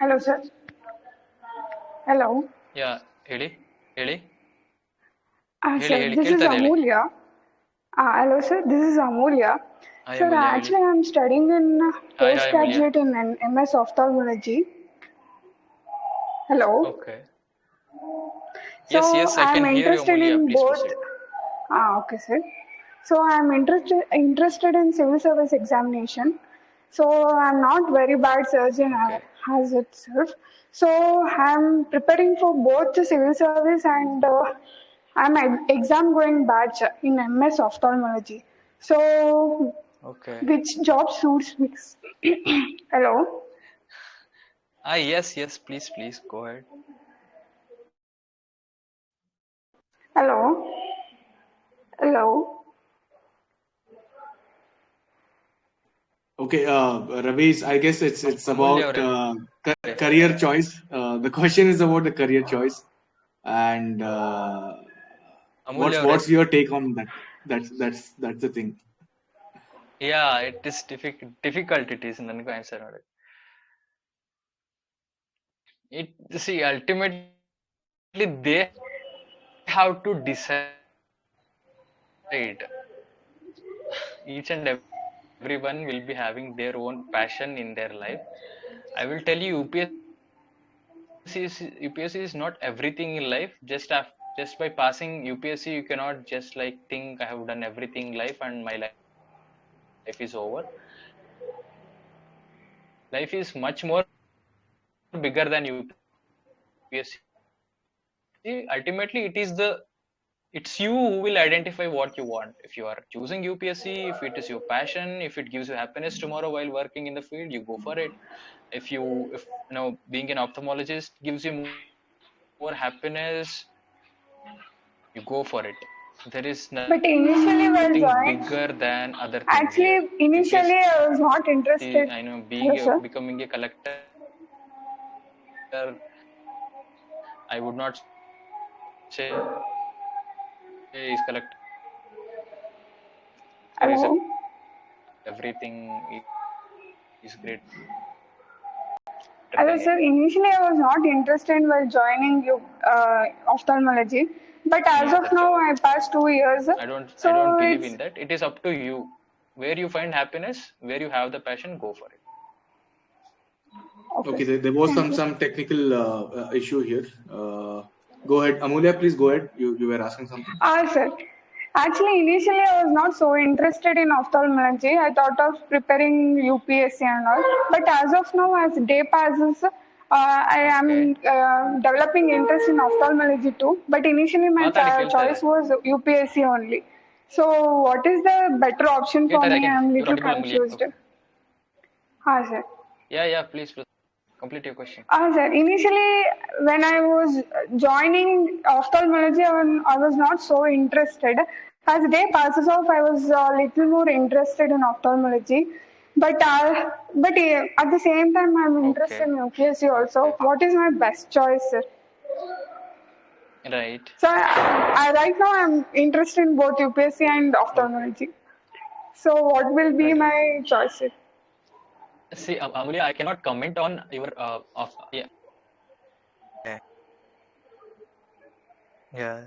Hello, sir. Hello. Yeah, heli. Sir, this is Amulya. Hello, sir. This is Amulya. Sir, Amulya, actually, I'm studying in postgraduate in MS Ophthalmology. Hello. Okay. So yes, I can hear you, Amulya. Please proceed. Okay, sir. So I'm interested in civil service examination. So I'm not very bad surgeon as itself. So I'm preparing for both the civil service and I'm exam going batch in MS Ophthalmology. So which job suits me? Hello. Yes. Please go ahead. Hello. Okay, Ravi, I guess it's about career choice. The question is about the career choice, and what's your take on that? That's the thing. Yeah, it is difficult. It is ನನಗೂ answer ನೋಡಿ. Ultimately they have to decide. Each and everyone will be having their own passion in their life. I will tell you, UPSC is not everything in life. Just by passing UPSC, you cannot just like think I have done everything in life and my life is over. Life is much more bigger than UPSC. Ultimately, it's you who will identify what you want. If you are choosing UPSC, if it is your passion, if it gives you happiness tomorrow while working in the field, you go for it. If being an ophthalmologist gives you more happiness, you go for it. There is nothing bigger than other things. Actually, initially I was not interested. I know becoming a collector, I would not say is collector. Hello. Everything is great. Hello, sir. Initially, I was not interested while joining ophthalmology, but as of now, I passed 2 years. I don't believe in that. It is up to you. Where you find happiness, where you have the passion, go for it. Okay, there was some technical issue here. Go ahead, Amulya. Please go ahead. You were asking something. Sir. Actually, initially I was not so interested in ophthalmology. I thought of preparing UPSC and all. But as of now, as day passes, I am developing interest in ophthalmology too, but initially my choice was UPSC only. So what is the better option for me? I am little confused. Sir. Yeah, please complete your question. Sir, initially when I was joining ophthalmology, I was not so interested. As day passes off, I was a little more interested in ophthalmology. But at the same time, I'm interested in UPSC also. What is my best choice, sir? Right. So right now I'm interested in both UPSC and ophthalmology. So what will be my choice, sir? See, Amulya, I cannot comment on your Yeah.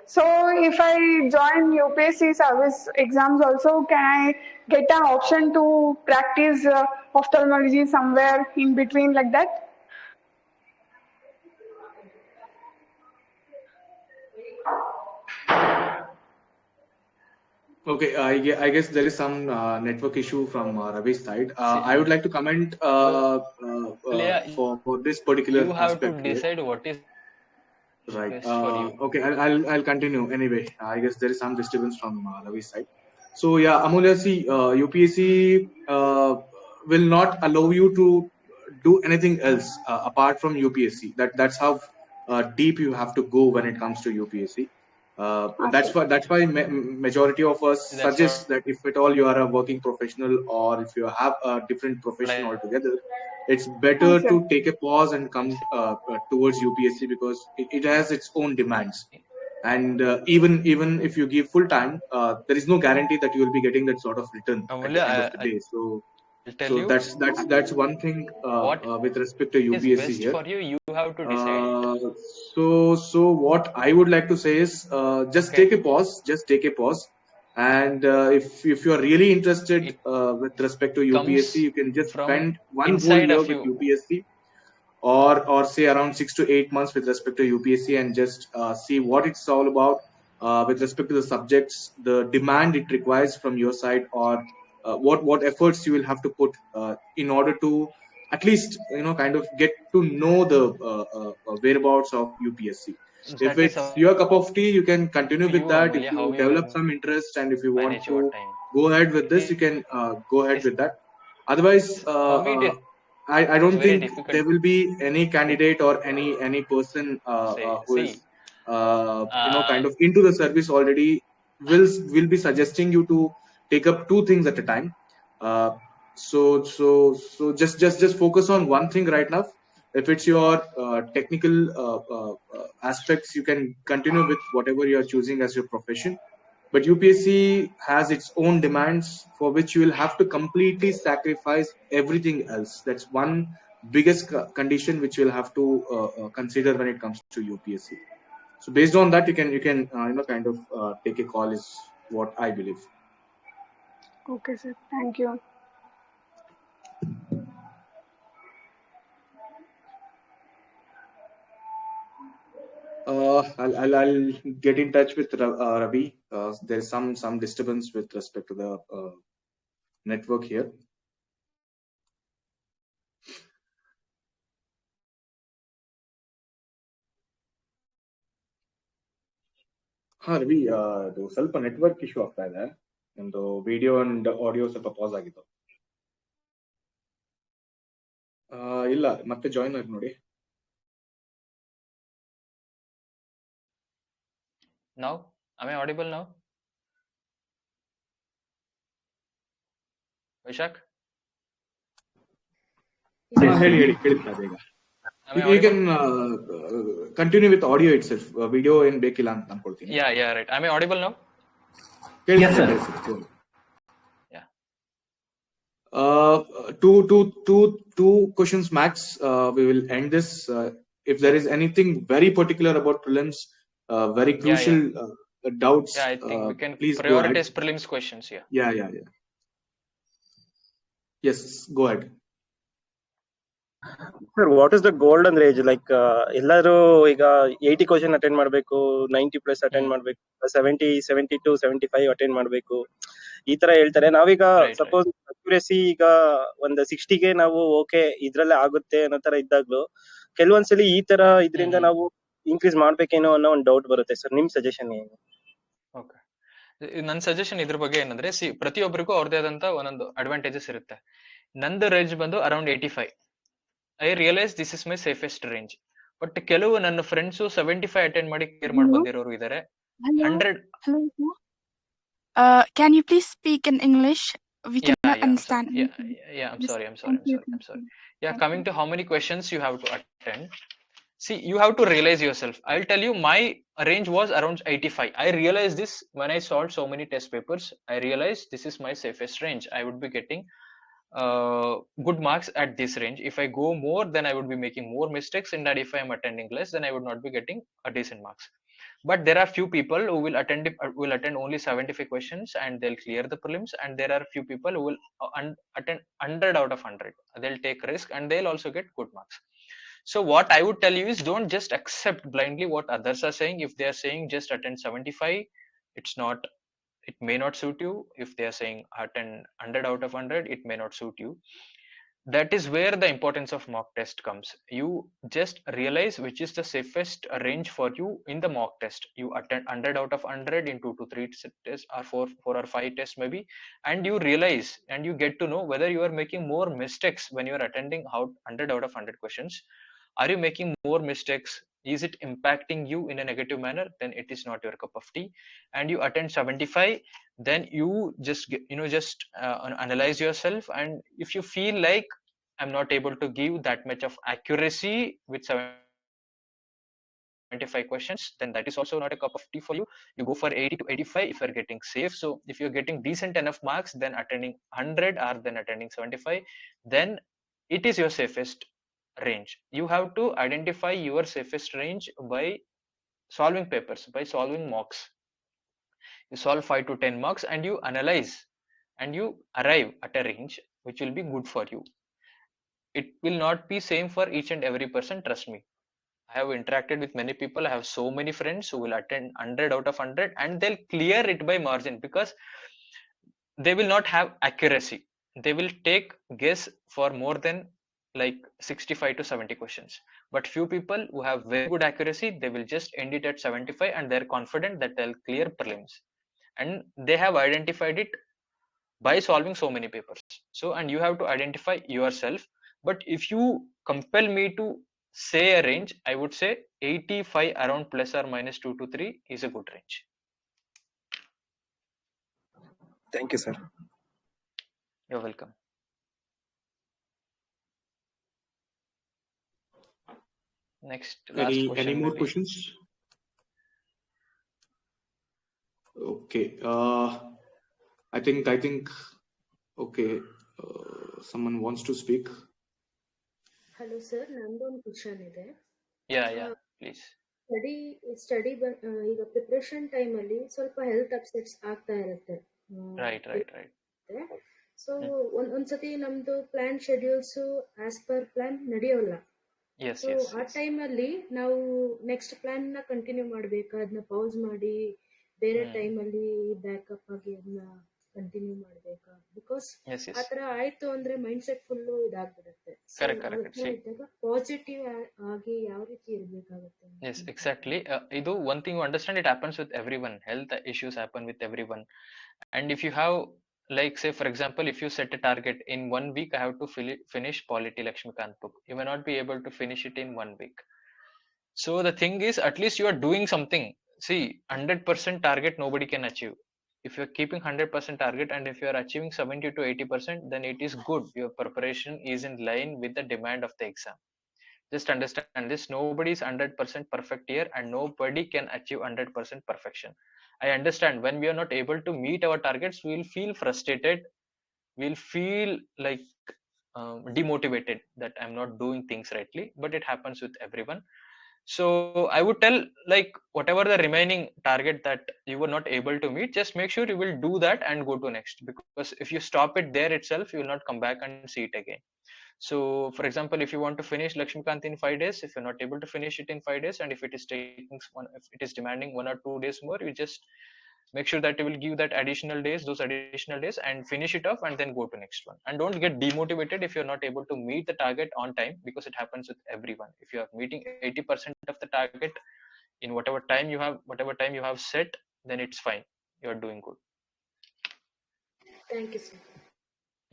So if I join UPSC service exams also, can I get an option to practice ophthalmology somewhere in between like that? Okay, I guess there is some network issue from Ravi's side. I would like to comment for this particular you have aspect to here. decide what is Right. best for you. Okay, I'll continue anyway. I guess there is some disturbance from Ravi's side. So yeah, Amulya, see, UPSC will not allow you to do anything else apart from UPSC. That's how deep you have to go when it comes to UPSC. That's why majority of us suggest that if at all you are a working professional or if you have a different profession altogether, it's better to take a pause and come towards UPSC because it has its own demands. And even if you give full time, there is no guarantee that you will be getting that sort of return at the end of the day. So that's one thing with respect to UPSC best here. for you, you have to decide it. So what I would like to say is just take a pause. And if you are really interested with respect to UPSC, you can just spend one whole year with UPSC, or say around 6 to 8 months with respect to UPSC, and just see what it's all about with respect to the subjects, the demand it requires from your side, or what efforts you will have to put in order to at least kind of get to know the whereabouts of UPSC. If it's your cup of tea, you can continue with that. If you develop some interest and if you want to go ahead with this, you can go ahead with that. Otherwise, I don't think there will be any candidate or any person who is kind of into the service already will be suggesting you to take up two things at a time. So just focus on one thing right now. If it's your technical aspects, you can continue with whatever you are choosing as your profession. But UPSC has its own demands for which you will have to completely sacrifice everything else. That's one biggest condition which you'll have to consider when it comes to UPSC. So based on that, you can kind of take a call is what I believe. Okay, sir. Thank you. I'll get in touch with Ravi. There's some disturbance with respect to the network here. Ravi ಅದು ಸ್ವಲ್ಪ network issue ಆಗ್ತಾ ಇದೆ. ಒಂದು video and audio ಸ್ವಲ್ಪ pass ಆಗಿತ್ತು. ಇಲ್ಲ, ಮತ್ತೆ join ಆಗಿ ನೋಡಿ. Now, am I audible now? Vishak? ಹೇಳಿ ಕೇಳಿಸ್ತಾ ಇದೆ ಈಗ. You can continue with audio itself. Video ಏನ್ ಬೇಕಿಲ್ಲ ಅಂತ ಅನ್ಕೊಳ್ತೀನಿ. Yeah, right. Am I audible now? Yes, sir. Yeah. Two questions max. We will end this. If there is anything very particular about prelims, very crucial doubts, I think we can please prioritize prelims questions. Yeah. Yes, go ahead. Sir what is the golden range? Like ಎಲ್ಲರೂ ಈಗ 80 question attend ಮಾಡ್ಬೇಕು, 90+ attend ಮಾಡ್ಬೇಕು, 72 75 attend ಮಾಡ್ಬೇಕು, ಈ ತರ ಹೇಳ್ತಾರೆ. ನಾವೀಗ suppose accuracy ಈಗ ಒಂದು 60ಗೆ ನಾವು ಓಕೆ ಇದ್ರಲ್ಲೇ ಆಗುತ್ತೆ ಅನ್ನೋ ತರ ಇದ್ದಾಗ್ಲೂ ಕೆಲವೊಂದ್ಸಲಿ ಈ ತರ ಇದರಿಂದ ನಾವು ಇನ್ಕ್ರೀಸ್ ಮಾಡ್ಬೇಕೇನೋ ಅನ್ನೋ ಒಂದು ಡೌಟ್ ಬರುತ್ತೆ ಸರ್. ನಿಮ್ ಸಜೆಷನ್ ಏನು? ಓಕೆ, ನನ್ನ ಸಜೆಷನ್ ಇದ್ರ ಬಗ್ಗೆ ಏನಂದ್ರೆ, ಪ್ರತಿಯೊಬ್ಬರಿಗೂ ಅವ್ರದೇ ಆದಂತ ಒಂದೊಂದು ಅಡ್ವಾಂಟೇಜಸ್ ಇರುತ್ತೆ. ನಂದು ರೇಂಜ್ ಬಂದು around 85. I realise this is my safest range. But ಕೆಲವು ನನ್ನ ಫ್ರೆಂಡ್ಸ್ 75 ಅಟೆಂಡ್ ಮಾಡಿ ಕ್ಲಿಯರ್ ಮಾಡಿ ಬಂದಿರೋರು ಇದಾರೆ. 100. Hello. Can you please speak in English? We cannot understand. I'm sorry. Yeah, coming to how many questions you have to attend. See, you have to realize yourself. I'll tell you, my range was around 85. I realized this when I solved so many test papers. I realized this is my safest range. I would be getting good marks at this range. If I go more, then I would be making more mistakes, and that if I am attending less, then I would not be getting a decent marks. But there are few people who will attend only 75 questions and they'll clear the prelims, and there are few people who will attend 100 out of 100. They'll take risk and they'll also get good marks. So what I would tell you is, don't just accept blindly what others are saying. If they are saying just attend 75, it may not suit you. If they are saying attend 100 out of 100, it may not suit you. That is where the importance of mock test comes. You just realize which is the safest range for you in the mock test. You attend 100 out of 100 in 2 to 3 tests, or 4 or 5 tests maybe, and you realize and you get to know whether you are making more mistakes when you are attending 100 out of 100 questions. Are you making more mistakes? Is it impacting you in a negative manner? Then it is not your cup of tea. And you attend 75, then you just analyze yourself, and if you feel like I'm not able to give that much of accuracy with 75 questions, then that is also not a cup of tea for you. You go for 80 to 85 if you're getting safe. So if you're getting decent enough marks, then attending 100 or then attending 75, then it is your safest range. You have to identify your safest range by solving papers, by solving mocks. You solve 5 to 10 marks and you analyze and you arrive at a range which will be good for you. It will not be same for each and every person, trust me. I have interacted with many people. I have so many friends who will attend 100 out of 100 and they'll clear it by margin, because they will not have accuracy. They will take guess for more than like 65 to 70 questions. But few people who have very good accuracy, they will just end it at 75 and they're confident that they'll clear prelims. And they have identified it by solving so many papers. So, and you have to identify yourself. But if you compel me to say a range, I would say 85 around plus or minus 2 to 3 is a good range. Thank you, sir. You're welcome. Next, last question. Any more questions? Okay. I think. Okay. Someone wants to speak. Hello, sir. ನಂದು ಒಂದು question ಇದೆ. Yeah, please. Study ಈಗ preparation time ಅಲ್ಲಿ ಸ್ವಲ್ಪ health upsets ಆಗ್ತಾ ಇರುತ್ತೆ. Right. So ಒಂದ್ಸತಿ ನಮ್ದು plan schedules as per plan ನಡೆಯೋಲ್ಲ. ಸೊ ಆ ಟೈಮ್ ಅಲ್ಲಿ ನಾವು ನೆಕ್ಸ್ಟ್ ಪ್ಲಾನ್ ನ ಕಂಟಿನ್ಯೂ ಮಾಡ್ಬೇಕಾ, ಅದನ್ನ ಪೌಸ್ ಮಾಡಿ ಬೇರೆ ಟೈಮ್ ಅಲ್ಲಿ ಬ್ಯಾಕಪ್ ಆಗಿ ಅದನ್ನ ಕಂಟಿನ್ಯೂ ಮಾಡ್ಬೇಕಾ? ಬಿಕಾಸ್ ಆತರ ಆಯ್ತು ಅಂದ್ರೆ ಮೈಂಡ್ ಸೆಟ್ ಫುಲ್ ಇದಾಗ್ಬಿಡುತ್ತೆ. ಪಾಸಿಟಿವ್ ಆಗಿ ಯಾವ ರೀತಿ ಇರ್ಬೇಕಾಗುತ್ತೆ? Yes, exactly. Idu one thing you understand, it happens with everyone. Health issues happen with everyone. And if you have, like, say for example, if you set a target in 1 week, I have to finish Polity Lakshmikant book, you may not be able to finish it in 1 week. So the thing is, at least you are doing something. See, 100% target nobody can achieve. If you're keeping 100% target and if you are achieving 70 to 80%, then it is good. Your preparation is in line with the demand of the exam. Just understand this, nobody is 100% perfect here and nobody can achieve 100% perfection. I understand when we are not able to meet our targets, we will feel frustrated, we'll feel like demotivated that I'm not doing things rightly, but it happens with everyone. So I would tell, like, whatever the remaining target that you were not able to meet, just make sure you will do that and go to next, because if you stop it there itself, you will not come back and see it again. So for example, if you want to finish Lakshmikant in 5 days, if you're not able to finish it in 5 days, and if it is demanding 1 or 2 days more, you just make sure that you will give that those additional days, and finish it off, and then go to next one. And don't get demotivated if you're not able to meet the target on time, because it happens with everyone. If you are meeting 80% of the target in whatever time you have set, then it's fine. You're doing good. Thank you, sir.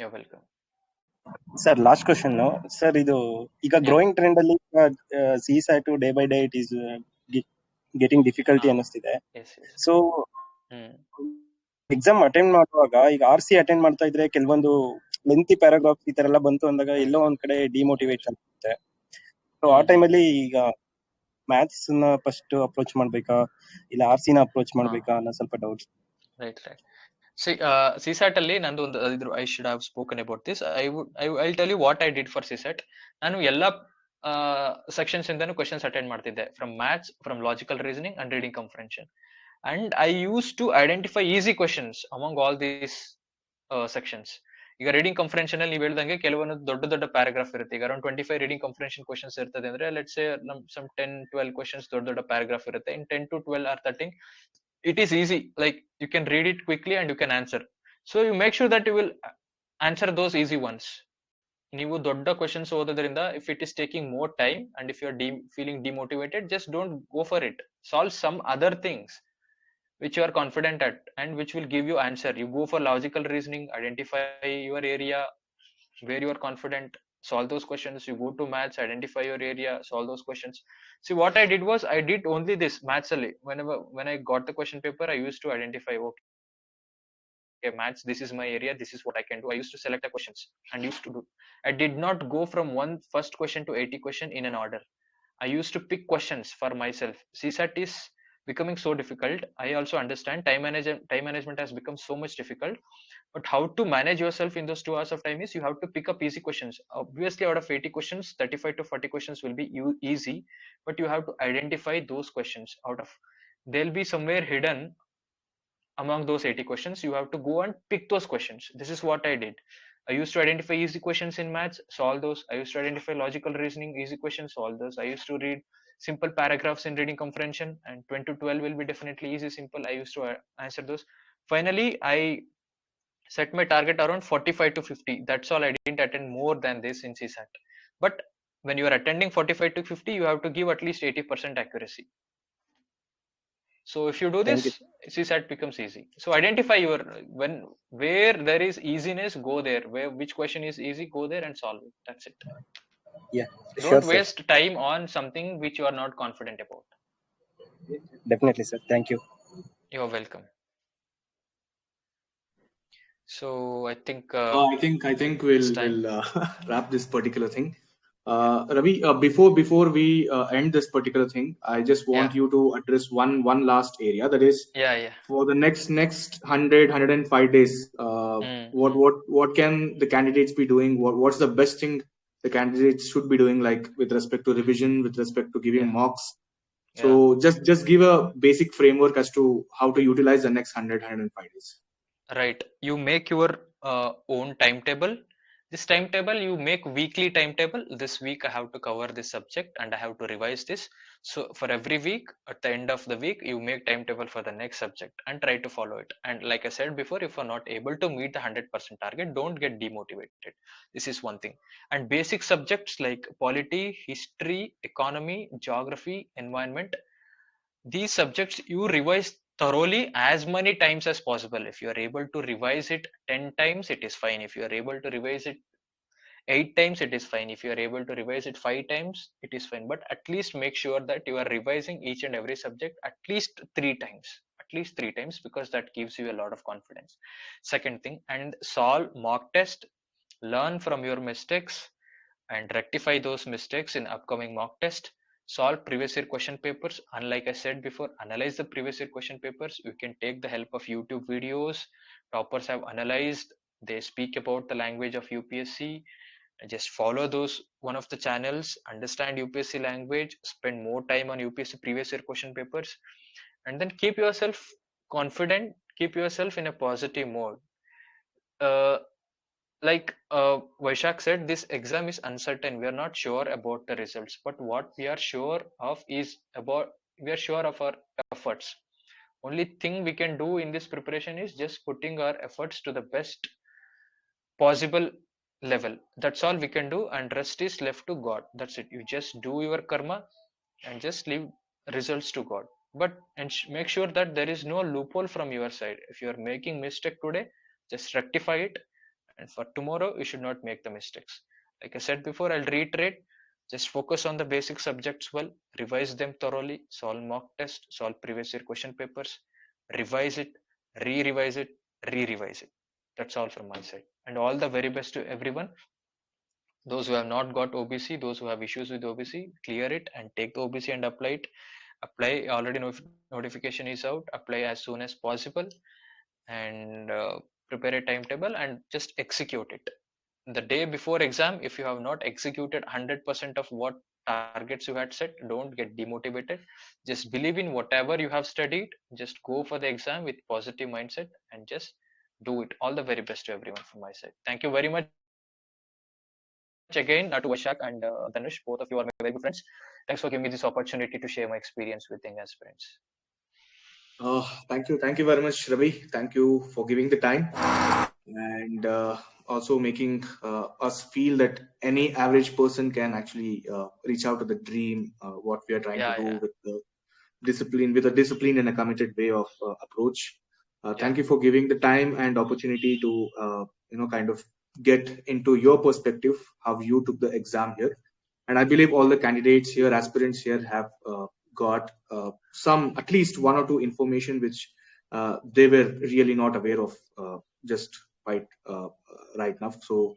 You're welcome. Sir last question sir, ಇದು ಈಗ growing trend ಅಲ್ಲಿ CSAT day by day it is getting difficulty ಅನ್ನಿಸ್ತಿದೆ. So exam attend ಮಾಡುವಾಗ ಈಗ RC attend ಮಾಡ್ತಾ ಇದ್ರೆ ಕೆಲವೊಂದು lengthy paragraph ಈ ತರ ಎಲ್ಲ ಬಂತು ಅಂದಾಗ ಎಲ್ಲೋ ಒಂದ್ ಕಡೆ ಡಿಮೋಟಿವೇಟ್ ಆಗುತ್ತೆ. ಸೊ ಆ ಟೈಮಲ್ಲಿ ಈಗ ಮ್ಯಾಥ್ಸ್ ನ ಫಸ್ಟ್ ಅಪ್ರೋಚ್ ಮಾಡ್ಬೇಕಾ ಇಲ್ಲ RC ನ ಅಪ್ರೋಚ್ ಮಾಡ್ಬೇಕಾ ಅನ್ನೋ ಸ್ವಲ್ಪ ಡೌಟ್. ರೈಟ್. CSAT ಅಲ್ಲಿ ನಂದು ಒಂದು I should have spoken about this. I'll tell you what I did for CSAT. ನಾನು ಎಲ್ಲಾ ಸೆಕ್ಷನ್ಸ್ ಇಂದನು ಕ್ವೆಶ್ಚನ್ಸ್ ಅಟೆಂಡ್ ಮಾಡ್ತಿದ್ದೆ, from maths, from logical reasoning and reading comprehension. And I used to identify easy questions among all these sections. ಈಗ reading comprehension ಅಲ್ಲಿ ನೀವು ಹೇಳ್ದಂಗೆ ಕೆಲವೊಂದು ದೊಡ್ಡ ಪ್ಯಾರಾಗ್ರಾಫ್ ಇರುತ್ತೆ. ಈಗ ಅರೌಂಡ್ 25 ರೀಡಿಂಗ್ ಕಂಪ್ರೆನ್ಷನ್ ಕ್ವೆಶ್ಚನ್ಸ್ ಇರ್ತದೆ ಅಂದ್ರೆ, ಲೆಟ್ಸ್ ಸೇ ಸಮ್ 10-12 ಕ್ವೆಶ್ಚನ್ಸ್ ದೊಡ್ಡ ಪ್ಯಾರಾಗ್ರಾಫ್ ಇರುತ್ತೆ. ಇನ್ 10 to 12 or 13 it is easy, like you can read it quickly and you can answer. So you make sure that you will answer those easy ones. ನೀವು ದೊಡ್ಡ questions ಓದೋದ್ರಿಂದ, if it is taking more time and if you are feeling demotivated, just don't go for it. Solve some other things which you are confident at and which will give you answer. You go for logical reasoning, identify your area where you are confident, solve those questions. You go to maths, identify your area, solve those questions. See, what I did was, I did only this maths only. When I got the question paper, I used to identify, okay, maths, this is my area, this is what I can do. I used to select the questions and used to do. I did not go from one first question to 80 question in an order. I used to pick questions for myself. CSAT is becoming so difficult. I also understand time management has become so much difficult. But how to manage yourself in those 2 hours of time is, you have to pick up easy questions. Obviously, out of 80 questions, 35 to 40 questions will be easy, but you have to identify those questions. They'll be somewhere hidden among those 80 questions. You have to go and pick those questions. This is what I did. I used to identify easy questions in maths, solve those. I used to identify logical reasoning, easy questions, solve those. I used to read simple paragraphs in reading comprehension, and 20 to 12 will be definitely easy, simple. I used to answer those. Finally, I set my target around 45 to 50. That's all. I didn't attend more than this in CSAT. But when you are attending 45 to 50, you have to give at least 80% accuracy. So if you do this, CSAT becomes easy. So identify where there is easiness, go there. Which question is easy, go there and solve it. That's it. Yeah, don't waste time on something which you are not confident about. Definitely, sir. Thank you. You're welcome. So I think we'll wrap this particular thing. Ravi, before we end this particular thing, I just want you to address one last area, that is for the next 105 days. What can the candidates be doing? What's the best thing the candidates should be doing, like with respect to revision, with respect to giving mocks? So just give a basic framework as to how to utilize the next 105 days. Right. You make your own timetable. This timetable, you make weekly timetable. This week I have to cover this subject and I have to revise this. So for every week, at the end of the week, you make timetable for the next subject and try to follow it. And like I said before, if you're not able to meet the 100% target, don't get demotivated. This is one thing. And basic subjects like polity, history, economy, geography, environment, these subjects you revise thoroughly as many times as possible. If you are able to revise it 10 times, it is fine. If you are able to revise it 8 times, it is fine. If you are able to revise it 5 times, it is fine. But at least make sure that you are revising each and every subject at least 3 times. At least 3 times, because that gives you a lot of confidence. Second thing, and solve mock test, learn from your mistakes and rectify those mistakes in upcoming mock test. Solve previous year question papers. Unlike I said before, analyze the previous year question papers. You can take the help of YouTube videos. Toppers have analyzed. They speak about the language of UPSC. Just follow those one of the channels, understand UPSC language, spend more time on UPSC previous year question papers, and then keep yourself confident, keep yourself in a positive mode. like Vaishak said, this exam is uncertain. We are not sure about the results, but what we are sure of is we are sure of our efforts. Only thing we can do in this preparation is just putting our efforts to the best possible level. That's all we can do, and rest is left to God. That's it. You just do your karma and just leave results to God. But make sure that there is no loophole from your side. If you are making mistake today, just rectify it, and for tomorrow you should not make the mistakes. Like I said before, I'll reiterate, just focus on the basic subjects well, revise them thoroughly, solve mock test, solve previous year question papers, revise it, re-revise it, re-revise it. That's all from my side, and all the very best to everyone. Those who have not got OBC, those who have issues with OBC, clear it and take the OBC and apply it. Apply, already notification is out, apply as soon as possible, and prepare a timetable and just execute it. The day before exam, if you have not executed 100% of what targets you had set, don't get demotivated. Just believe in whatever you have studied. Just go for the exam with positive mindset and just do it. All the very best to everyone from my side. Thank you very much again to Vaishak and Dhanush. Both of you are my very good friends. Thanks for giving me this opportunity to share my experience with young aspirants. Thank you very much, Ravi. Thank you for giving the time and also making us feel that any average person can actually reach out to the dream, what we are trying to do with the discipline, with a discipline and a committed way of approach. Thank you for giving the time and opportunity to kind of get into your perspective, how you took the exam here. And I believe all the candidates here, aspirants here, have got some, at least one or two information which they were really not aware of just right now. So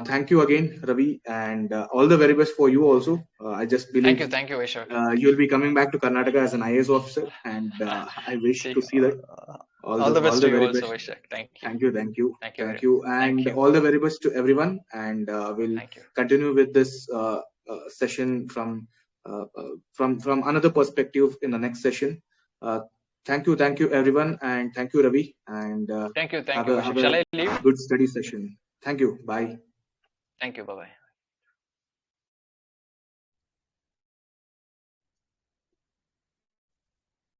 thank you again, Ravi, and all the very best for you also. I just believe thank you, Vaishak. You'll be coming back to Karnataka as an IAS officer, and I wish to see that. All the best to you also, Vaishak. Thank you. And all the very best to everyone. And we'll continue with this session from another perspective in the next session. Thank you, everyone, and thank you, Ravi. And thank you. Have a Shall I leave? good study session. Thank you. Bye. Thank you. Bye bye.